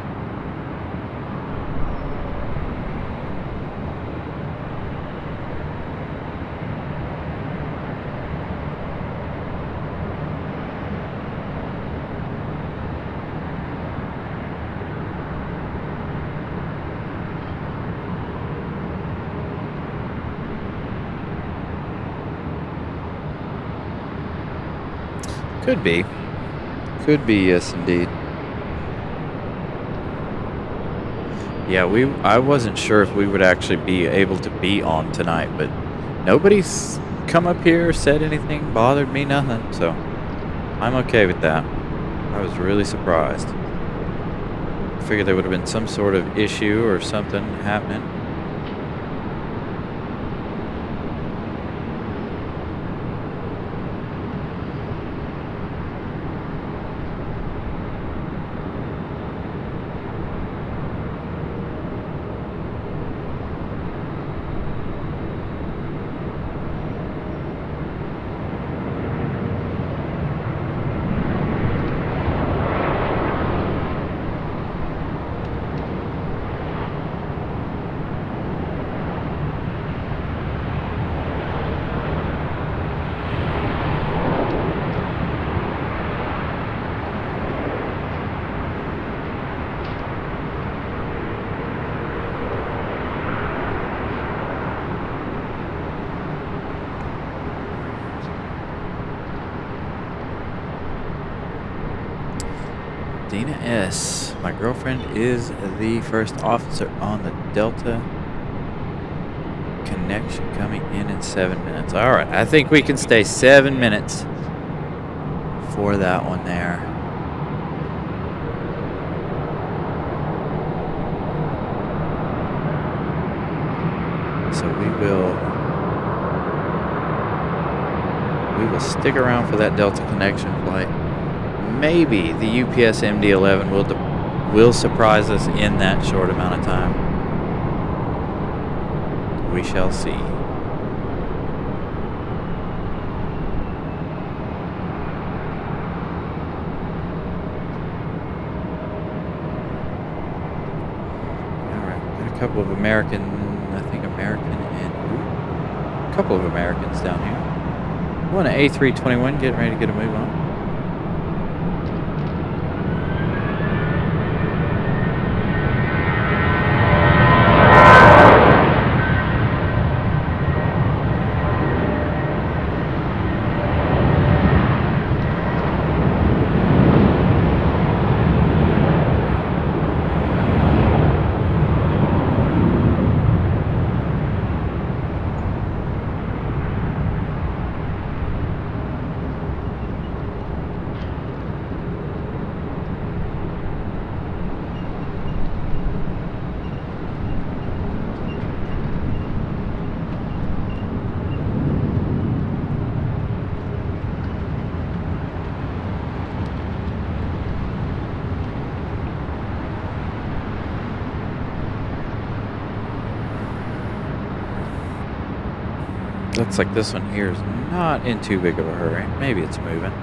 Speaker 1: Could be. Could be, yes, indeed. Yeah, I wasn't sure if we would actually be able to be on tonight, but nobody's come up here, said anything, bothered me, nothing, so I'm okay with that. I was really surprised. I figured there would have been some sort of issue or something happening. Dina S. My girlfriend is the first officer on the Delta connection coming in 7 minutes. All right, I think we can stay 7 minutes for that one there. So we will stick around for that Delta connection flight. Maybe the UPS MD-11 will surprise us in that short amount of time. We shall see. Alright, got a couple of American and a couple of Americans down here. One at A321 getting ready to get a move on. Looks like this one here is not in too big of a hurry. Maybe it's moving.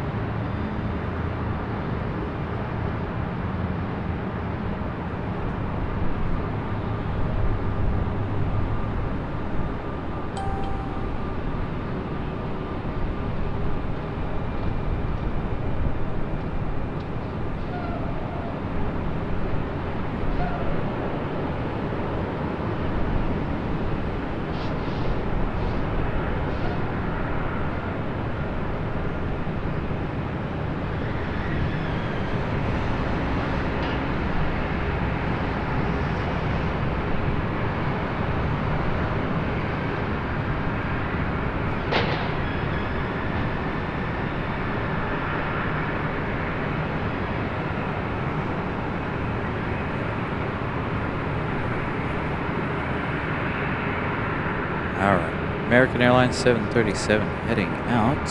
Speaker 1: American Airlines 737 heading out.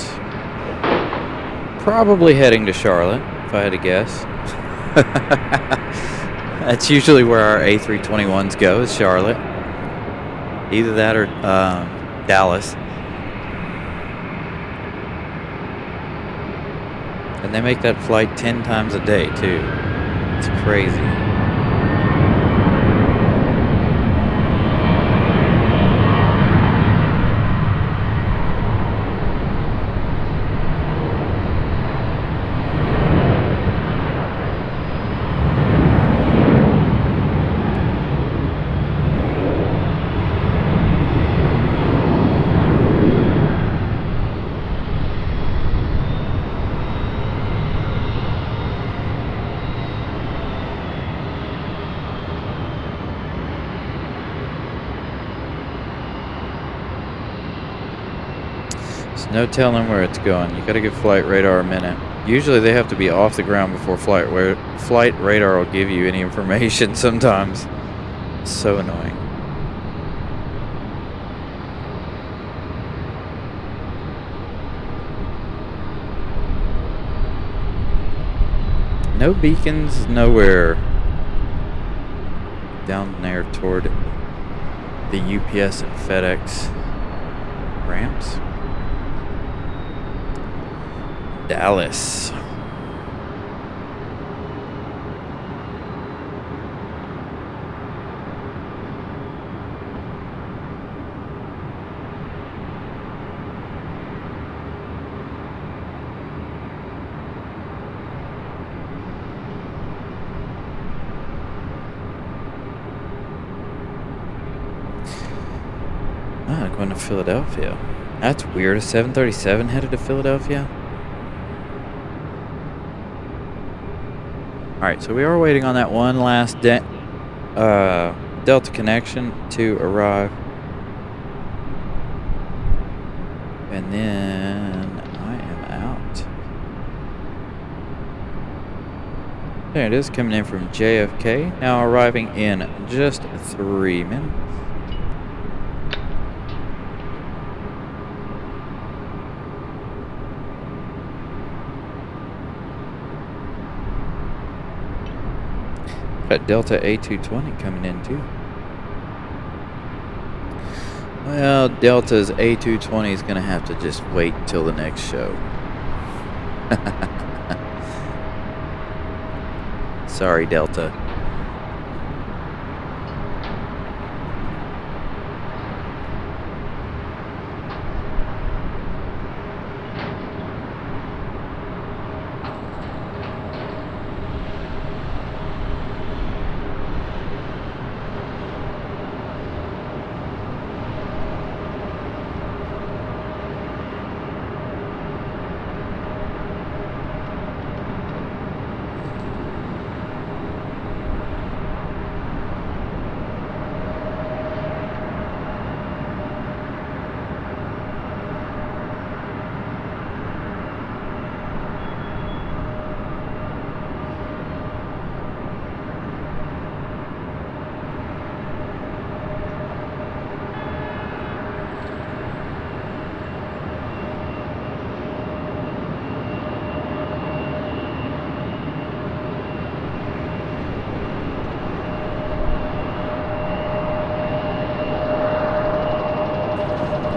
Speaker 1: Probably heading to Charlotte, if I had to guess. That's usually where our A321s go, is Charlotte. Either that or Dallas. And they make that flight 10 times a day, too. It's crazy. No telling where it's going. You gotta give flight radar a minute. Usually they have to be off the ground before flight radar will give you any information sometimes. So annoying. No beacons nowhere down there toward the UPS and FedEx ramps. Dallas. Going to Philadelphia. That's weird. A 737 headed to Philadelphia? Alright, so we are waiting on that one last Delta connection to arrive. And then I am out. There it is, coming in from JFK. Now arriving in just 3 minutes. Got Delta A220 coming in too. Well, Delta's A220 is going to have to just wait till the next show. Sorry, Delta.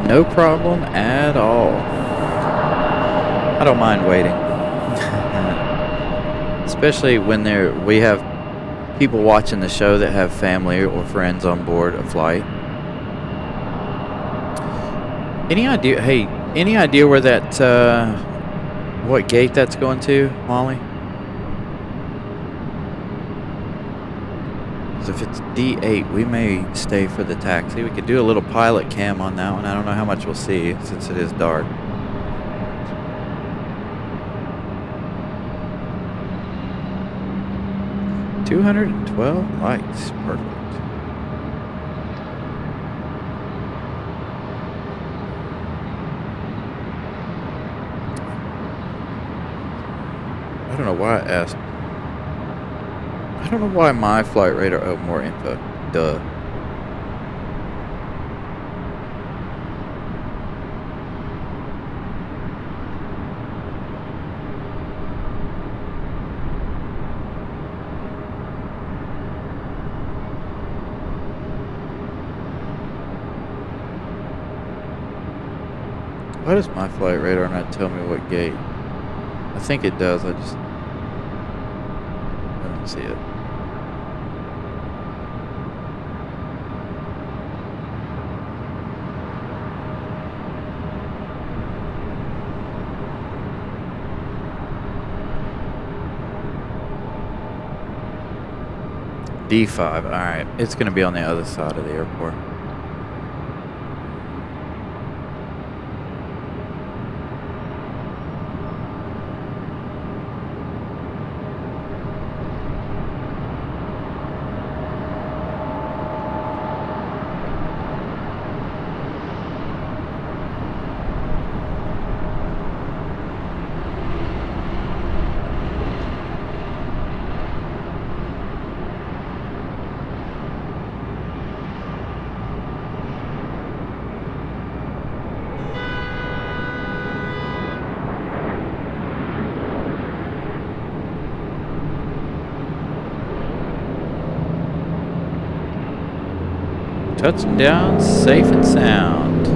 Speaker 1: No problem at all. I don't mind waiting. Especially when we have people watching the show that have family or friends on board a flight. Any idea where that, what gate that's going to, Molly? If it's D8, we may stay for the taxi. We could do a little pilot cam on that one. I don't know how much we'll see since it is dark. $212 lights. Perfect. I don't know why I asked. I don't know why my flight radar. Oh, more info. Duh. Why does my flight radar not tell me what gate? I think it does. I don't see it. D5. All right. It's going to be on the other side of the airport. Touching down safe and sound.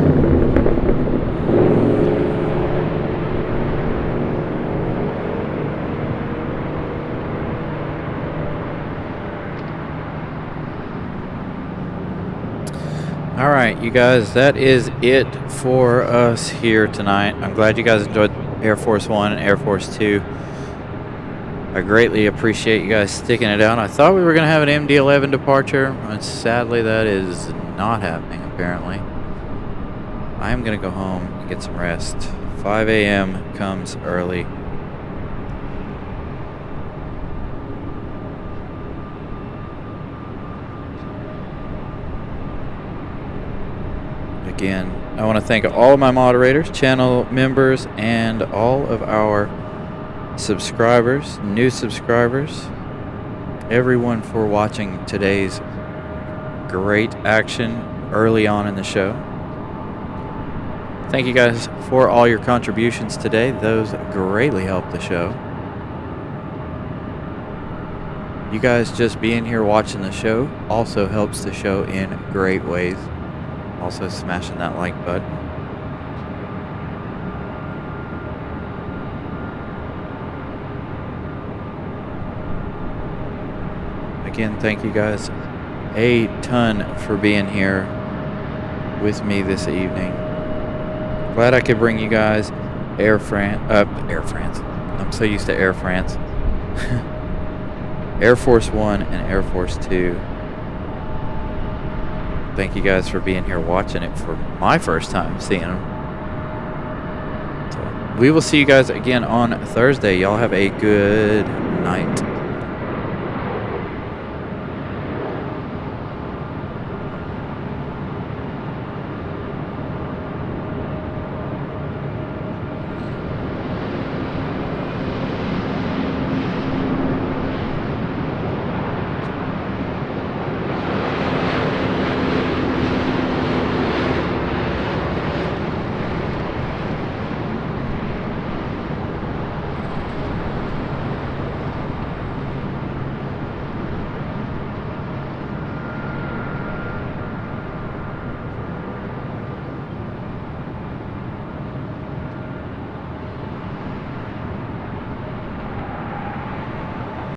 Speaker 1: All right, you guys, that is it for us here tonight. I'm glad you guys enjoyed Air Force One and Air Force Two. I greatly appreciate you guys sticking it out. I thought we were going to have an MD-11 departure, but sadly that is not happening, apparently. I am going to go home and get some rest. 5 a.m. comes early. Again, I want to thank all of my moderators, channel members, and all of our subscribers, new subscribers, everyone for watching today's great action early on in the show. Thank you guys for all your contributions today. Those greatly help the show. You guys just being here watching the show also helps the show in great ways. Also smashing that like button. Again, thank you guys a ton for being here with me this evening. Glad I could bring you guys Air France. I'm so used to Air France. Air Force One and Air Force Two. Thank you guys for being here watching it for my first time seeing them. So we will see you guys again on Thursday. Y'all have a good night.